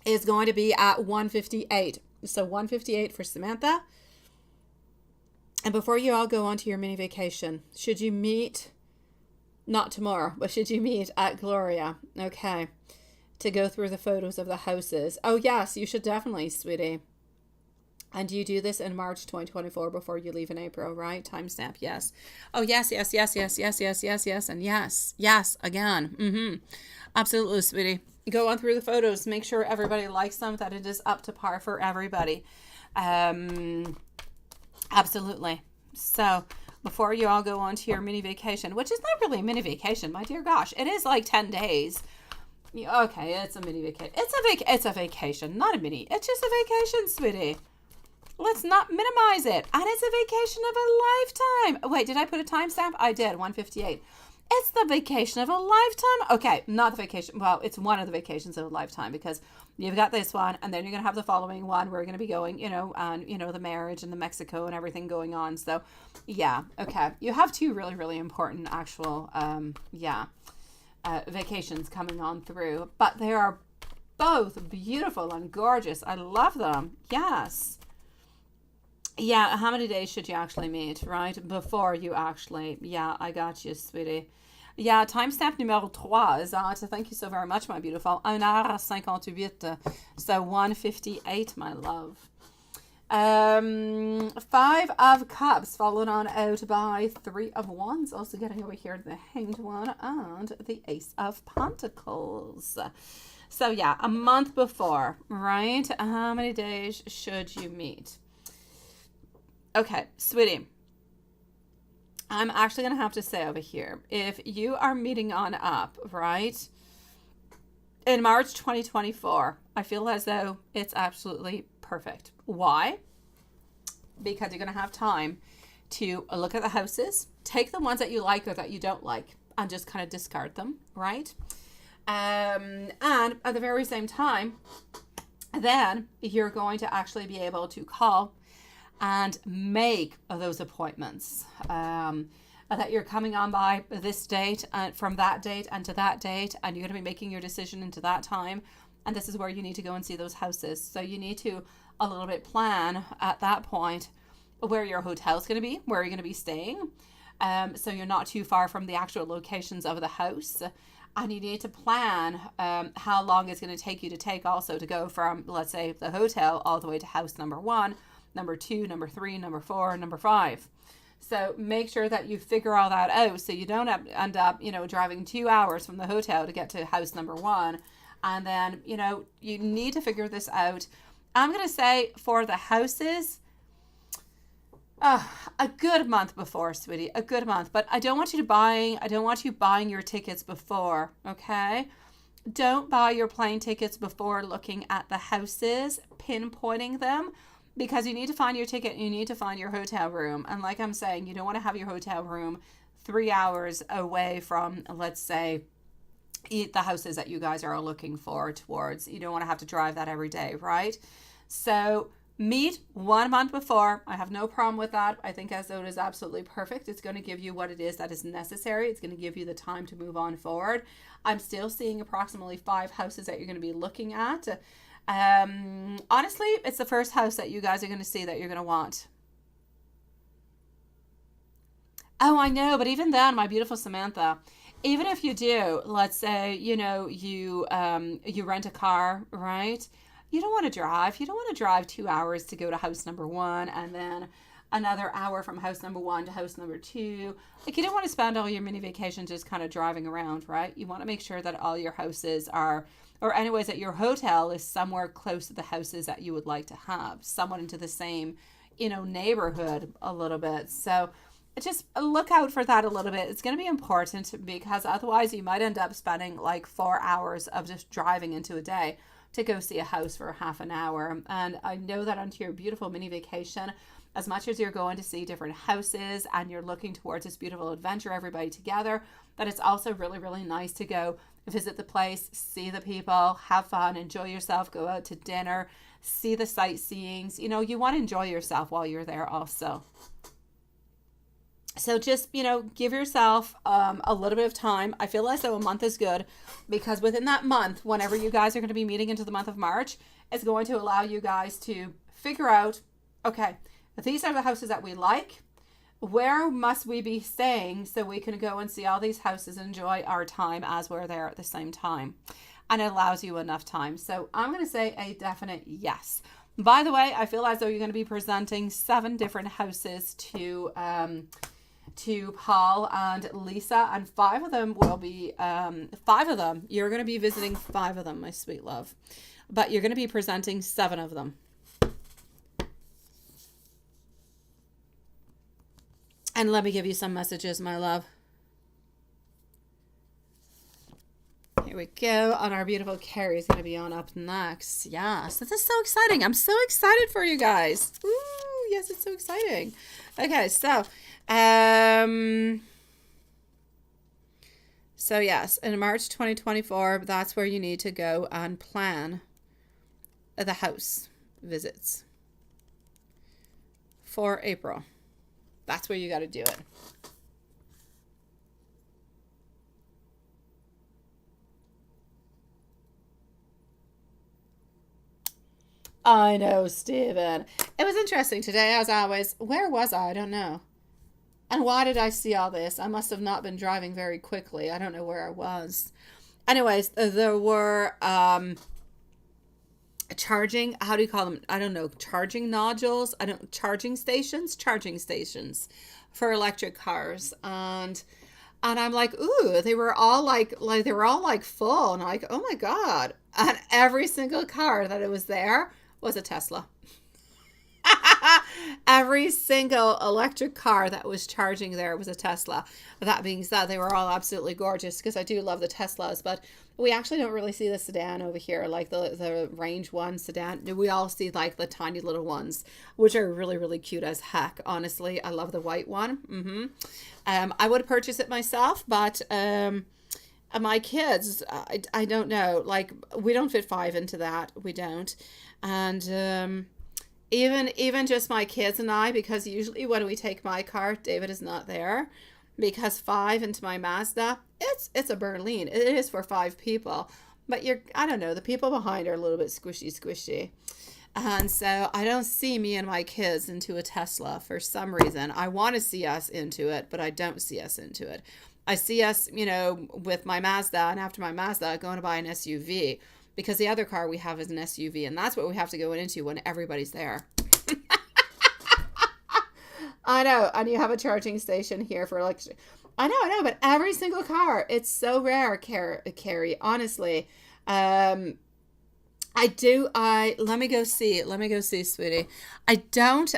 is going to be at 158. So 158 for Samantha. And before you all go on to your mini vacation, should you meet, not tomorrow, but should you meet at Gloria, okay, to go through the photos of the houses? Oh, yes, you should definitely, sweetie. And you do this in March 2024 before you leave in April, right? Timestamp, yes. Oh, yes, and yes, again. Absolutely, sweetie. Go on through the photos. Make sure everybody likes them, that it is up to par for everybody. Absolutely. So before you all go on to your mini vacation, which is not really a mini vacation, my dear gosh, it is like 10 days. Okay, it's a mini vacation. It's a vacation, not a mini. It's just a vacation, sweetie. Let's not minimize it. And it's a vacation of a lifetime. Wait, did I put a timestamp? I did, 158. It's the vacation of a lifetime. Okay, not the vacation. Well, it's one of the vacations of a lifetime, because you've got this one, and then you're going to have the following one. We're going to be going, on, the marriage and the Mexico and everything going on. So, yeah, okay. You have two really, really important actual, vacations coming on through. But they are both beautiful and gorgeous. I love them. Yes. Yeah, how many days should you actually meet, right? Before you actually, yeah, I got you, sweetie. Yeah, timestamp numéro 3 is that. Thank you so very much, my beautiful. 1h58. So 1:58, my love. Five of Cups followed on out by Three of Wands. Also getting over here the Hanged One and the Ace of Pentacles. So yeah, a month before, right? How many days should you meet? Okay, sweetie. I'm actually going to have to say over here, if you are meeting on up, right, in March 2024, I feel as though it's absolutely perfect. Why? Because you're going to have time to look at the houses, take the ones that you like or that you don't like, and just kind of discard them, right? And at the very same time, then you're going to actually be able to call and make those appointments that you're coming on by this date and from that date and to that date, and you're going to be making your decision into that time, and this is where you need to go and see those houses. So you need to a little bit plan at that point where your hotel's going to be, where you're going to be staying, so you're not too far from the actual locations of the house. And you need to plan how long it's going to take you to take also to go from, let's say, the hotel all the way to house number 1, number 2, number 3, number 4, number 5. So make sure that you figure all that out so you don't end up, driving 2 hours from the hotel to get to house number 1. And then, you need to figure this out. I'm going to say for the houses, a good month before, sweetie, a good month. But I don't want you buying your tickets before, okay? Don't buy your plane tickets before looking at the houses, pinpointing them, because you need to find your ticket and you need to find your hotel room. And like I'm saying, you don't want to have your hotel room 3 hours away from, let's say, the houses that you guys are looking for towards. You don't want to have to drive that every day, right? So meet 1 month before. I have no problem with that. I think as though it is absolutely perfect. It's going to give you what it is that is necessary. It's going to give you the time to move on forward. I'm still seeing approximately 5 houses that you're going to be looking at. Honestly, it's the first house that you guys are going to see that you're going to want. Oh, I know, but even then, my beautiful Samantha, even if you do, let's say, you rent a car, right? You don't want to drive. You don't want to drive 2 hours to go to house number 1 and then another hour from house number 1 to house number 2. Like, you don't want to spend all your mini vacation just kind of driving around, right? You want to make sure that all your houses are, or anyways, that your hotel is somewhere close to the houses that you would like to have, somewhat into the same, neighborhood a little bit. So just look out for that a little bit. It's going to be important because otherwise you might end up spending like 4 hours of just driving into a day to go see a house for half an hour. And I know that onto your beautiful mini vacation, as much as you're going to see different houses and you're looking towards this beautiful adventure, everybody together, that it's also really, really nice to go visit the place, see the people, have fun, enjoy yourself, go out to dinner, see the sightseeings. You want to enjoy yourself while you're there also. So just, give yourself a little bit of time. I feel as though a month is good because within that month, whenever you guys are going to be meeting into the month of March, it's going to allow you guys to figure out, okay, these are the houses that we like. Where must we be staying so we can go and see all these houses and enjoy our time as we're there at the same time? And it allows you enough time. So I'm going to say a definite yes. By the way, I feel as though you're going to be presenting 7 different houses to Paul and Lisa, and 5 of them will be 5 of them. You're going to be visiting 5 of them, my sweet love. But you're going to be presenting 7 of them. And let me give you some messages, my love. Here we go. And our beautiful Carrie is going to be on up next. Yes, this is so exciting. I'm so excited for you guys. Ooh, yes, it's so exciting. Okay, so yes, in March 2024, that's where you need to go and plan the house visits for April. That's where you got to do it. I know, Stephen. It was interesting today, as always. Where was I? I don't know. And why did I see all this? I must have not been driving very quickly. I don't know where I was. Anyways, there were charging, how do you call them? I don't know, charging nodules. I don't charging stations for electric cars. And I'm like, ooh, they were all like full. And I'm like, oh my God. And every single car that it was there was a Tesla. Every single electric car that was charging there was a Tesla. That being said, they were all absolutely gorgeous because I do love the Teslas, but we actually don't really see the sedan over here, like the range one sedan. We all see like the tiny little ones, which are really, really cute as heck. Honestly, I love the white one. I would purchase it myself, but my kids, I don't know. Like, we don't fit five into that. We don't. And even just my kids and I, because usually when we take my car, David is not there, because five into my Mazda, it's a Berlin. It is for five people, but I don't know, the people behind are a little bit squishy. And so I don't see me and my kids into a Tesla for some reason. I want to see us into it, but I don't see us into it. I see us, with my Mazda, and after my Mazda, going to buy an SUV. Because the other car we have is an SUV, and that's what we have to go into when everybody's there. I know, and you have a charging station here for electric. I know, but every single car, it's so rare, Carrie, honestly. Let me go see, sweetie. I don't,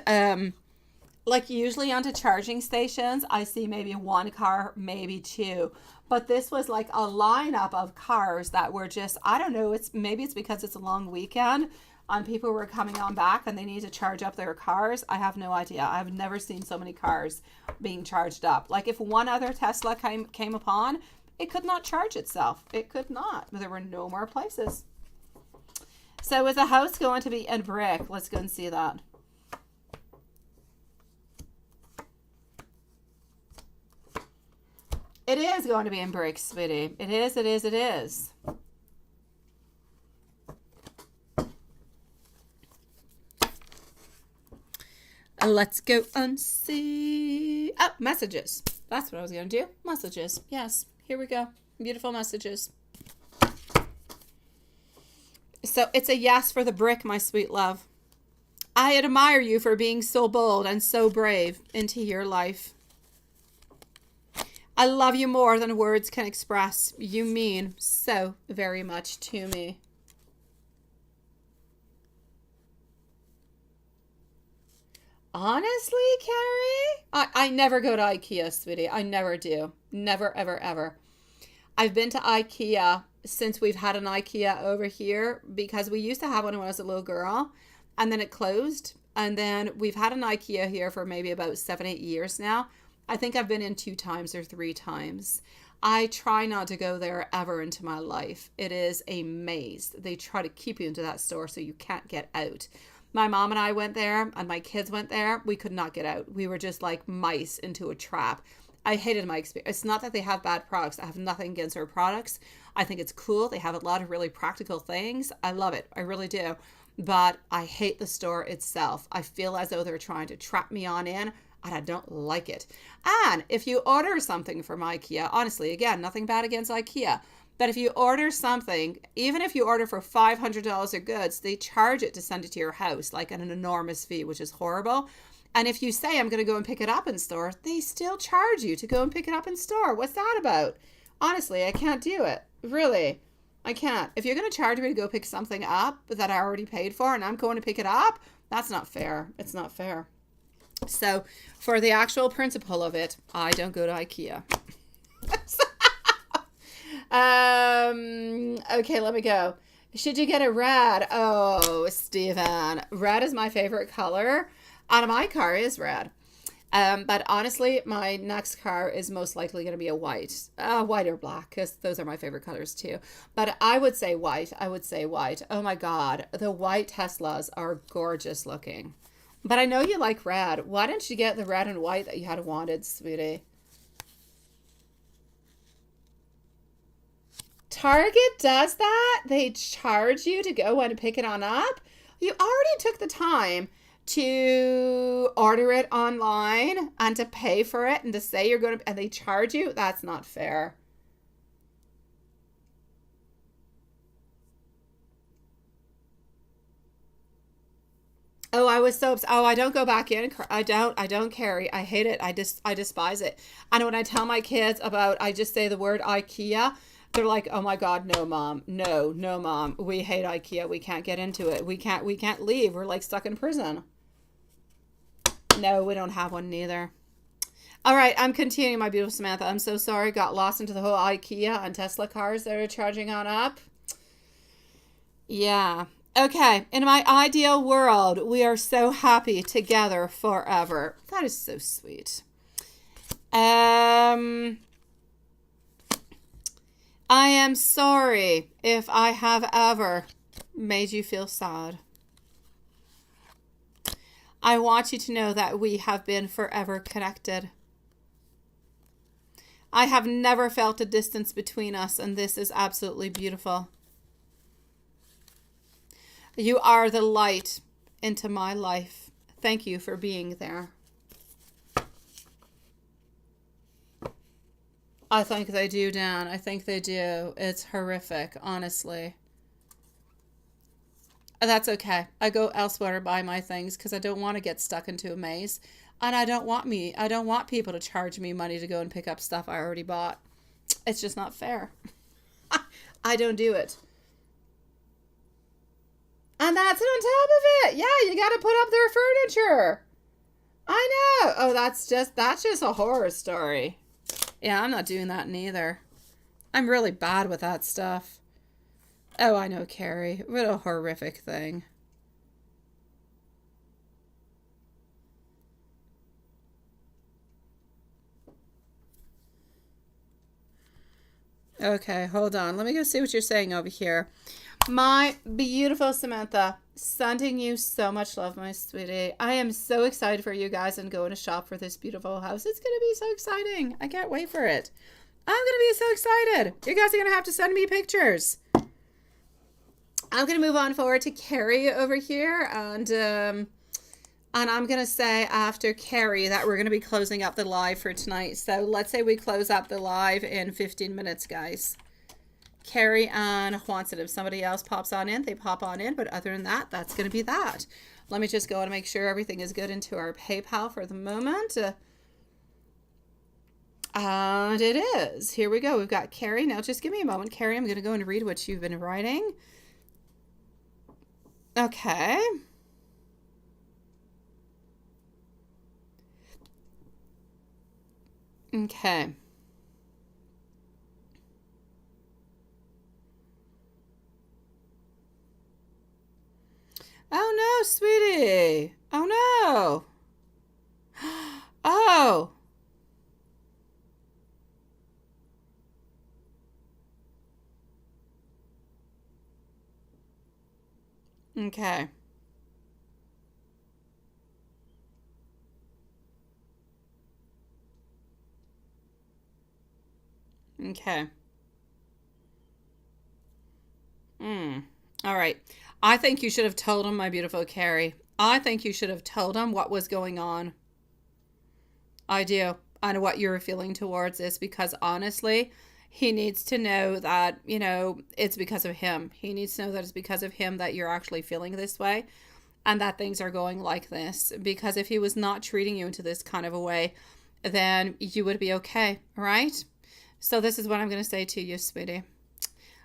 like usually onto charging stations, I see maybe one car, maybe two. But this was like a lineup of cars that were just, I don't know, maybe it's because it's a long weekend and people were coming on back and they need to charge up their cars. I have no idea. I've never seen so many cars being charged up. Like if one other Tesla came upon, it could not charge itself. It could not. There were no more places. So is the house going to be in brick? Let's go and see that. It is going to be in brick, sweetie. It is. Let's go and see. Oh, messages. That's what I was going to do. Messages. Yes, here we go. Beautiful messages. So it's a yes for the brick, my sweet love. I admire you for being so bold and so brave into your life. I love you more than words can express. You mean so very much to me. Honestly, Carrie, I never go to IKEA, sweetie. I never do. Never, ever, ever. I've been to IKEA since we've had an IKEA over here because we used to have one when I was a little girl and then it closed. And then we've had an IKEA here for maybe about 7-8 years now. I think I've been in 2 times or 3 times. I try not to go there ever into my life. It is a maze. They try to keep you into that store so you can't get out. My mom and I went there and my kids went there. We could not get out. We were just like mice into a trap. I hated my experience. It's not that they have bad products. I have nothing against their products. I think it's cool. They have a lot of really practical things. I love it. I really do. But I hate the store itself. I feel as though they're trying to trap me on in. And I don't like it. And if you order something from IKEA, honestly, again, nothing bad against IKEA, but if you order something, even if you order for $500 of goods, they charge it to send it to your house, like an enormous fee, which is horrible. And if you say, I'm going to go and pick it up in store, they still charge you to go and pick it up in store. What's that about? Honestly, I can't do it. Really, I can't. If you're going to charge me to go pick something up that I already paid for and I'm going to pick it up, that's not fair. It's not fair. So for the actual principle of it, I don't go to IKEA. Okay, let me go. Should you get a red? Oh, Stephen, red is my favorite color. And my car is red. But honestly, my next car is most likely going to be a white or black, because those are my favorite colors too. But I would say white. Oh my God. The white Teslas are gorgeous looking. But I know you like red. Why didn't you get the red and white that you had wanted, sweetie? Target does that? They charge you to go and pick it on up? You already took the time to order it online and to pay for it and to say you're going to, and they charge you. That's not fair. Oh, I was so upset. Oh, I don't go back in. I don't carry. I hate it. I despise it. And when I tell my kids about, I just say the word IKEA, they're like, "Oh my God, no, mom, no, no, mom. We hate IKEA. We can't get into it. We can't leave. We're like stuck in prison." No, we don't have one neither. All right, I'm continuing, my beautiful Samantha. I'm so sorry. Got lost into the whole IKEA and Tesla cars that are charging on up. Yeah. Okay. In my ideal world, we are so happy together forever. That is so sweet. I am sorry if I have ever made you feel sad. I want you to know that we have been forever connected. I have never felt a distance between us, and this is absolutely beautiful. You are the light into my life. Thank you for being there. I think they do, Dan. I think they do. It's horrific, honestly. That's okay. I go elsewhere to buy my things because I don't want to get stuck into a maze. And I don't want people to charge me money to go and pick up stuff I already bought. It's just not fair. I don't do it. And that's on top of it. Yeah, you got to put up their furniture. I know. Oh, that's just a horror story. Yeah, I'm not doing that neither. I'm really bad with that stuff. Oh, I know, Carrie. What a horrific thing. Okay, hold on. Let me go see what you're saying over here. My beautiful Samantha, sending you so much love, my sweetie. I am so excited for you guys and going to shop for this beautiful house. It's going to be so exciting. I can't wait for it. I'm going to be so excited. You guys are going to have to send me pictures. I'm going to move on forward to Carrie over here. And I'm going to say after Carrie that we're going to be closing up the live for tonight. So let's say we close up the live in 15 minutes, guys. Carrie and Juanson. If somebody else pops on in, they pop on in. But other than that, that's going to be that. Let me just go and make sure everything is good into our PayPal for the moment. And it is. Here we go. We've got Carrie. Now, just give me a moment, Carrie. I'm going to go and read what you've been writing. Okay. Okay. Oh no, sweetie. Oh no. Oh. Okay. Okay. All right. I think you should have told him, my beautiful Carrie. I think you should have told him what was going on. I do. And what you're feeling towards this, because honestly, he needs to know that, it's because of him. He needs to know that it's because of him that you're actually feeling this way and that things are going like this. Because if he was not treating you into this kind of a way, then you would be okay, right? So this is what I'm going to say to you, sweetie.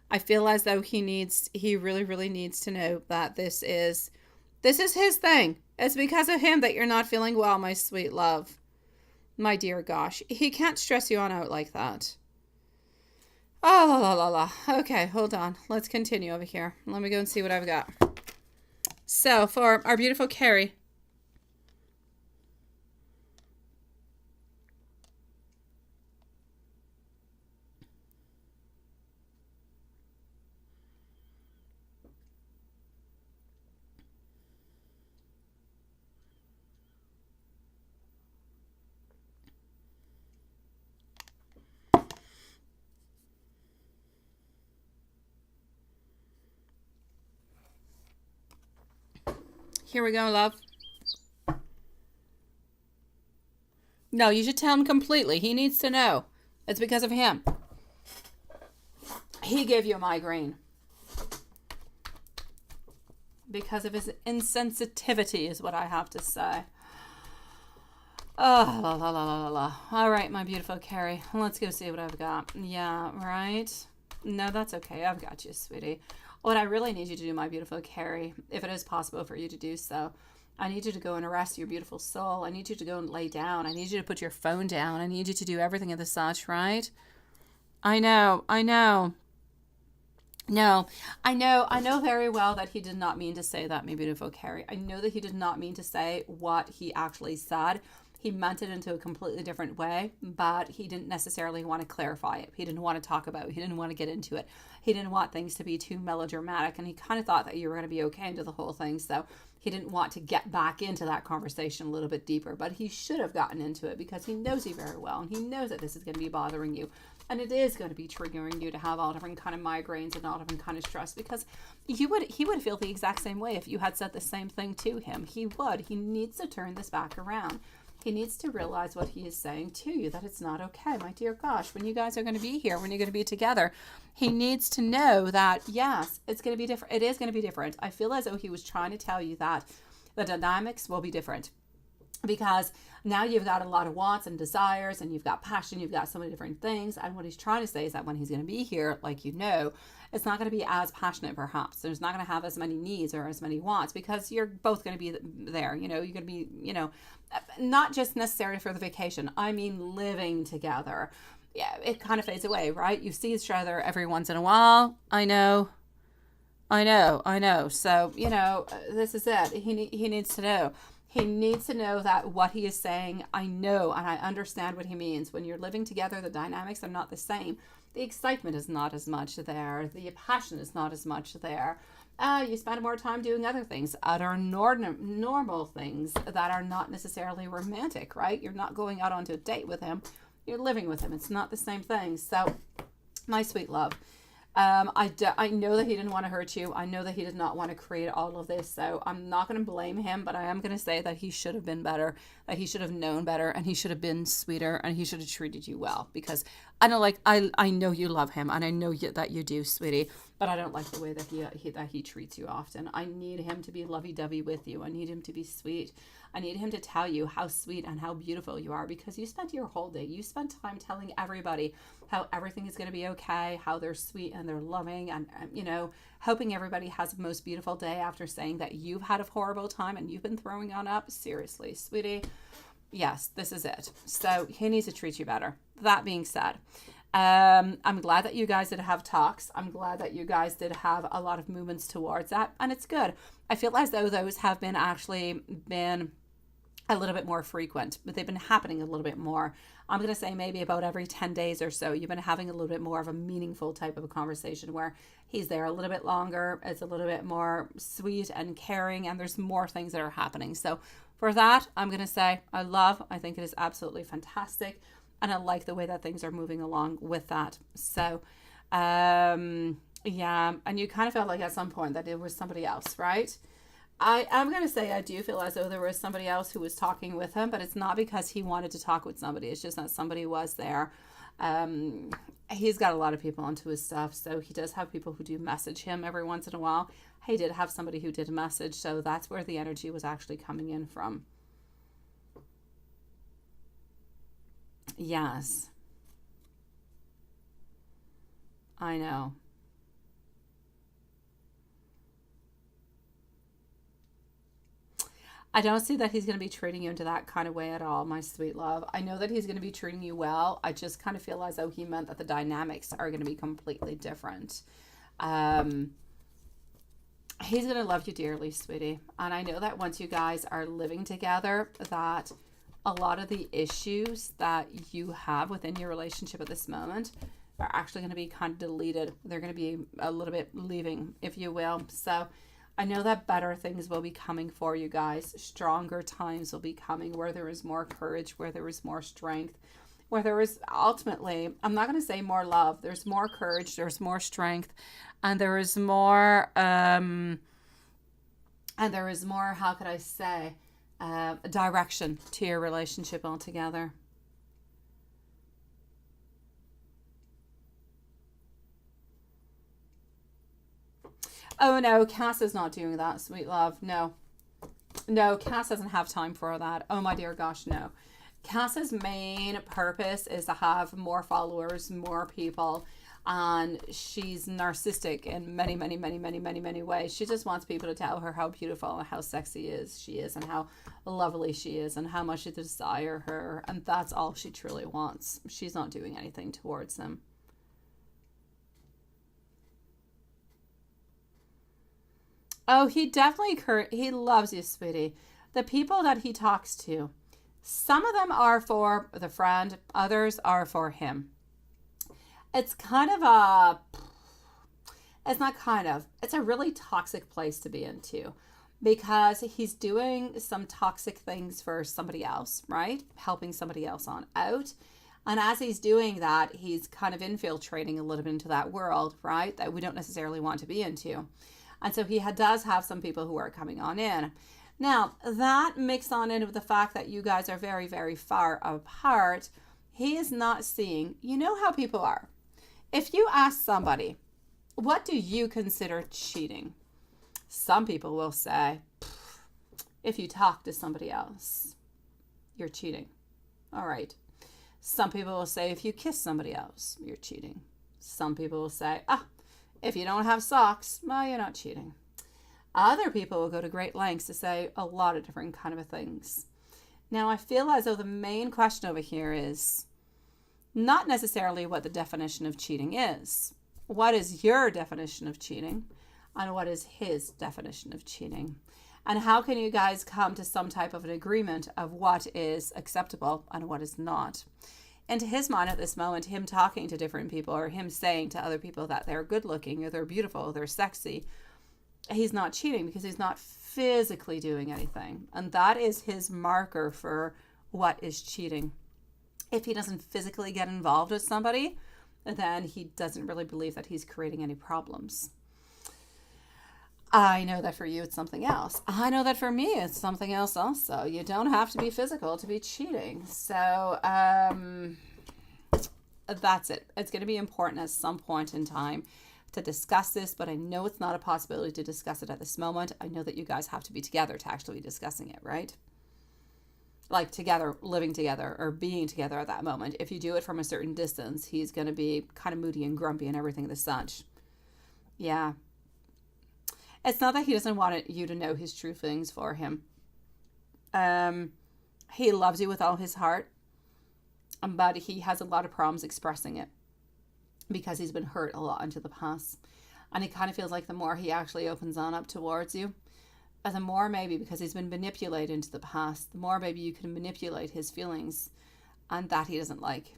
I feel as though he really, really needs to know that this is his thing. It's because of him that you're not feeling well, my sweet love. My dear gosh, he can't stress you on out like that. Oh, la, la, la, la. Okay, hold on. Let's continue over here. Let me go and see what I've got. So, for our beautiful Carrie. Here we go, love. No, you should tell him completely. He needs to know. It's because of him. He gave you a migraine. Because of his insensitivity is what I have to say. Oh, la, la, la, la, la. All right, my beautiful Carrie. Let's go see what I've got. Yeah, right? No, that's okay. I've got you, sweetie. What I really need you to do, my beautiful Carrie, if it is possible for you to do so, I need you to go and rest your beautiful soul. I need you to go and lay down. I need you to put your phone down. I need you to do everything of the such, right? I know. No, I know very well that he did not mean to say that, my beautiful Carrie. I know that he did not mean to say what he actually said. He meant it into a completely different way, but he didn't necessarily want to clarify it. He didn't want to talk about it. He didn't want to get into it. He didn't want things to be too melodramatic, and he kind of thought that you were going to be okay into the whole thing, so he didn't want to get back into that conversation a little bit deeper, but he should have gotten into it because he knows you very well, and he knows that this is going to be bothering you, and it is going to be triggering you to have all different kind of migraines and all different kind of stress, because he would feel the exact same way if you had said the same thing to him. He would. He needs to turn this back around. He needs to realize what he is saying to you, that it's not okay. My dear gosh, when you guys are going to be here, when you're going to be together, he needs to know that, yes, it's going to be different. It is going to be different. I feel as though he was trying to tell you that the dynamics will be different, because now you've got a lot of wants and desires, and you've got passion, you've got so many different things. And what he's trying to say is that when he's going to be here, like, it's not going to be as passionate, perhaps. There's not going to have as many needs or as many wants, because you're both going to be there. You're going to be, not just necessarily for the vacation. I mean, living together. Yeah, it kind of fades away, right? You see each other every once in a while. I know. So, this is it. He needs to know. He needs to know that what he is saying, I know, and I understand what he means. When you're living together, the dynamics are not the same. The excitement is not as much there. The passion is not as much there. You spend more time doing other things, other normal things that are not necessarily romantic, right? You're not going out onto a date with him. You're living with him. It's not the same thing. So, my sweet love, I know that he didn't want to hurt you. I know that he did not want to create all of this. So I'm not going to blame him, but I am going to say that he should have been better, that he should have known better, and he should have been sweeter, and he should have treated you well, because I know you love him, and I know that you do, sweetie, but I don't like the way that he treats you often. I need him to be lovey-dovey with you. I need him to be sweet. I need him to tell you how sweet and how beautiful you are, because you spent your whole day, you spent time telling everybody how everything is going to be okay, how they're sweet and they're loving, and hoping everybody has the most beautiful day after saying that you've had a horrible time and you've been throwing on up. Seriously, sweetie. Yes, this is it. So he needs to treat you better. That being said, I'm glad that you guys did have talks. I'm glad that you guys did have a lot of movements towards that, and it's good. I feel as though those have been a little bit more frequent, but they've been happening a little bit more. I'm going to say maybe about every 10 days or so, you've been having a little bit more of a meaningful type of a conversation where he's there a little bit longer. It's a little bit more sweet and caring, and there's more things that are happening. So for that, I'm going to say I think it is absolutely fantastic. And I like the way that things are moving along with that. So, yeah. And you kind of felt like at some point that it was somebody else, right? I'm going to say I do feel as though there was somebody else who was talking with him, but it's not because he wanted to talk with somebody. It's just that somebody was there. He's got a lot of people onto his stuff, so he does have people who do message him every once in a while. He did have somebody who did message, so that's where the energy was actually coming in from. Yes. I know. I don't see that he's going to be treating you into that kind of way at all, my sweet love. I know that he's going to be treating you well. I just kind of feel as though he meant that the dynamics are going to be completely different. He's going to love you dearly, sweetie. And I know that once you guys are living together, that a lot of the issues that you have within your relationship at this moment are actually going to be kind of deleted. They're going to be a little bit leaving, if you will. So I know that better things will be coming for you guys. Stronger times will be coming, where there is more courage, where there is more strength, where there is ultimately, I'm not going to say more love. There's more courage, there's more strength, and there is more, And there is more, how could I say, direction to your relationship altogether. Oh no, Cass is not doing that, sweet love. No. No, Cass doesn't have time for that. Oh my dear gosh, no. Cass's main purpose is to have more followers, more people, and she's narcissistic in many, many, many, many, many, many ways. She just wants people to tell her how beautiful and how sexy she is, and how lovely she is, and how much they desire her, and that's all she truly wants. She's not doing anything towards him. Oh, he definitely, he loves you, sweetie. The people that he talks to, some of them are for the friend, others are for him. It's kind of a, it's not kind of, it's a really toxic place to be into, because he's doing some toxic things for somebody else, right? Helping somebody else on out. And as he's doing that, he's kind of infiltrating a little bit into that world, right? That we don't necessarily want to be into. And so he does have some people who are coming on in. Now, that mixed on in with the fact that you guys are very, very far apart, he is not seeing, you know how people are. If you ask somebody, what do you consider cheating? Some people will say, if you talk to somebody else, you're cheating. All right. Some people will say, if you kiss somebody else, you're cheating. Some people will say, if you don't have socks, well, you're not cheating. Other people will go to great lengths to say a lot of different kind of things. Now, I feel as though the main question over here is not necessarily what the definition of cheating is. What is your definition of cheating? And what is his definition of cheating? And how can you guys come to some type of an agreement of what is acceptable and what is not? And to his mind at this moment, him talking to different people or him saying to other people that they're good looking or they're beautiful, or they're sexy, he's not cheating because he's not physically doing anything. And that is his marker for what is cheating. If he doesn't physically get involved with somebody, then he doesn't really believe that he's creating any problems. I know that for you it's something else. I know that for me it's something else also. You don't have to be physical to be cheating. So that's it. It's going to be important at some point in time to discuss this, but I know it's not a possibility to discuss it at this moment. I know that you guys have to be together to actually be discussing it, right? Like together, living together or being together at that moment. If you do it from a certain distance, he's going to be kind of moody and grumpy and everything as such. Yeah. It's not that he doesn't want you to know his true feelings for him. He loves you with all his heart, but he has a lot of problems expressing it because he's been hurt a lot into the past. And he kind of feels like the more he actually opens on up towards you, the more maybe because he's been manipulated into the past, the more maybe you can manipulate his feelings, and that he doesn't like.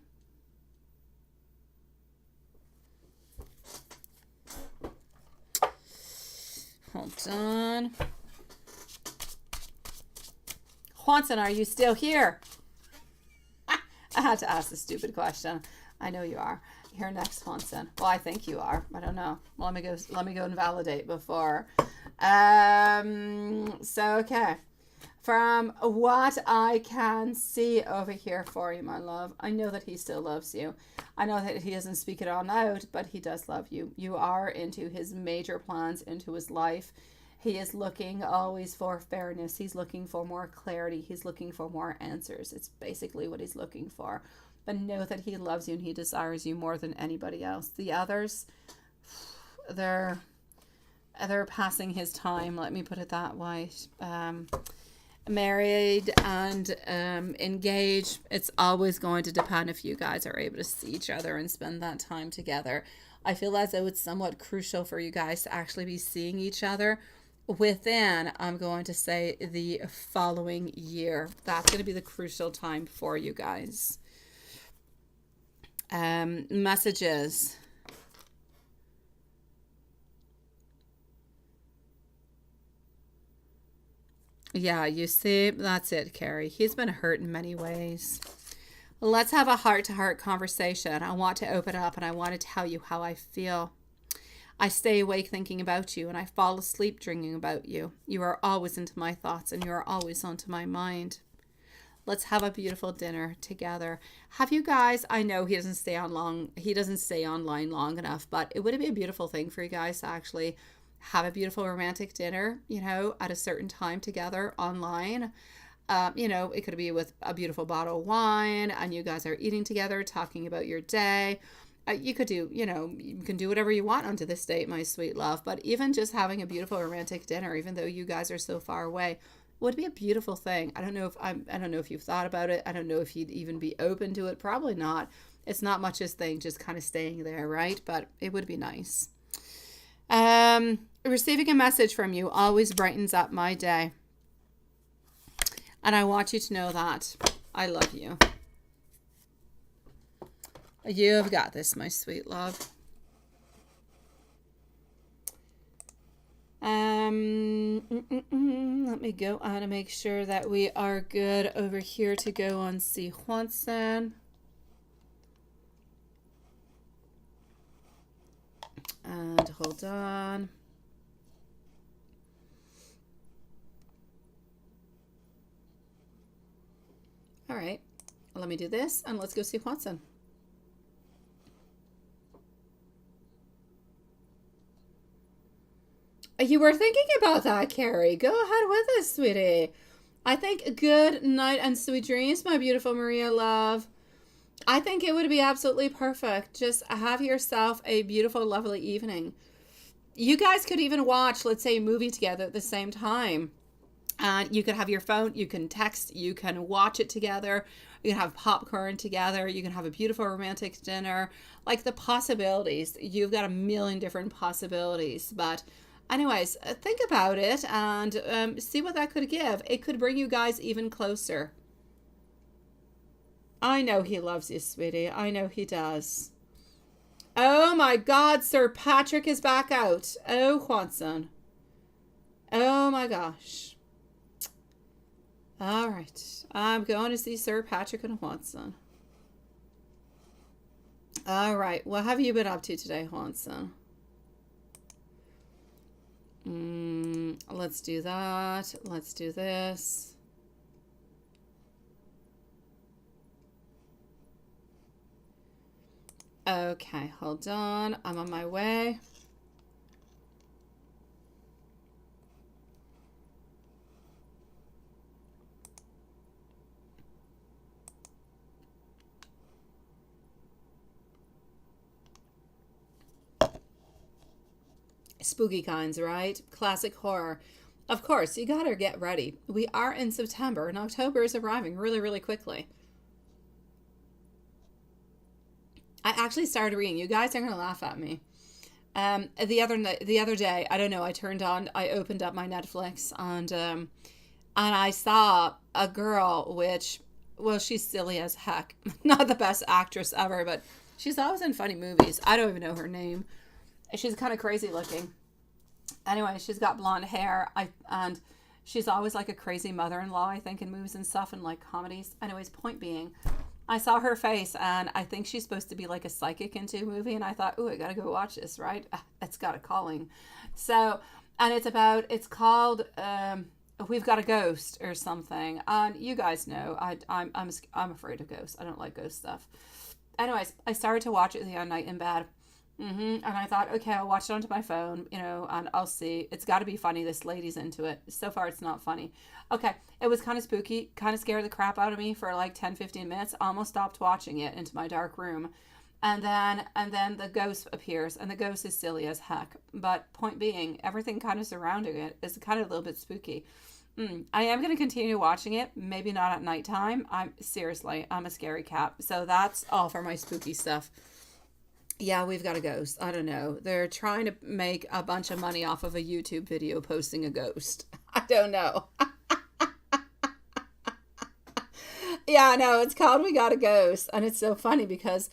Hold on. Juanson, are you still here? I had to ask a stupid question. I know you are. Here next, Juanson. Well, I think you are. I don't know. Well, let me go and validate before. Okay. From what I can see over here for you, my love, I know that he still loves you. I know that he doesn't speak it on out, but he does love you. You are into his major plans, into his life. He is looking always for fairness. He's looking for more clarity. He's looking for more answers. It's basically what he's looking for. But know that he loves you and he desires you more than anybody else. The others, they're passing his time. Let me put it that way. Married and engaged, it's always going to depend if you guys are able to see each other and spend that time together. I feel as though it's somewhat crucial for you guys to actually be seeing each other within, I'm going to say, the following year. That's going to be the crucial time for you guys. Messages. Yeah, you see, that's it, Carrie. He's been hurt in many ways. Let's have a heart-to-heart conversation. I want to open up and I want to tell you how I feel. I stay awake thinking about you, and I fall asleep dreaming about you. You are always into my thoughts, and you are always onto my mind. Let's have a beautiful dinner together. Have you guys, I know he doesn't stay online long enough, but it would be a beautiful thing for you guys to actually have a beautiful romantic dinner, at a certain time together online. It could be with a beautiful bottle of wine and you guys are eating together, talking about your day. You could do, you can do whatever you want onto this date, my sweet love. But even just having a beautiful romantic dinner, even though you guys are so far away, would be a beautiful thing. I don't know if you've thought about it. I don't know if you'd even be open to it. Probably not. It's not much his thing, just kind of staying there, right? But it would be nice. Receiving a message from you always brightens up my day. And I want you to know that I love you. You've got this, my sweet love. Let me go on and make sure that we are good over here to go on see Juanson. And hold on. All right, let me do this and let's go see Juanson. You were thinking about that, Carrie. Go ahead with us, sweetie. I think good night and sweet dreams, my beautiful Maria love. I think it would be absolutely perfect. Just have yourself a beautiful, lovely evening. You guys could even watch, let's say, a movie together at the same time. And you could have your phone, you can text, you can watch it together, you can have popcorn together, you can have a beautiful romantic dinner. Like the possibilities, you've got a million different possibilities. But anyways, think about it and see what that could give. It could bring you guys even closer. I know he loves you, sweetie. I know he does. Oh my God, Sir Patrick is back out. Oh, Juanson. Oh my gosh. All right. I'm going to see Sir Patrick and Juanson. All right. What have you been up to today, Juanson? Let's do that. Let's do this. Okay, hold on. I'm on my way. Spooky kinds, right? Classic horror. Of course, you gotta get ready. We are in September and October is arriving really, really quickly. I actually started reading. You guys are gonna laugh at me. The other day, I don't know. I opened up my Netflix and I saw a girl, which, well, she's silly as heck. Not the best actress ever, but she's always in funny movies. I don't even know her name. She's kind of crazy looking. Anyway, she's got blonde hair. And she's always like a crazy mother-in-law, I think, in movies and stuff and like comedies. Anyways, point being, I saw her face and I think she's supposed to be like a psychic into a movie. And I thought, oh, I got to go watch this, right? It's got a calling. So, and it's called We've Got a Ghost or something. And you guys know, I'm afraid of ghosts. I don't like ghost stuff. Anyways, I started to watch it the other night in bed. And I thought, okay, I'll watch it onto my phone, and I'll see. It's got to be funny. This lady's into it. So far, it's not funny. Okay, it was kind of spooky, kind of scared the crap out of me for like 10, 15 minutes. Almost stopped watching it into my dark room. And then the ghost appears, and the ghost is silly as heck. But point being, everything kind of surrounding it is kind of a little bit spooky. I am going to continue watching it. Maybe not at nighttime. I'm a scary cat. So that's all for my spooky stuff. Yeah, we've got a ghost. I don't know. They're trying to make a bunch of money off of a YouTube video posting a ghost. I don't know. Yeah, no, it's called We Got a Ghost. And it's so funny because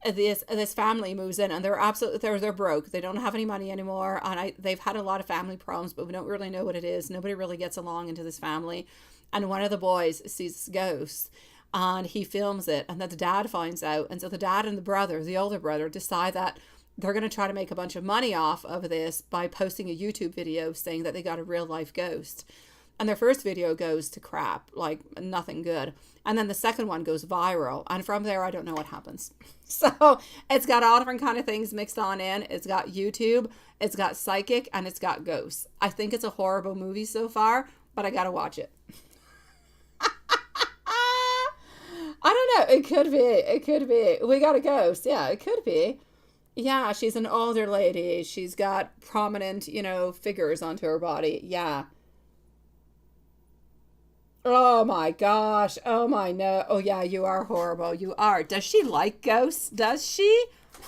this family moves in and they're broke. They don't have any money anymore. And they've had a lot of family problems, but we don't really know what it is. Nobody really gets along into this family. And one of the boys sees ghosts. And he films it, and then the dad finds out, and so the dad and the older brother, decide that they're going to try to make a bunch of money off of this by posting a YouTube video saying that they got a real life ghost. And their first video goes to crap, like nothing good. And then the second one goes viral. And from there, I don't know what happens. So it's got all different kind of things mixed on in. It's got YouTube, it's got psychic, and it's got ghosts. I think it's a horrible movie so far, but I got to watch it. I don't know. It could be. It could be. We got a ghost. Yeah, it could be. Yeah, she's an older lady. She's got prominent, figures onto her body. Yeah. Oh my gosh. Oh my no. Oh yeah, you are horrible. You are. Does she like ghosts? Does she?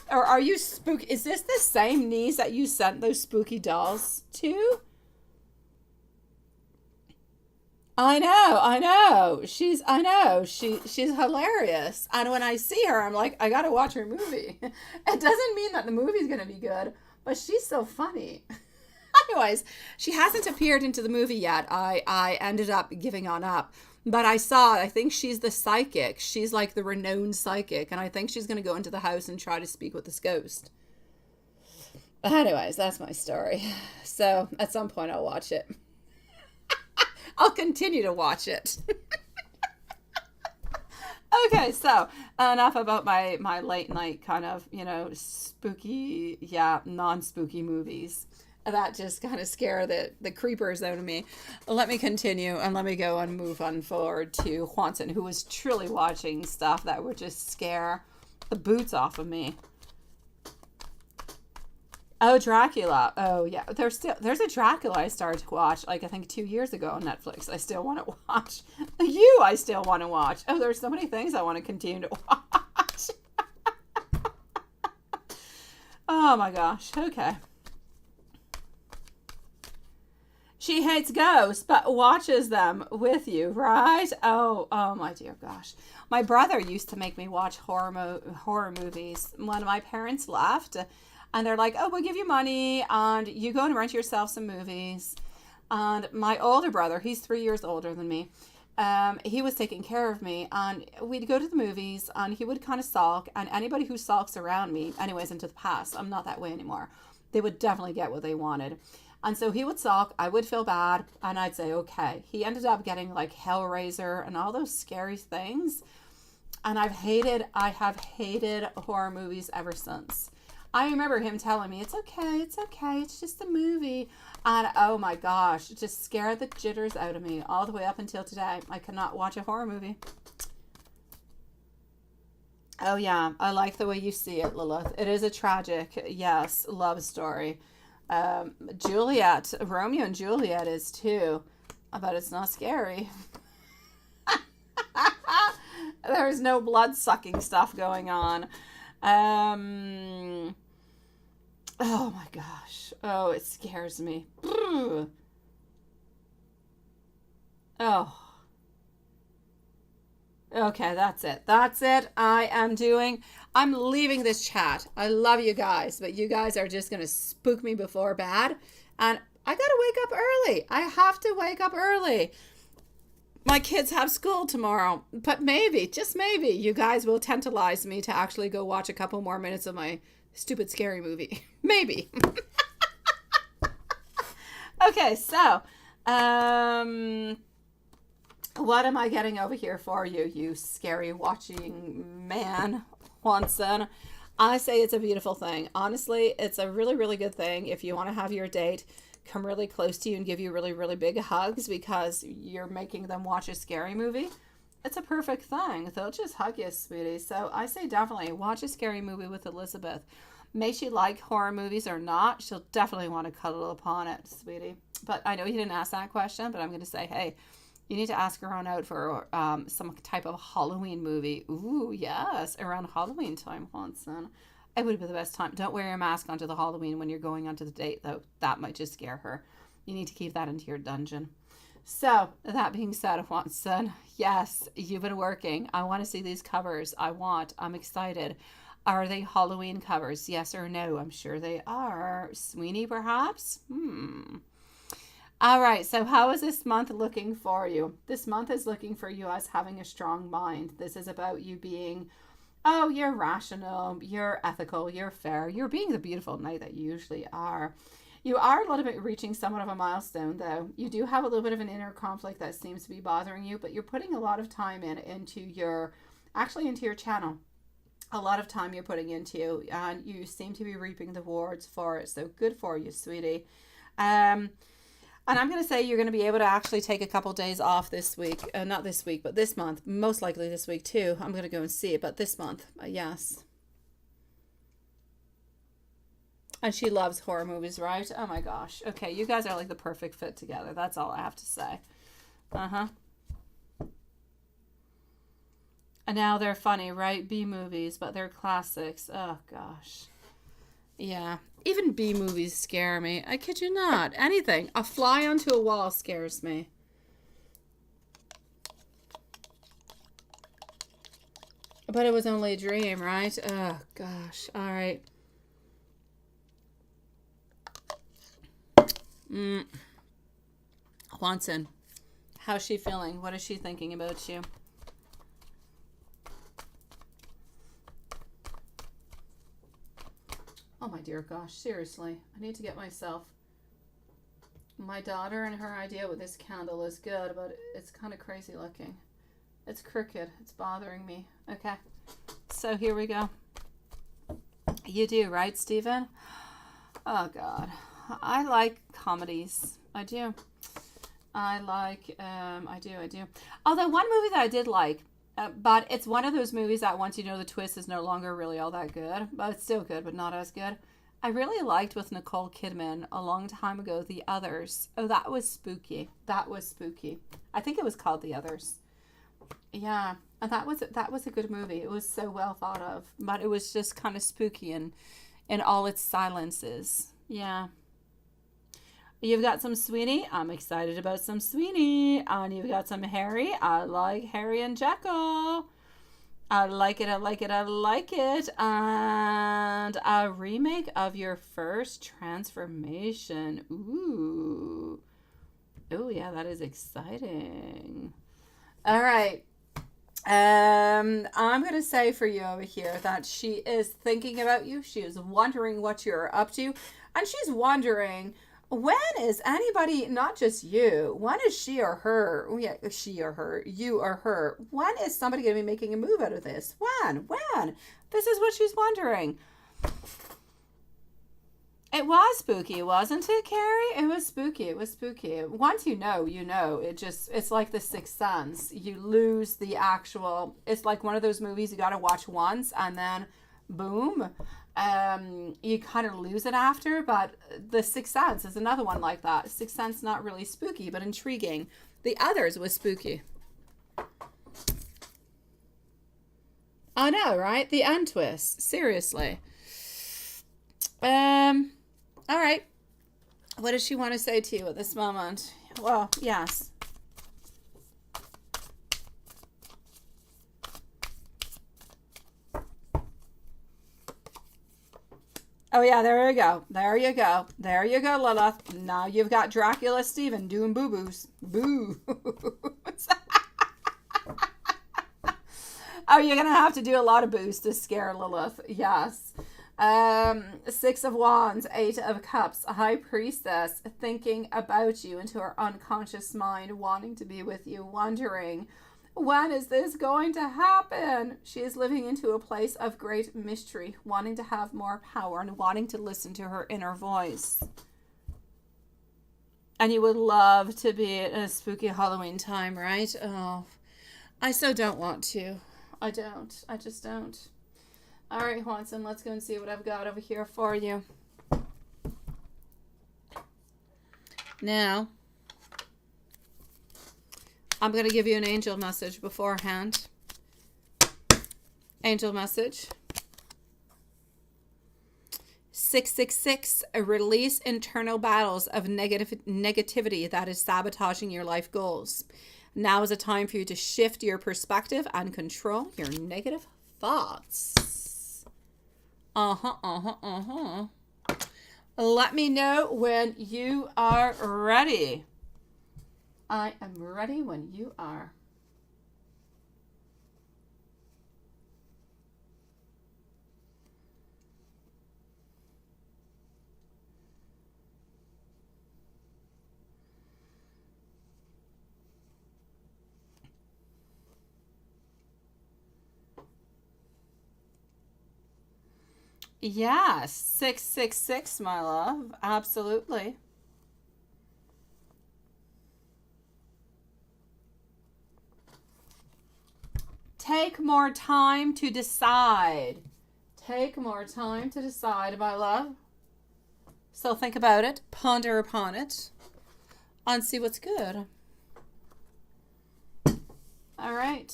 Or are you spook? Is this the same niece that you sent those spooky dolls to? I know. She's hilarious. And when I see her, I'm like, I gotta watch her movie. It doesn't mean that the movie's gonna be good, but she's so funny. Anyways, she hasn't appeared into the movie yet. I ended up giving on up. But I think she's the psychic. She's like the renowned psychic. And I think she's going to go into the house and try to speak with this ghost. But anyways, that's my story. So at some point I'll watch it. I'll continue to watch it. Okay, so enough about my late night kind of, spooky, non-spooky movies. That just kind of scare the creepers out of me. Let me continue and let me go and move on forward to Juanson, who was truly watching stuff that would just scare the boots off of me. Oh, Dracula. Oh, yeah. There's a Dracula I started to watch, I think 2 years ago on Netflix. I still want to watch. I still want to watch. Oh, there's so many things I want to continue to watch. Oh, my gosh. Okay. She hates ghosts, but watches them with you, right? Oh, my dear gosh. My brother used to make me watch horror movies when my parents left. And they're like, oh, we'll give you money and you go and rent yourself some movies. And my older brother, he's 3 years older than me, he was taking care of me. And we'd go to the movies and he would kind of sulk. And anybody who sulks around me, anyways, into the past, I'm not that way anymore, they would definitely get what they wanted. And so he would sulk, I would feel bad, and I'd say, okay. He ended up getting like Hellraiser and all those scary things. And I have hated horror movies ever since. I remember him telling me, it's okay, it's just a movie. And oh my gosh, it just scared the jitters out of me all the way up until today. I cannot watch a horror movie. Oh yeah, I like the way you see it, Lilith. It is a tragic, yes, love story. Juliet, Romeo and Juliet is too, but it's not scary. There's no blood-sucking stuff going on. Oh my gosh. Oh, it scares me. Oh. Okay, that's it. I'm leaving this chat. I love you guys, but you guys are just going to spook me before bad. And I got to wake up early. I have to wake up early. My kids have school tomorrow, but maybe, just maybe, you guys will tantalize me to actually go watch a couple more minutes of my stupid scary movie. Maybe. Okay, so, what am I getting over here for you, you scary watching man, Juanson? I say it's a beautiful thing. Honestly, it's a really, really good thing if you want to have your date come really close to you and give you really, really big hugs because you're making them watch a scary movie. It's a perfect thing. They'll just hug you, sweetie. So I say definitely watch a scary movie with Elizabeth. May she like horror movies or not, she'll definitely want to cuddle upon it, sweetie. But I know you didn't ask that question, but I'm going to say, hey, you need to ask her on out for some type of Halloween movie. Ooh, yes, around Halloween time, Juanson. It would be the best time. Don't wear your mask onto the Halloween when you're going onto the date, though. That might just scare her. You need to keep that into your dungeon. So, that being said, Juanson, yes, you've been working. I want to see these covers. I'm excited. Are they Halloween covers? Yes or no? I'm sure they are. Sweeney, perhaps? All right, so how is this month looking for you? This month is looking for you as having a strong mind. This is about you being Oh, you're rational, you're ethical, you're fair, you're being the beautiful knight that you usually are. You are a little bit reaching somewhat of a milestone, though. You do have a little bit of an inner conflict that seems to be bothering you, but you're putting a lot of time into your, actually into your channel. A lot of time you're putting into, and you seem to be reaping the rewards for it. So good for you, sweetie. And I'm going to say you're going to be able to actually take a couple days off this week. Not this week, but this month. Most likely this week, too. I'm going to go and see it, but this month, yes. And she loves horror movies, right? Oh, my gosh. Okay, you guys are like the perfect fit together. That's all I have to say. Uh-huh. And now they're funny, right? B movies, but they're classics. Oh, gosh. Yeah. Even B movies scare me. I kid you not. Anything. A fly onto a wall scares me. But it was only a dream, right? Oh, gosh. All right. Watson. How's she feeling? What is she thinking about you? Oh my dear gosh, seriously. I need to get myself. My daughter and her idea with this candle is good, but it's kind of crazy looking. It's crooked. It's bothering me. Okay. So here we go. You do, right, Stephen? Oh God. I like comedies. I do. I do. Although one movie that I did like, but it's one of those movies that once you know the twist is no longer really all that good, but it's still good, but not as good. I really liked with Nicole Kidman a long time ago, The Others. Oh, that was spooky. That was spooky. I think it was called The Others. Yeah, and that was a good movie. It was so well thought of, but it was just kind of spooky in all its silences. Yeah. You've got some Sweeney. I'm excited about some Sweeney. And you've got some Harry. I like Harry and Jekyll. I like it. I like it. I like it. And a remake of your first transformation. Ooh. Oh, yeah, that is exciting. All right. I'm going to say for you over here that she is thinking about you. She is wondering what you're up to. And she's wondering, when is anybody, not just you, when is she or her, yeah, she or her, you or her, when is somebody going to be making a move out of this? When? This is what she's wondering. It was spooky, wasn't it, Carrie? It was spooky. It was spooky. Once you know, you know. It's like the Sixth Sense. You lose the actual, it's like one of those movies you got to watch once and then boom. You kind of lose it after, but The Sixth Sense is another one like that. Sixth Sense, not really spooky, but intriguing. The Others was spooky. I know, right? The end twist. Seriously. All right. What does she want to say to you at this moment? Well, yes. Oh, yeah, there you go. There you go. There you go, Lilith. Now you've got Dracula Stephen doing boo-boos. Boo. Oh, you're going to have to do a lot of boos to scare Lilith. Yes. Six of Wands, Eight of Cups, High Priestess, thinking about you into her unconscious mind, wanting to be with you, wondering, when is this going to happen? She is living into a place of great mystery, wanting to have more power and wanting to listen to her inner voice. And you would love to be at a spooky Halloween time, right? Oh, I so don't want to. I don't. I just don't. All right, Watson, let's go and see what I've got over here for you. Now, I'm going to give you an angel message beforehand. Angel message. 666, release internal battles of negativity that is sabotaging your life goals. Now is a time for you to shift your perspective and control your negative thoughts. Let me know when you are ready. I am ready when you are. Yes, 666, my love. Absolutely. Take more time to decide. Take more time to decide, my love. So think about it, ponder upon it, and see what's good. All right.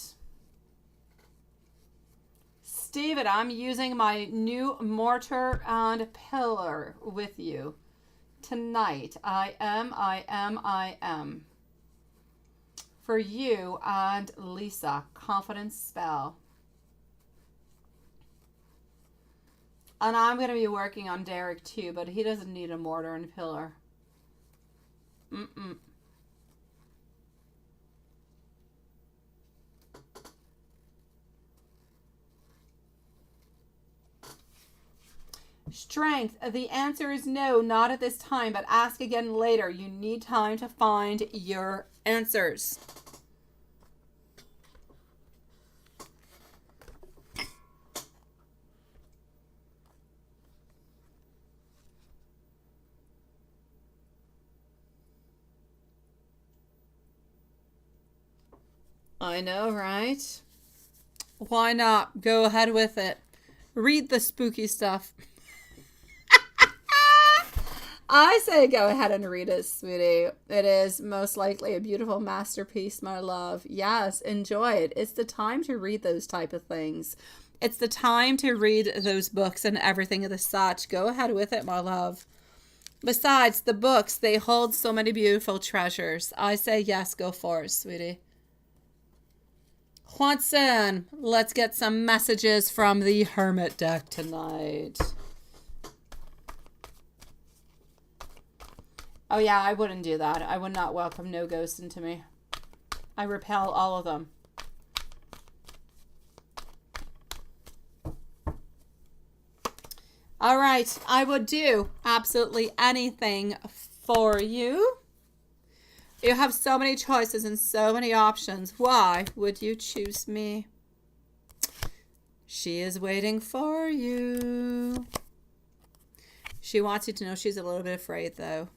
Stephen, I'm using my new mortar and pillar with you tonight. I am. For you and Lisa, confidence spell. And I'm going to be working on Derek too, but he doesn't need a mortar and pillar. Strength. The answer is no, not at this time, but ask again later. You need time to find your answers. I know, right? Why not? Go ahead with it. Read the spooky stuff. I say go ahead and read it, sweetie. It is most likely a beautiful masterpiece, my love. Yes, enjoy it. It's the time to read those type of things. It's the time to read those books and everything of the such. Go ahead with it, my love. Besides, the books, they hold so many beautiful treasures. I say yes, go for it, sweetie. Watson, let's get some messages from the Hermit deck tonight. Oh yeah, I wouldn't do that. I would not welcome no ghost into me. I repel all of them. All right, I would do absolutely anything for you. You have so many choices and so many options. Why would you choose me? She is waiting for you. She wants you to know she's a little bit afraid, though.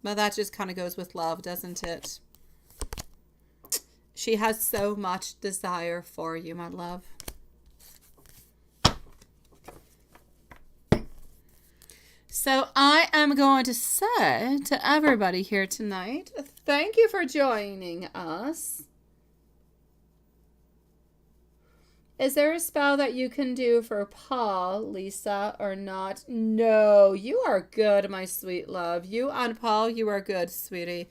Well, that just kind of goes with love, doesn't it? She has so much desire for you, my love. So I am going to say to everybody here tonight, thank you for joining us. Is there a spell that you can do for Paul, Lisa, or not? No, you are good, my sweet love. You and Paul, you are good, sweetie.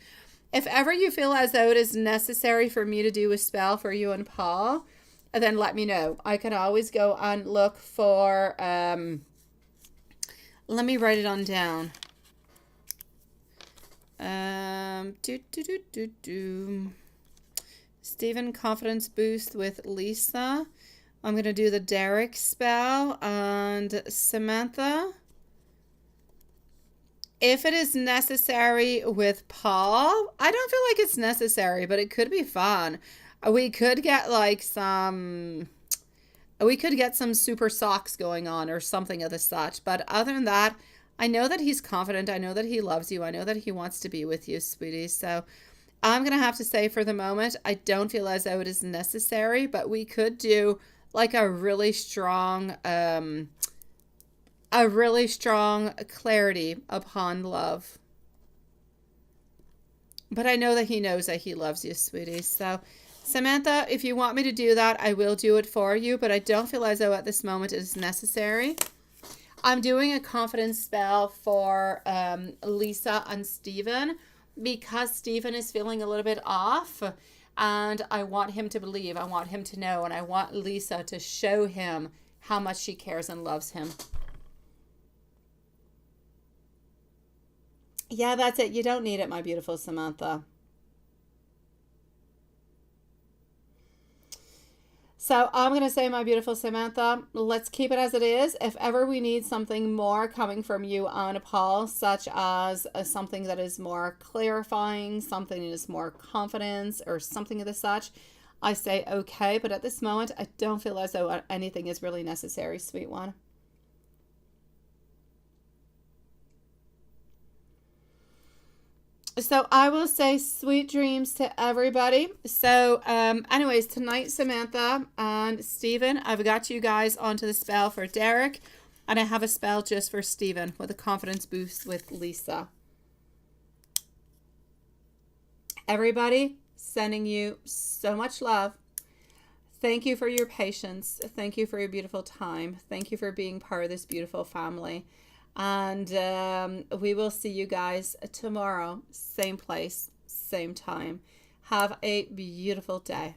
If ever you feel as though it is necessary for me to do a spell for you and Paul, then let me know. I can always go and look for, let me write it on down. Stephen, confidence boost with Lisa. I'm going to do the Derek spell and Samantha. If it is necessary with Paul, I don't feel like it's necessary, but it could be fun. We could get like some super socks going on or something of the such. But other than that, I know that he's confident. I know that he loves you. I know that he wants to be with you, sweetie. So I'm going to have to say for the moment, I don't feel as though it is necessary, but we could do like a really strong clarity upon love. But I know that he knows that he loves you, sweetie. So Samantha, if you want me to do that, I will do it for you, but I don't feel as though at this moment it is necessary. I'm doing a confidence spell for Lisa and Stephen because Stephen is feeling a little bit off. And I want him to believe, I want him to know, and I want Lisa to show him how much she cares and loves him. Yeah, that's it. You don't need it, my beautiful Samantha. So I'm going to say, my beautiful Samantha, let's keep it as it is. If ever we need something more coming from you and Paul, such as something that is more clarifying, something that is more confidence, or something of the such, I say okay. But at this moment, I don't feel as though anything is really necessary, sweet one. So I will say sweet dreams to everybody. So anyways, tonight, Samantha and Stephen, I've got you guys onto the spell for Derek, and I have a spell just for Stephen with a confidence boost with Lisa. Everybody, sending you so much love. Thank you for your patience. Thank you for your beautiful time. Thank you for being part of this beautiful family. And we will see you guys tomorrow. Same place, same time. Have a beautiful day.